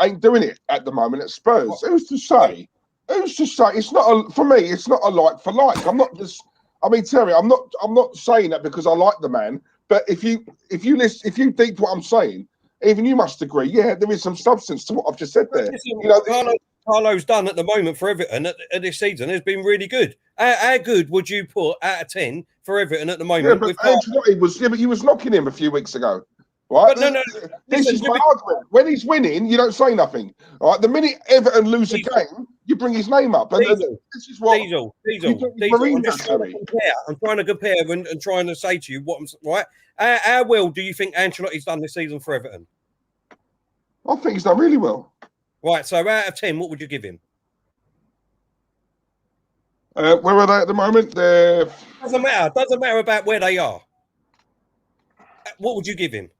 ain't doing it at the moment at Spurs. Who's to say? It's not for me. It's not a like for like. I'm not just. I mean, Terry, I'm not saying that because I like the man. But if you deep what I'm saying, even you must agree. Yeah, there is some substance to what I've just said there. You know, Carlo's done at the moment for Everton at this season has been really good. How good would you put out of 10 for Everton at the moment? Yeah, but but you was knocking him a few weeks ago. Right? But no. This is my argument. When he's winning, you don't say nothing. All right. The minute Everton lose a game, you bring his name up. And this is what Diesel. I'm trying to compare and trying to say to you what I'm right. How well do you think Ancelotti's done this season for Everton? I think he's done really well. Right. So out of 10, what would you give him? Where are they at the moment? Doesn't matter. Doesn't matter about where they are. What would you give him?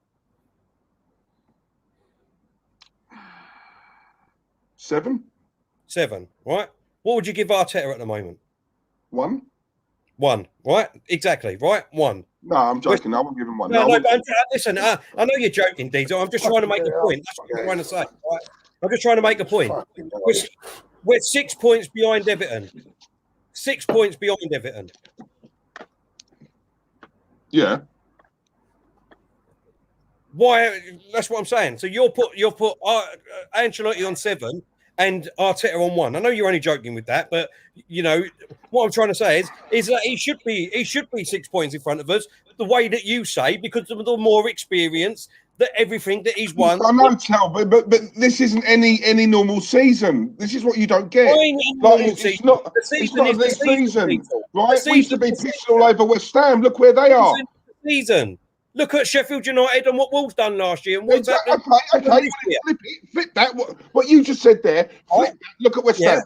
7. 7, right? What would you give Arteta at the moment? 1. 1, right? Exactly, right? 1. No, I'm joking. I won't give him 1. Listen, I know you're joking, Diesel. I'm just trying to make a point. That's what I'm trying to say. Right? I'm just trying to make a point. We're 6 points behind Everton. 6 points behind Everton. Yeah. Why? That's what I'm saying. So you'll put Ancelotti on 7 and Arteta on 1. I know you're only joking with that, but you know what I'm trying to say is that he should be 6 points in front of us. The way that you say, because of the more experience, that everything that he's won. I know, Tel, but this isn't any normal season. This is what you don't get. It's not this season, right? We used to be pissing all over West Ham. Look where they are. Season. Look at Sheffield United and what Wolves done last year. And what's okay. Flip that. What you just said there. Flip that. Look at West Ham.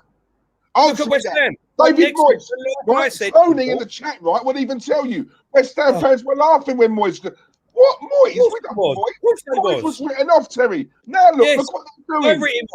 Look at West Ham. David Moyes, right? Tony in the chat, right, would even tell you. West Ham fans were laughing when Moyes. What Moyes? Moyes was written off, Terry. Now look what they're doing.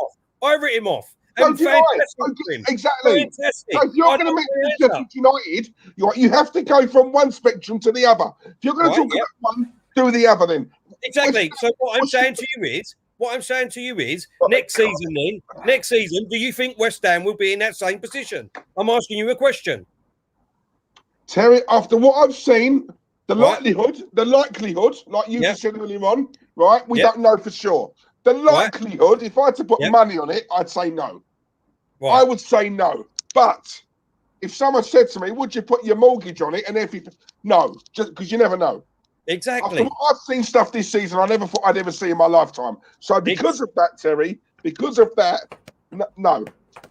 I written him off. Exactly. So if you're going to make Sheffield United, you have to go from one spectrum to the other. If you're going to talk about one, do the other then. Exactly. So what I'm saying to you is, What I'm saying to you is, next season, do you think West Ham will be in that same position? I'm asking you a question. Terry, after what I've seen, the likelihood, like you just said earlier on, right? We don't know for sure. The likelihood, if I had to put money on it, I'd say no. I would say no. But if someone said to me, would you put your mortgage on it and everything? No, just because you never know. Exactly. I've seen stuff this season I never thought I'd ever see in my lifetime. So because of that, Terry, no.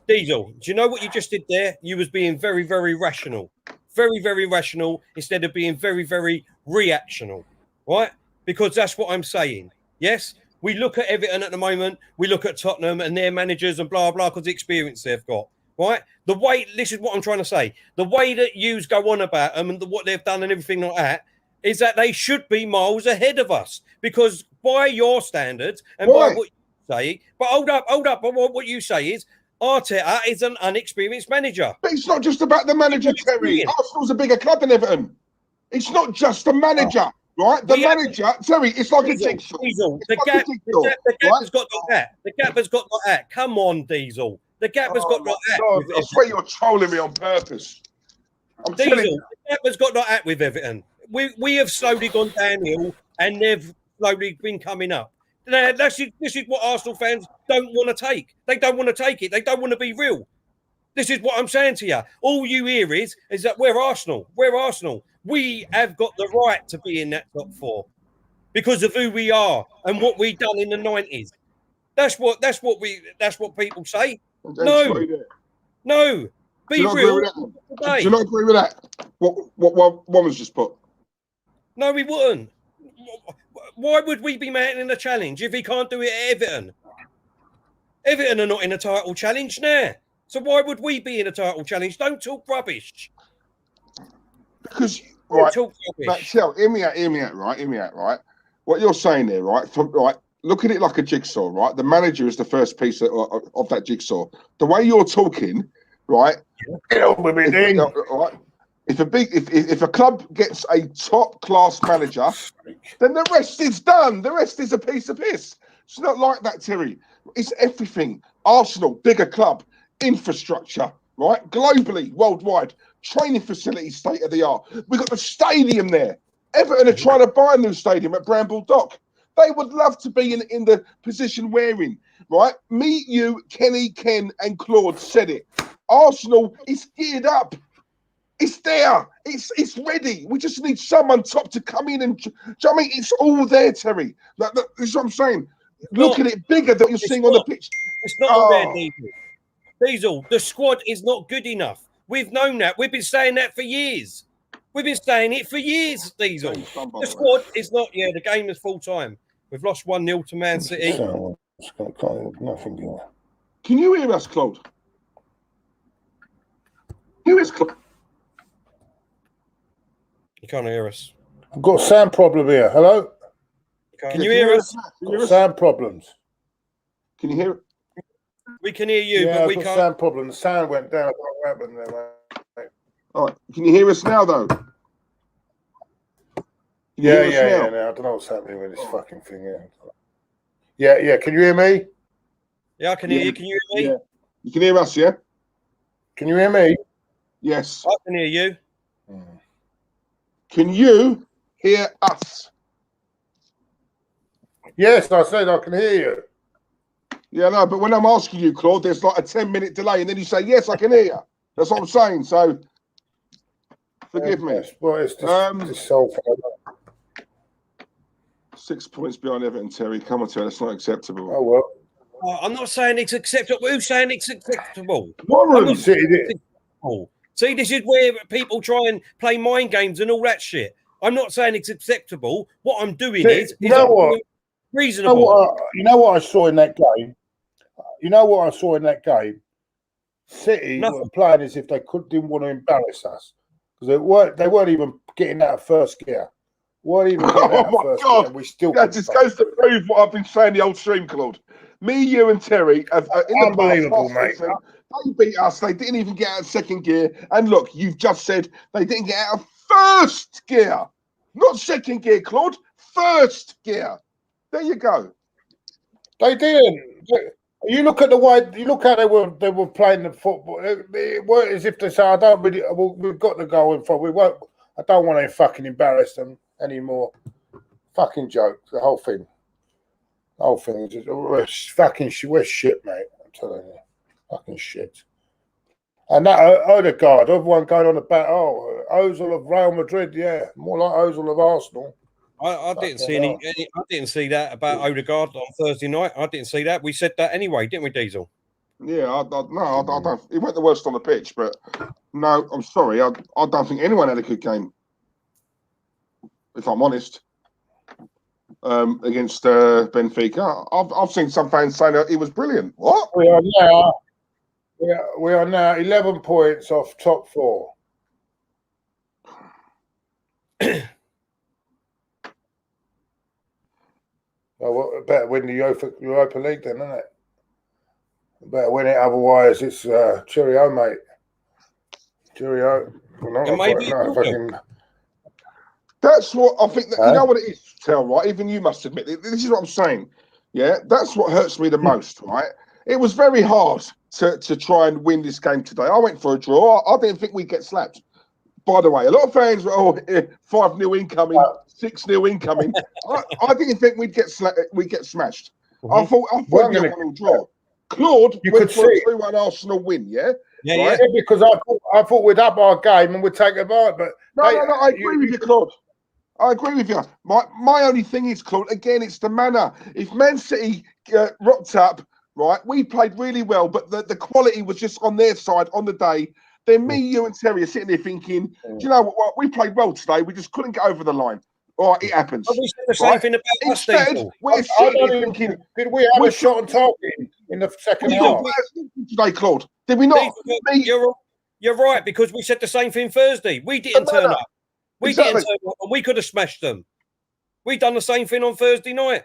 Diesel, do you know what you just did there? You was being very, very rational. Very, very rational instead of being very, very reactional, right? Because that's what I'm saying. Yes, we look at Everton at the moment. We look at Tottenham and their managers and blah, blah, because the experience they've got, right? The way, this is what I'm trying to say. The way that yous go on about them and what they've done and everything like that is that they should be miles ahead of us because by your standards and by what you say, but hold up. But what you say is Arteta is an unexperienced manager. But it's not just about the manager, Terry. Arsenal's a bigger club than Everton. It's not just the manager, right? The manager, Terry, it's like Diesel, a jigsaw. Diesel. The gap has got like that. The gap has got like that. Come on, Diesel. The gap has got like that. God, I swear you're trolling me on purpose. Diesel, the gap has got like that with Everton. We have slowly gone downhill and they've slowly been coming up. Now, this is what Arsenal fans don't want to take. They don't want to take it. They don't want to be real. This is what I'm saying to you. All you hear is that we're Arsenal. We're Arsenal. We have got the right to be in that top four because of who we are and what we've done in the 90s. That's what people say. No. Be real. Do you not agree with that? What one was just put? No, we wouldn't. Why would we be mounting a challenge if he can't do it at Everton? Everton are not in a title challenge now. So why would we be in a title challenge? Don't talk rubbish. Because, hear me out, right? What you're saying there, right? Look at it like a jigsaw, right? The manager is the first piece of that jigsaw. The way you're talking, right? If a club gets a top class manager, then the rest is done. The rest is a piece of piss. It's not like that, Terry. It's everything. Arsenal, bigger club, infrastructure, right? Globally, worldwide, training facilities, state of the art. We've got the stadium there. Everton are trying to buy a new stadium at Bramble Dock. They would love to be in the position we're in, right? Me, you, Kenny, Ken, and Claude said it. Arsenal is geared up. It's there. It's ready. We just need someone top to come in and. Do you know what I mean? It's all there, Terry. This is what I'm saying. Look at it bigger than you're seeing on the pitch. It's not all there, Diesel. Diesel, the squad is not good enough. We've known that. We've been saying that for years. We've been saying it for years, Diesel. The squad is not. Yeah, the game is full time. We've lost 1-0 to Man City. Can you hear us, Claude? Who is Claude? You can't hear us. I've got a sound problem here. Hello? Can you hear us? Sound problems. Can you hear it? We can hear you, but we can't. Sound problem. The sound went down. What happened there, mate? All right. Can you hear us now, though? Yeah. Now I don't know what's happening with this fucking thing here. Yeah. Can you hear me? Yeah, I can hear you. Can you hear me? Yeah. You can hear us, yeah? Can you hear me? Yes. I can hear you. Can you hear us? Yes, I said I can hear you. Yeah, no, but when I'm asking you, Claude, there's like a 10-minute delay, and then you say, yes, I can hear you. That's what I'm saying, so forgive me. Well, it's just so 6 points behind Everton, Terry. Come on, Terry, that's not acceptable. Oh, well. I'm not saying it's acceptable. Who's saying it's acceptable? See, this is where people try and play mind games and all that shit. I'm not saying it's acceptable. What I'm doing is reasonable. You know what I saw in that game? City were playing as if they didn't want to embarrass us because they weren't even getting out of first gear. We still that just goes to prove what I've been saying the old stream, Claude. Me, you, and Terry have unbelievable, mate. They beat us. They didn't even get out of second gear. And look, you've just said they didn't get out of first gear, not second gear, Claude. First gear. There you go. They didn't. You look at the way you look how they were playing the football. It weren't as if they say, "I don't really. Well, we've got the goal in front. We won't. I don't want to fucking embarrass them anymore." Fucking joke. The whole thing. The whole thing is just we're shit, mate. I'm telling you, fucking shit. And that Odegaard, everyone going on about Ozil of Real Madrid, yeah, more like Ozil of Arsenal. I didn't see any. I didn't see that about Odegaard on Thursday night. I didn't see that. We said that anyway, didn't we, Diesel? Yeah, I don't. He went the worst on the pitch, but no, I'm sorry. I don't think anyone had a good game, if I'm honest. Against Benfica, I've seen some fans say that he was brilliant. What? We are now 11 points off top 4. Well, better win the Europa League then, isn't it? Better win it, otherwise it's cheerio, mate. Cheerio. That's what I think. You know what it is, Tell, right? Even you must admit. This is what I'm saying. Yeah, that's what hurts me the most, right? It was very hard to try and win this game today. I went for a draw. I didn't think we'd get slapped. By the way, a lot of fans were 5-0 incoming, 6-0 incoming. I didn't think we'd get smashed. Mm-hmm. I thought we'd get a 1-0 draw. Claude went for a 3-1 Arsenal win. Yeah. Yeah, right? Yeah, because I thought we'd up our game and we'd take it back. But no, I agree with you, Claude. I agree with you. My only thing is, Claude, again, it's the manner. If Man City rocked up, right, we played really well, but the quality was just on their side on the day. Then me, you, and Terry are sitting there thinking, do you know what? We played well today. We just couldn't get over the line. All right, it happens. But we said the same thing about us, people. We're sitting there thinking, did we have a shot on target in the second half? Today, Claude. Did we not? You're right, because we said the same thing Thursday. We didn't turn up. We didn't turn up, and we could have smashed them. We done the same thing on Thursday night.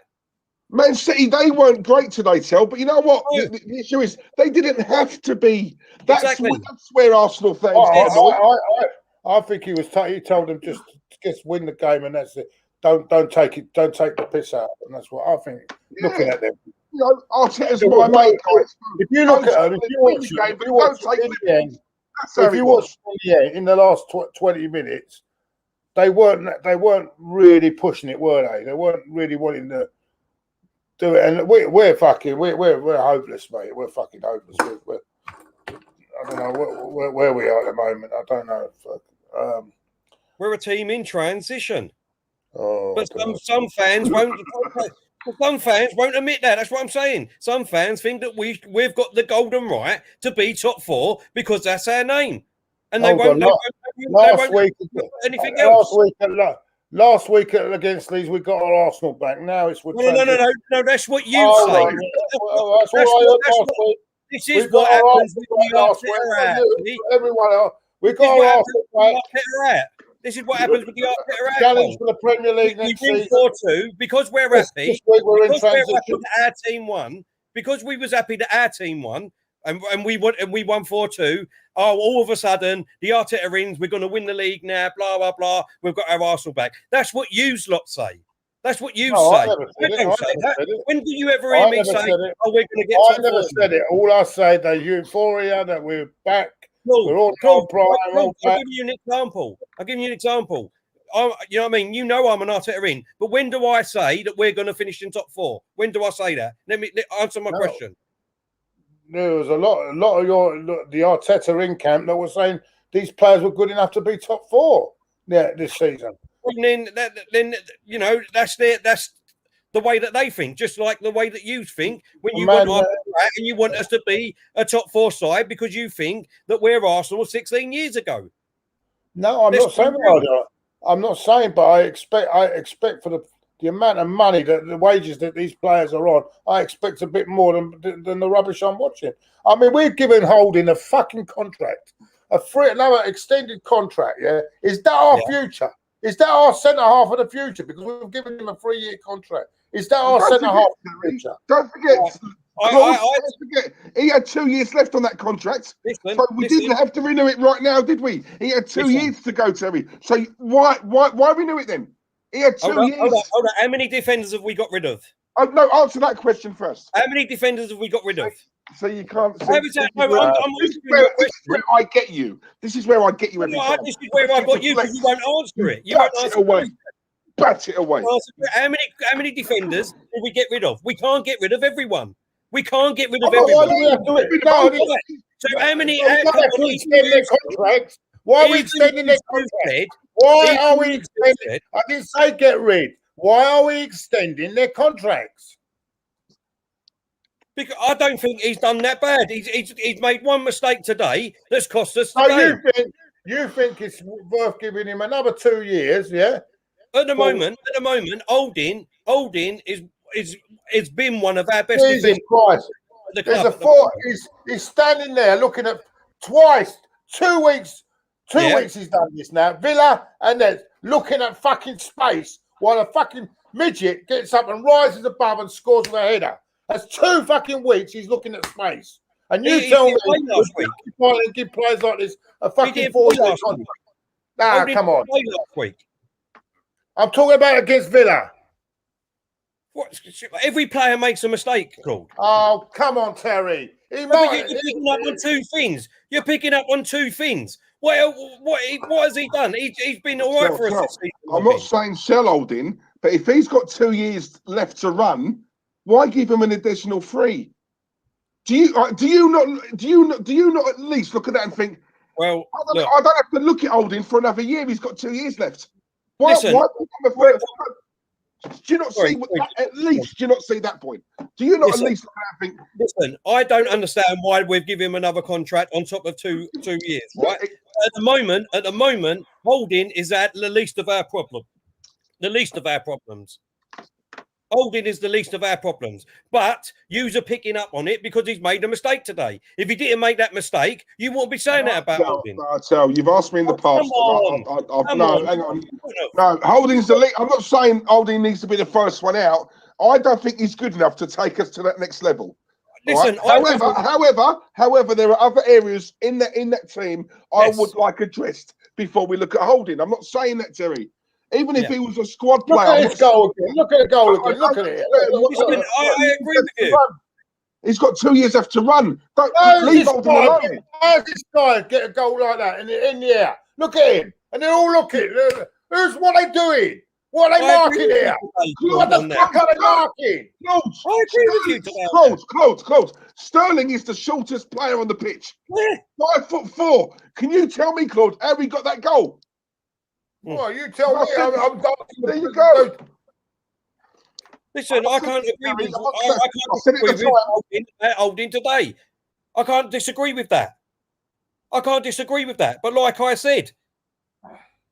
Man City, they weren't great today, Tel, but you know what? No. The issue is they didn't have to be. That's where Arsenal fans. I think he told them just win the game, and that's it. Don't take the piss out, and that's what I think. Yeah. Looking at them, you know, Arteta's my mate. If you look at them, if you watch in the last 20 minutes, they weren't really pushing it, were they? They weren't really wanting to do it, and we're hopeless, mate. We're fucking hopeless. I don't know where we are at the moment. I don't know. We're a team in transition, but God. some fans won't. Some fans won't admit that. That's what I'm saying. Some fans think that we've got the golden right to be top 4 because that's our name, and they won't do anything else. Last week against Leeds, we got our Arsenal back. Now it's with no. That's what you say. This is what happens with the Arteta. Everyone else, we got our Arsenal back. This is what happens with the Arteta. Challenge for the Premier League next season. 4-2 because we're happy. This week we're in transition. Our team won. Because we was happy that our team won, and we won 4-2. Oh, all of a sudden the Arteta rings. We're going to win the league now. Blah blah blah. We've got our Arsenal back. That's what you lot say. That's what you say. I don't say that. When do you ever hear me say, "Oh, we're going to get"? I never said it. All I say that euphoria, that we're back. We're all I'll give you an example. You know what I mean? You know I'm an Arteta in, but when do I say that we're going to finish in top 4? When do I say that? Let me answer my question. There was a lot of the Arteta in camp that was saying these players were good enough to be top 4 this season. And then you know that's the way that they think, just like the way that you think when you want and you want us to be a top 4 side because you think that we're Arsenal 16 years ago. No, I'm not saying, but I expect for the amount of money that the wages that these players are on, I expect a bit more than the rubbish I'm watching. I mean, we're giving Holding a fucking contract, another extended contract. Yeah, is that our future? Is that our centre half of the future? Because we've given him a 3-year contract. Is that our centre half of the future? Don't forget. Don't forget, he had 2 years left on that contract. So we didn't have to renew it right now, did we? He had 2 years to go, Terry. So why renew it then? He had 2 years. Hold on. How many defenders have we got rid of? Oh, no, answer that question first. How many defenders have we got rid of? So you can't. How is that? No, I'm this is where I get you. This is where I get you every time. This is where I got you because you won't answer it. You won't answer it. Bat it away. How many defenders will we get rid of? We can't get rid of everyone. We can't get rid of everyone. So how many? Why are we extending their contract? Why are we extending? I didn't say get rid. Why are we extending their contracts? Because I don't think he's done that bad. He's made one mistake today that's cost us. So you think it's worth giving him another 2 years? Yeah. At the moment, Oldin is been one of our best defenders. Christ. There's a four. He's standing there looking at twice, 2 weeks. 2 weeks he's done this now. Villa and then looking at fucking space while a fucking midget gets up and rises above and scores with a header. That's 2 fucking weeks he's looking at space. And you tell me last week and give players like this a fucking 4-year contract. Nah, come on. Last week. I'm talking about against Villa. What? Every player makes a mistake, Claude. Oh, come on, Terry. You're picking up on 2 things. You're picking up on 2 things. What has he done? He's been all right for us. I'm not saying sell Oldin, but if he's got 2 years left to run, why give him an additional 3? Do you not at least look at that and think, well, I don't have to look at Oldin for another year. He's got 2 years left. Listen, do you not see at least? Do you not see that point? Do you not at least think? Listen, I don't understand why we've given him another contract on top of 2 years. Right? At the moment, Holding is at the least of our problem. The least of our problems. Holding is the least of our problems. But yous are picking up on it because he's made a mistake today. If he didn't make that mistake, you wouldn't be saying that about Holding. No, tell you've asked me in the past. Come on. Hang on. No, Holding's the lead. I'm not saying Holding needs to be the first one out. I don't think he's good enough to take us to that next level. Listen, right? However, there are other areas in that team I would like addressed before we look at Holding. I'm not saying that, Terry. Even if he was a squad player. Look at his goal again. Look at the goal again. Look at it. I agree with you. He's got 2 years left to run. Don't leave Holding alone. How does this guy get a goal like that in the air? Look at him. And they're all looking. What are they doing? What are they marking here? What the fuck are they marking? I agree with you. Claude. Sterling is the shortest player on the pitch. 5'4". Can you tell me, Claude, how he got that goal? Well, you tell me. There you go. Listen, I can't agree with Holding today. I can't disagree with that. But like I said,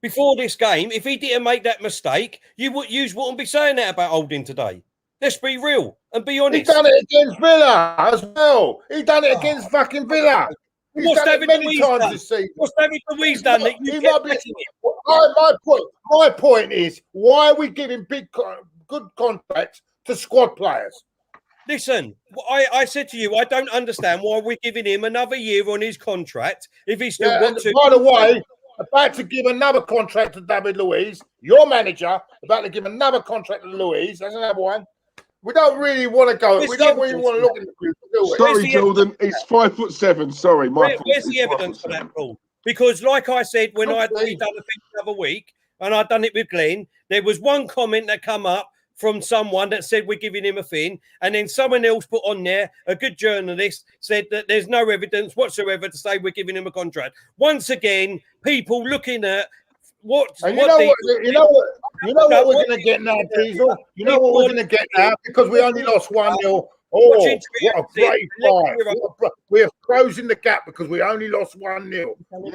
before this game, if he didn't make that mistake, you wouldn't be saying that about Holding today. Let's be real and be honest. He done it against Villa as well. He done it against fucking Villa. What's David Luiz done? What's David Luiz done that you kept letting him? My point is, why are we giving good contracts to squad players? Listen, I said to you, I don't understand why we're giving him another year on his contract if he's still got to. By the way, about to give another contract to David Luiz, your manager, about to give another contract to Luiz. That's another one. We don't really want to go. We don't really want to look at the group, do we? Sorry, Jordan. He's 5'7". Sorry, where's the evidence for that, Paul? Because, like I said, when I'd done the thing the other week, and I'd done it with Glenn, there was one comment that come up from someone that said we're giving him a thing, and then someone else put on there, a good journalist, said that there's no evidence whatsoever to say we're giving him a contract. Once again, people looking at what we're going to get now, Diesel? You know what we're going to get now? Because we only lost 1-0. Oh, what a great fight. We are closing the gap because we only lost 1-0. Yeah.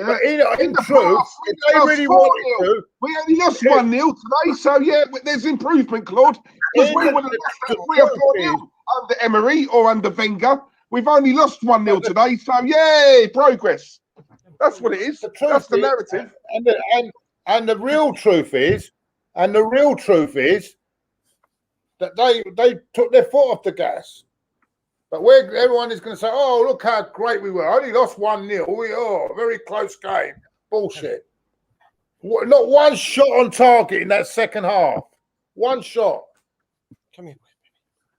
But in truth, if they really wanted to... We only lost 1-0 today, so yeah, there's improvement, Claude. Because we would have lost 3 or 4-0 under Emery or under Wenger. We've only lost 1-0 today, so yay, progress. That's what it is. That's the narrative. And the real truth is that they took their foot off the gas. But everyone is going to say, oh, look how great we were. I only lost 1-0. Very close game. Bullshit. Not one shot on target in that second half. One shot. Come here.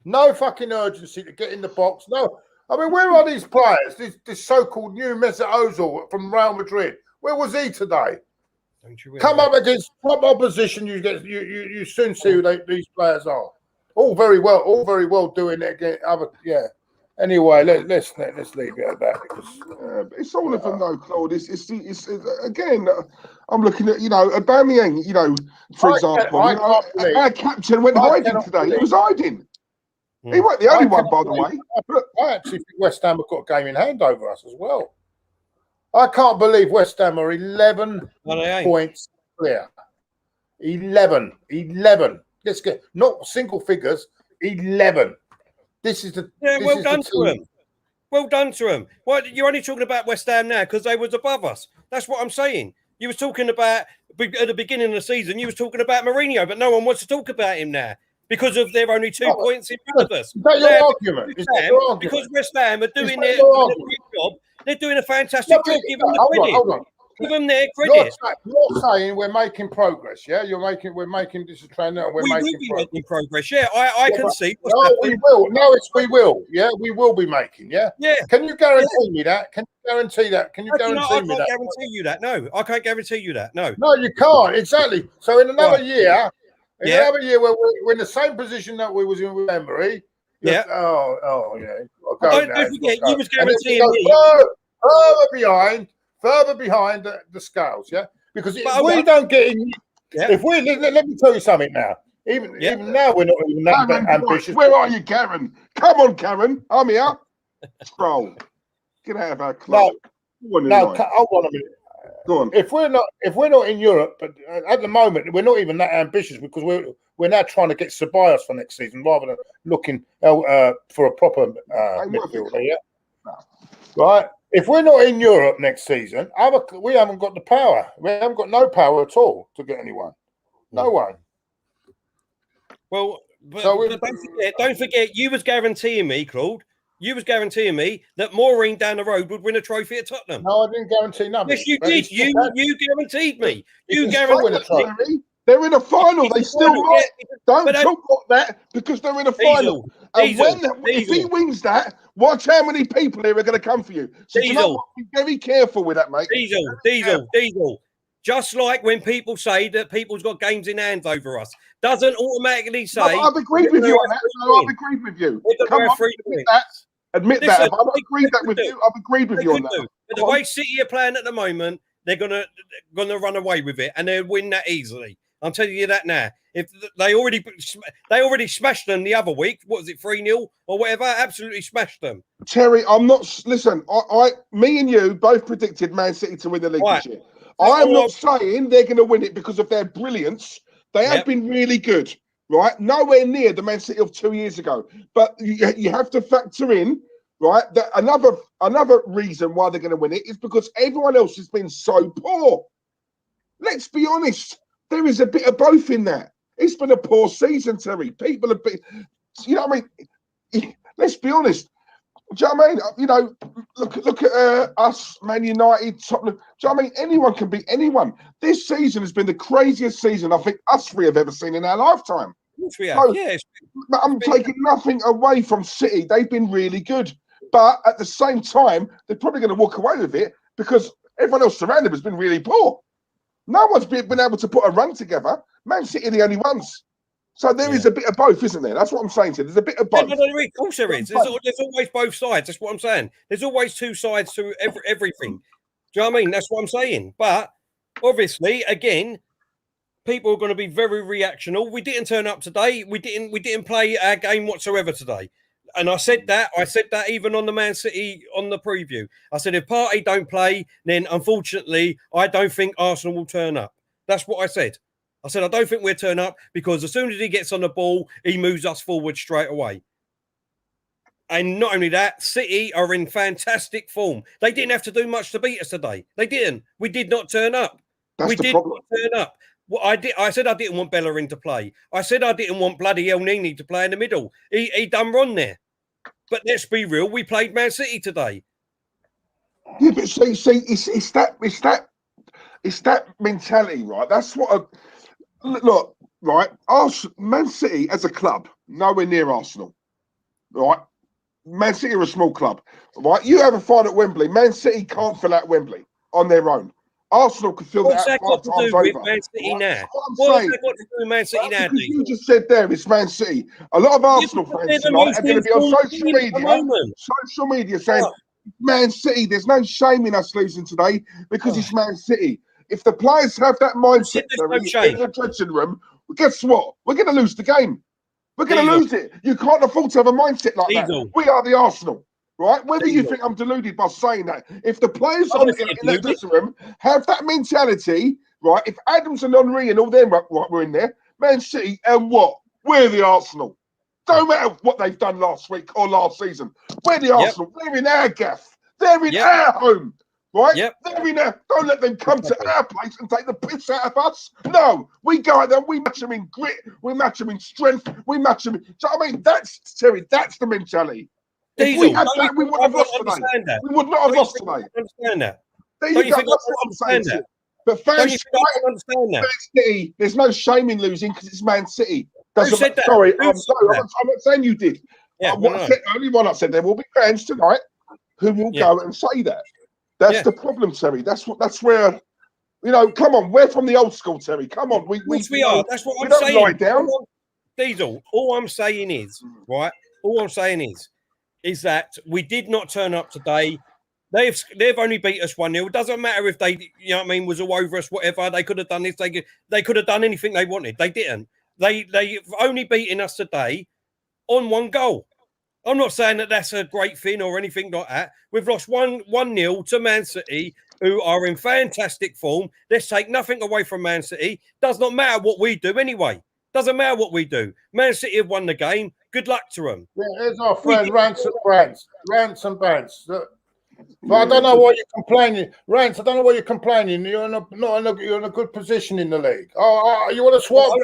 No fucking urgency to get in the box. No. I mean, where are these players? This so-called new Mesut Ozil from Real Madrid. Where was he today? Come up against top opposition. You soon see who these players are. All very well doing it against other. Yeah. Anyway, let's leave it at that because it's all of them though, Claude. It's again. I'm looking at Aubameyang. For example, our captain went hiding today. He was hiding. He wasn't the only one, by the way. I actually think West Ham have got a game in hand over us as well. I can't believe West Ham are 11 points clear. 11. Let's get not single figures. 11. This is the well done to them. Well done to them. Well, you're only talking about West Ham now because they was above us. That's what I'm saying. You was talking about at the beginning of the season. You was talking about Mourinho, but no one wants to talk about him now because of they're only 2 points in front of us. Is that your argument? Because West Ham are doing their great job. They're doing a fantastic job. Give them the credit. Hold on. Give them their credit. You're saying we're making progress, yeah? We're making this a trend, and we will be making progress. Yeah, I can see. No, we will. No, we will. Yeah, we will be making. Yeah. Yeah. Can you guarantee me that? Can you guarantee that? Can you guarantee me that? I can't guarantee you that. No, I can't guarantee you that. No. No, you can't. Exactly. So in another year, another year, we're in the same position that we was in with Emery. Yeah. Oh, yeah. Don't forget, you was guaranteeing me further behind the scales, yeah. Because if we don't get in, if we let me tell you something now. Even now, we're not even that ambitious. Where are you, Karen? Come on, Karen. I'm here. Scroll. Get out of our club. No, hold on a minute. Go on. If we're not in Europe, but at the moment we're not even that ambitious because we're now trying to get ceballos for next season rather than looking for a proper midfielder. Yeah, right. If we're not in Europe next season, we haven't got the power. We haven't got no power at all to get anyone. No one. Well, but don't forget, you was guaranteeing me, Claude. You was guaranteeing me that Maureen down the road would win a trophy at Tottenham. No, I didn't guarantee nothing. Yes, you did. You guaranteed me. You guaranteed me. They're in a final. They still don't talk about that because they're in a final. If he wins that, watch how many people here are going to come for you. So you know what? Be very careful with that, mate. Diesel. Just like when people say that people's got games in hand over us, doesn't automatically say. I've agreed with you on that. I've agreed with you. Come on, admit that. I've agreed that with you. I've agreed with you on that. But the way City are playing at the moment, they're gonna run away with it, and they'll win that easily. I'm telling you that now. If they already smashed them the other week, what was it, 3-0 or whatever? Absolutely smashed them. Terry, I'm not. Listen, me and you both predicted Man City to win the league this year. I'm not saying they're going to win it because of their brilliance. They have been really good, right? Nowhere near the Man City of 2 years ago. But you have to factor in, right, that another reason why they're going to win it is because everyone else has been so poor. Let's be honest. There is a bit of both in that. It's been a poor season, Terry. People have been, you know what I mean? Let's be honest. Do you know what I mean? You know, look at us, Man United, Tottenham. Do you know what I mean? Anyone can beat anyone. This season has been the craziest season I think us three have ever seen in our lifetime. Yes, we have. So, yes. But I'm taking nothing away from City. They've been really good. But at the same time, they're probably going to walk away with it because everyone else surrounding them has been really poor. No one's been able to put a run together. Man City are the only ones. So there is a bit of both, isn't there? That's what I'm saying to you. There's a bit of both. Of course there is. There's always both sides. That's what I'm saying. There's always two sides to everything. Do you know what I mean? That's what I'm saying. But obviously, again, people are going to be very reactional. We didn't turn up today. We didn't play our game whatsoever today. And I said that even on the Man City on the preview. I said if Partey don't play, then unfortunately I don't think Arsenal will turn up. That's what I said. I said I don't think we'll turn up because as soon as he gets on the ball, he moves us forward straight away. And not only that, City are in fantastic form. They didn't have to do much to beat us today. They didn't. We did not turn up. We did not turn up. Well, I said I didn't want Bellerin to play. I said I didn't want bloody El Nini to play in the middle. He done wrong there. But let's be real, we played Man City today. Yeah, but see, it's that mentality, right? That's what look, right? Man City as a club, nowhere near Arsenal. right? Man City are a small club, right? You have a fight at Wembley. Man City can't fill out Wembley on their own. Arsenal could fill What's that that got out 5 to times do with over. Man City Right? now? That's what I'm What's saying. that got to do with Man City now, Because you Diesel? just said there, it's Man City. A lot of Arsenal but fans they're the tonight most are going to be on informed social team at the media, moment. saying, Man City, there's no shame in us losing today because it's Man City. If the players have that mindset, in the dressing room, guess what? We're going to lose the game. We're going to lose it. You can't afford to have a mindset like that. We are the Arsenal, right? Whether you think I'm deluded by saying that, if the players in that dressing room have that mentality, right? If Adams and Henry and all them were in there, Man City, and what? We're the Arsenal. Don't matter what they've done last week or last season. We're the Arsenal. They're in our gaff. They're in our home. Right? They're in our, don't let them come to our place and take the piss out of us. No, we go out there, we match them in grit, we match them in strength, we match them in. So I mean, that's Terry, that's the mentality. If we had that, we wouldn't have lost today. We would not have lost today. Understand that? There you go. That's what I'm saying to you. But fans, City, there's no shame in losing because it's Man City. Sorry, I'm not saying you did. Only one I said there will be fans tonight who will go and say that. That's the problem, Terry. That's where, you know, come on, we're from the old school, Terry. Come on. We are. That's what I'm saying. Lie down. Diesel, all I'm saying is, right, all I'm saying is that we did not turn up today. They've only beat us 1-0. It doesn't matter if they, you know what I mean, was all over us, whatever. They could have done this. They could have done anything they wanted. They didn't. They've only beaten us today on 1 goal. I'm not saying that that's a great thing or anything like that. We've lost 1-0 to Man City, who are in fantastic form. Let's take nothing away from Man City. Does not matter what we do anyway. Doesn't matter what we do. Man City have won the game. Good luck to them. Yeah, here's our friend Rants and Bants. But I don't know why you're complaining, Rants. I don't know why you're complaining. You're in a good position in the league. You want to swap?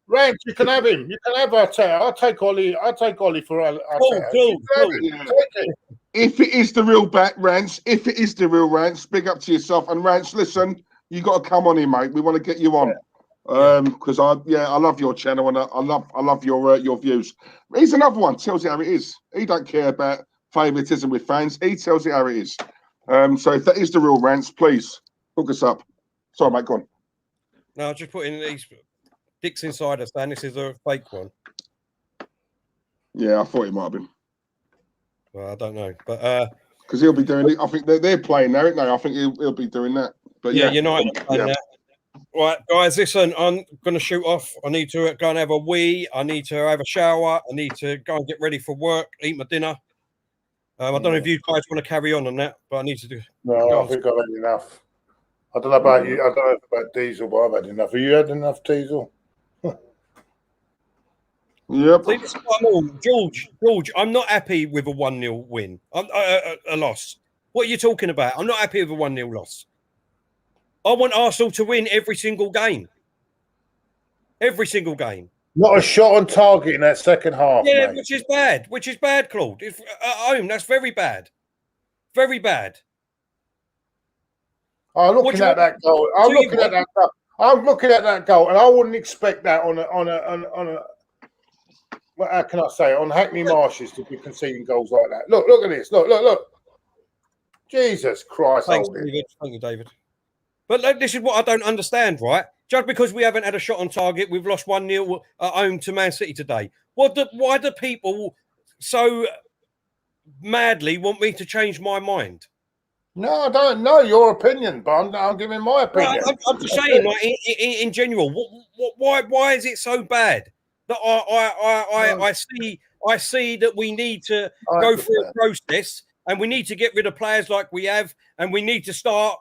Rants, you can have him. You can have Arteta. I'll take Ollie for Arteta. If it is the real back, Rants, if it is the real Rants, big up to yourself. And Rants, listen, you got to come on in, mate. We want to get you on. Because I love your channel and I love your views. Here's another one, tells you how it is. He don't care about favouritism with fans. He tells you how it is. So if that is the real Rants, please hook us up. Sorry, mate, go on. No, just put in these dicks inside us, Dan. This is a fake one. Yeah, I thought it might have been. Well, I don't know, but because he'll be doing it. I think they're playing now, aren't they? I think he'll be doing that. But United playing that. Right, guys, listen, I'm going to shoot off. I need to go and have a wee. I need to have a shower. I need to go and get ready for work, eat my dinner. I don't know if you guys want to carry on that, but I need to do. No, I think I've had enough. I don't know about you. I don't know about Diesel, but I've had enough. Have you had enough, Diesel? Yep. George, I'm not happy with a 1-0 win. A loss. What are you talking about? I'm not happy with a 1-0 loss. I want Arsenal to win every single game. Every single game. Not a shot on target in that second half. Yeah, mate. Which is bad, Claude. If at home, that's very bad. Very bad. I'm looking at that goal. I'm looking at that goal, and I wouldn't expect that on a. Well, how can I say it? On Hackney Marshes to be conceding goals like that. Look at this. Look. Jesus Christ! Thanks, David. Thank you, David. But this is what I don't understand, right? Just because we haven't had a shot on target, we've lost 1-0 at home to Man City today. Why do people so madly want me to change my mind? No, I don't know your opinion, but I'm giving my opinion. No, I'm just saying, like, in general, why is it so bad that I see that we need to go through a process and we need to get rid of players like we have, and we need to start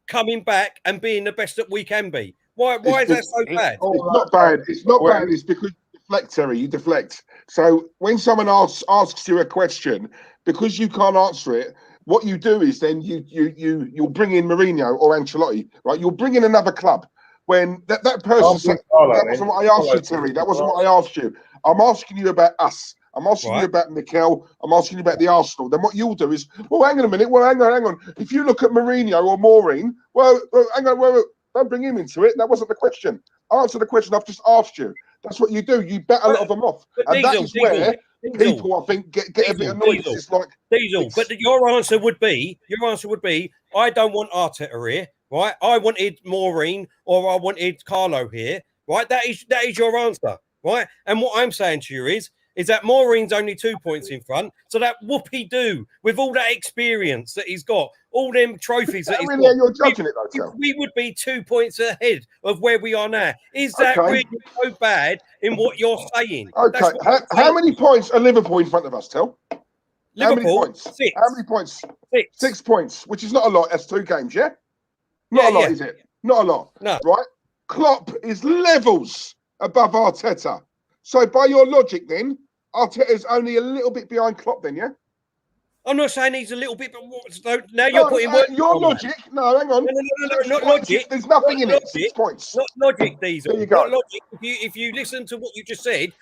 coming back and being the best that we can be. Why is that so bad? It's not bad. It's not bad. It's because you deflect, Terry. You deflect. So when someone asks you a question, because you can't answer it, what you do is then you'll bring in Mourinho or Ancelotti, right? You'll bring in another club. When that person said, that wasn't what I asked you, Terry. That wasn't what I asked you. I'm asking you about us. I'm asking you about Mikel. I'm asking you about the Arsenal. Then what you'll do is, well, hang on a minute. Well, hang on. If you look at Mourinho or Maureen, well hang on. Well, don't bring him into it. That wasn't the question. Answer the question I've just asked you. That's what you do. You bet a lot of them off. And that is where people, I think, get a bit annoyed. It's like Diesel. But your answer would be, I don't want Arteta here, right? I wanted Maureen or I wanted Carlo here, right? That is your answer, right? And what I'm saying to you is that Maureen's only 2 points in front, so that whoopie-doo, with all that experience that he's got, all them trophies that he's got, you're judging it, though, we would be 2 points ahead of where we are now. Is that really so bad in what you're saying? Okay, how many points are Liverpool in front of us, Tel? Liverpool, how many points? 6. How many points? 6. 6 points, which is not a lot. That's 2 games, yeah? Not a lot, is it? Not a lot. No. Right? Klopp is levels above Arteta. So by your logic, then, Arteta's only a little bit behind Klopp, then, yeah? I'm not saying he's a little bit, but now you're putting words. Your logic. No, hang on. No, not logic. There's nothing in it. 6 points. Not logic, Diesel. There you go. Not logic. If you listen to what you just said,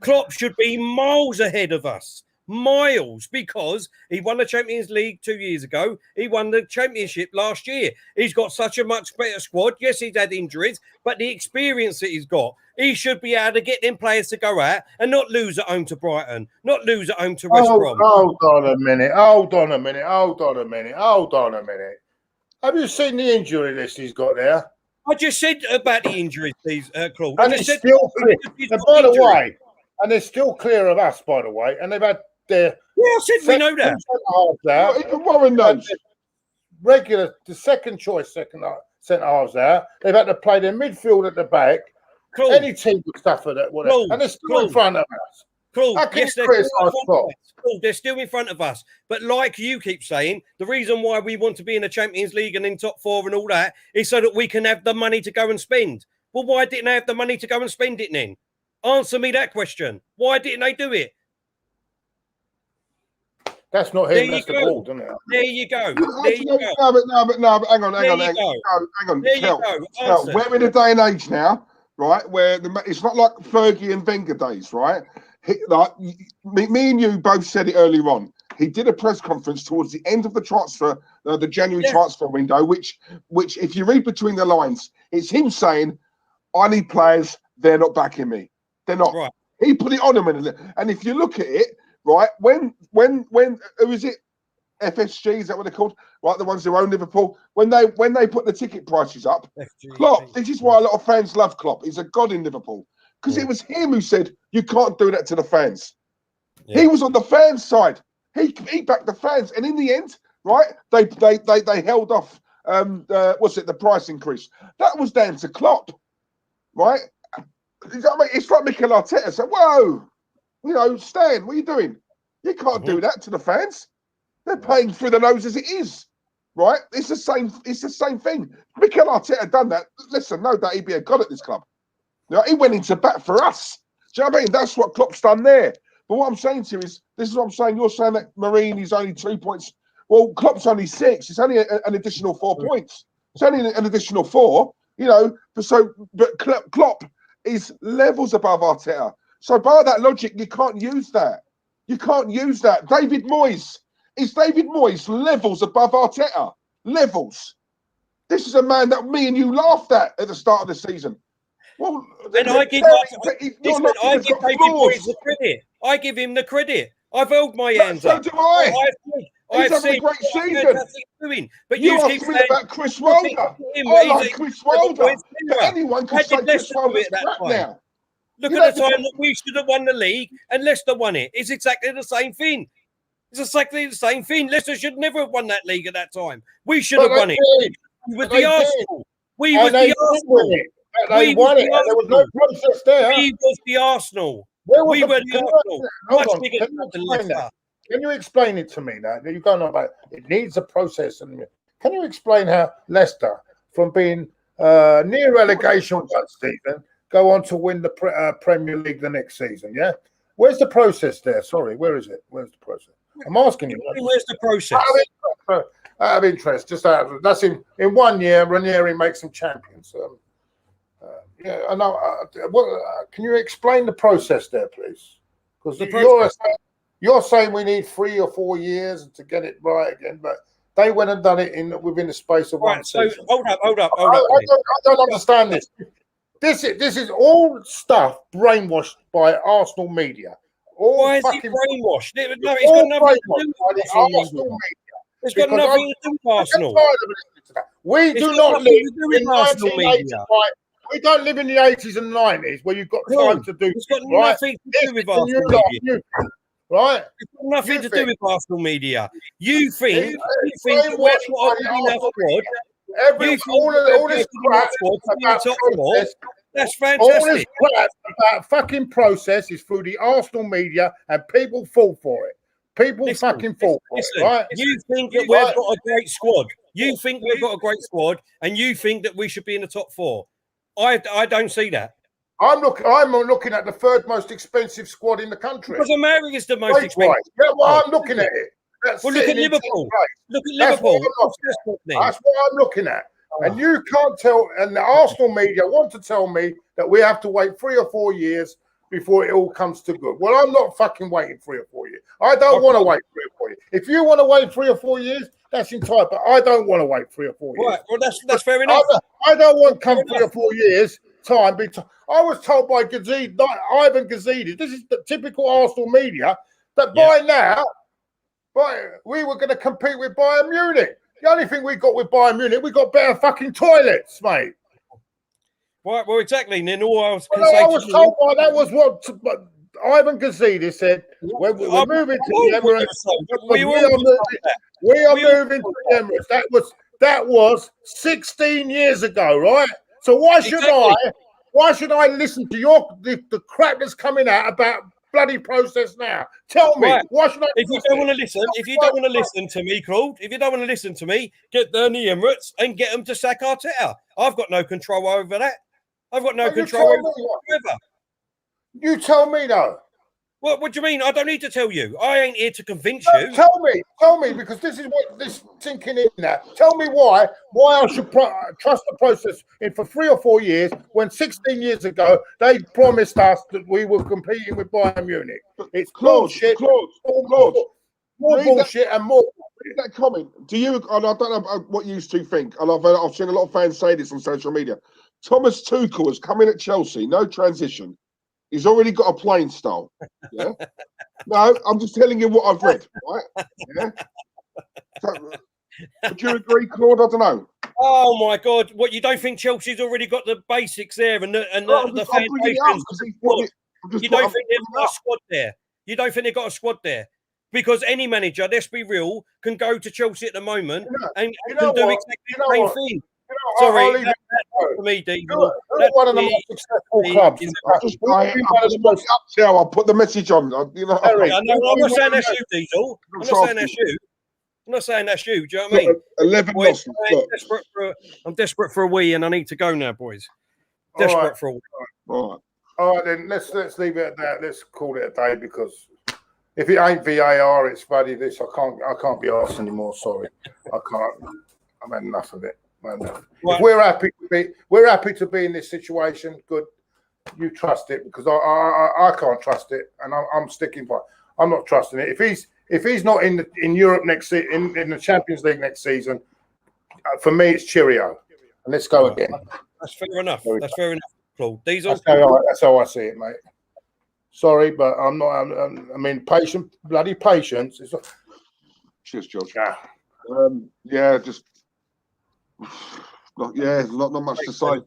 Klopp should be miles ahead of us. Miles, because he won the Champions League 2 years ago. He won the Championship last year. He's got such a much better squad. Yes, he's had injuries, but the experience that he's got, he should be able to get them players to go out and not lose at home to Brighton, not lose at home to West Brom. Hold on a minute. Have you seen the injury list he's got there? I just said about the injuries, Claude. And it's still clear. And by the way, and they're still clear of us, by the way, and they've had their I said we know that. Even Warren knows. The second choice centre halves out. They've had to play their midfield at the back. Claude. Any team would suffer that, whatever. Claude. And they're still in front of us. Claude, yes, they're still in front of us. But like you keep saying, the reason why we want to be in the Champions League and in top 4 and all that is so that we can have the money to go and spend. Well, why didn't they have the money to go and spend it then? Answer me that question. Why didn't they do it? That's not him, that's the ball, isn't it? There you go. No, but hang on. There you go. We're in a day and age now, right, where it's not like Fergie and Wenger days, right? Me and you both said it earlier on. He did a press conference towards the end of the transfer, the January transfer window, which if you read between the lines, it's him saying, I need players, they're not backing me. They're not. Right. He put it on them. And if you look at it, right, when who is it? FSG, is that what they're called? Right, the ones who own Liverpool. When they put the ticket prices up, Klopp, this is why a lot of fans love Klopp. He's a god in Liverpool. Because it was him who said, you can't do that to the fans. Yeah. He was on the fans' side. He backed the fans. And in the end, right, they held off the price increase. That was down to Klopp. Right? It's like Mikel Arteta said, whoa, Stan, what are you doing? You can't do that to the fans. They're paying through the nose as it is. Right? It's the same thing. Mikel Arteta done that. Listen, no doubt he'd be a god at this club. He went into bat for us. Do you know what I mean? That's what Klopp's done there. But what I'm saying to you is, this is what I'm saying. You're saying that Marine is only 2 points. Well, Klopp's only 6. It's only an additional 4 points. It's only an additional 4. But Klopp is levels above Arteta. So by that logic, you can't use that. You can't use that. David Moyes levels above Arteta. Levels. This is a man that me and you laughed at the start of the season. Well, and I give David Moyes the credit. I give him the credit. I've held my hands up. So do I. He's having a great season. But you keep saying about Chris Wilder. I like Chris Wilder. But anyone can say Chris Wilder's crap now. Look at the time that we should have won the league and Leicester won it. It's exactly the same thing. It's exactly the same thing. Leicester should never have won that league at that time. We should have won it. With the Arsenal. We were the Arsenal. They won it. There was no process there. We was the Arsenal. We were the Arsenal. Much bigger than Leicester. Can you explain it to me now? You're going on about it needs a process. Can you explain how Leicester, from being near relegation one season, go on to win the Premier League the next season? Yeah, where's the process there? Sorry, where is it? Where's the process? I'm asking you. Where's the process? Out of interest, that's in 1 year. Ranieri makes them champions. I know. Can you explain the process there, please? Because you're saying we need 3 or 4 years to get it right again, but they went and done it within the space of 1 season. So hold up. I don't understand this. This is all stuff brainwashed by Arsenal media. Why is it brainwashed? No, it's got nothing to do with Arsenal media. It's got nothing to do with Arsenal. We do not live in 1989. We don't live in the 80s and 90s where you've got time to do. It's got nothing to do with Arsenal media. Right? It's got nothing to do with Arsenal media. You think that we're not enough squad? All this crap about process, that's fantastic. All this crap about fucking process is through the Arsenal media, and people fall for it. People fucking fall for it, right? You think that we've got a great squad. You think we've got a great squad, and you think that we should be in the top 4. I don't see that. I'm looking at the third most expensive squad in the country. Because America is the most expensive. Yeah, well, I'm looking at it. Well, look at Liverpool. Look at Liverpool. That's what I'm looking at. And you can't tell, and the Arsenal media want to tell me that we have to wait 3 or 4 years before it all comes to good. Well, I'm not fucking waiting 3 or 4 years. I don't want to wait 3 or 4 years. If you want to wait 3 or 4 years, that's entitled. But I don't want to wait 3 or 4 years. Right. Well, that's fair enough. I don't want to come 3 or 4 years time. I was told by Ivan Gazidis, this is the typical Arsenal media, that by now, we were going to compete with Bayern Munich. The only thing we got with Bayern Munich, we got better fucking toilets, mate. Right, well, exactly. And then all I was told by that was what Ivan Gazidis said. We're moving to the Emirates. We are moving to the Emirates. That was 16 years ago, right? So why should I listen to the crap that's coming out about bloody process now? Tell me, why should I? If you don't want to listen to me, Claude, if you don't want to listen to me, get there in the Emirates and get them to sack Arteta. I've got no control over that. I've got no control over it. You tell me, though. What do you mean? I don't need to tell you. I ain't here to convince you. Tell me, because this is what this sinking in now. Tell me why I should trust the process for 3 or 4 years when 16 years ago they promised us that we were competing with Bayern Munich. It's bullshit. More bullshit and more. Read that comment. Do you? And I don't know what you two think. And I've seen a lot of fans say this on social media. Thomas Tuchel has come in at Chelsea, no transition. He's already got a playing style. Yeah. No, I'm just telling you what I've read. Right? Yeah. So, would you agree, Claude? I don't know. Oh my God! What, you don't think Chelsea's already got the basics there and the foundations? You don't think they've got a squad there? You don't think they've got a squad there? Because any manager, let's be real, can go to Chelsea at the moment and can do exactly the same thing. Sorry, that's for me, Diesel. One of the most successful clubs. I'll put the message on. You know, I'm not saying that's you, Diesel. I'm not saying that's you. I'm not saying that's you. Do you know what I mean? 11 losses. I'm desperate for a wee, and I need to go now, boys. Desperate for a wee. All right, then let's leave it at that. Let's call it a day, because if it ain't VAR, it's bloody this. I can't be arsed anymore. Sorry, I can't. I've had enough of it. If we're happy to be in this situation. Good, you trust it, because I can't trust it, and I'm sticking by. I'm not trusting it. If he's not in Europe next season, in the Champions League next season, for me it's cheerio. And let's go again. That's fair enough. That's fair enough, Claude. That's how I see it, mate. Sorry, but I'm not. I mean, bloody patience. Cheers, George. Yeah. There's not much to say.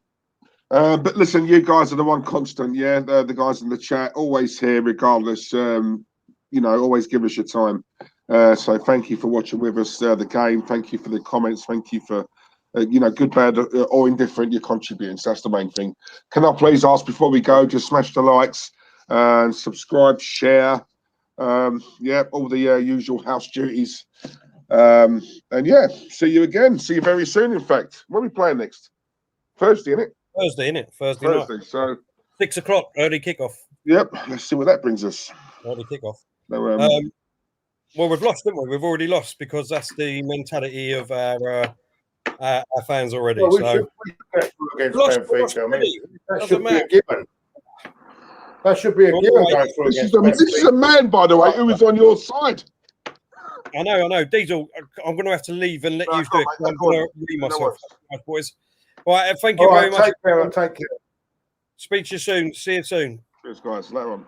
But listen, you guys are the one constant. Yeah, the guys in the chat, always here, regardless. Always give us your time. So thank you for watching with us the game. Thank you for the comments. Thank you for good, bad, or indifferent, your contributions. That's the main thing. Can I please ask before we go, just smash the likes and subscribe, share. All the usual house duties. See you again. See you very soon. In fact, when are we playing next? Thursday, isn't it? Thursday night. So 6 o'clock, early kickoff. Yep. Let's see where that brings us. Early kickoff. So, well, we've lost, didn't we? We've already lost, because that's the mentality of our fans already. Well, so that should be a given. That should be a given. This is a man, by the way, who is on your side. I know. Diesel, I'm going to have to leave and let you do it. I'm going to read myself, boys. All right, thank you very much. Take care. Speak to you soon. See you soon. Cheers, guys. Later on.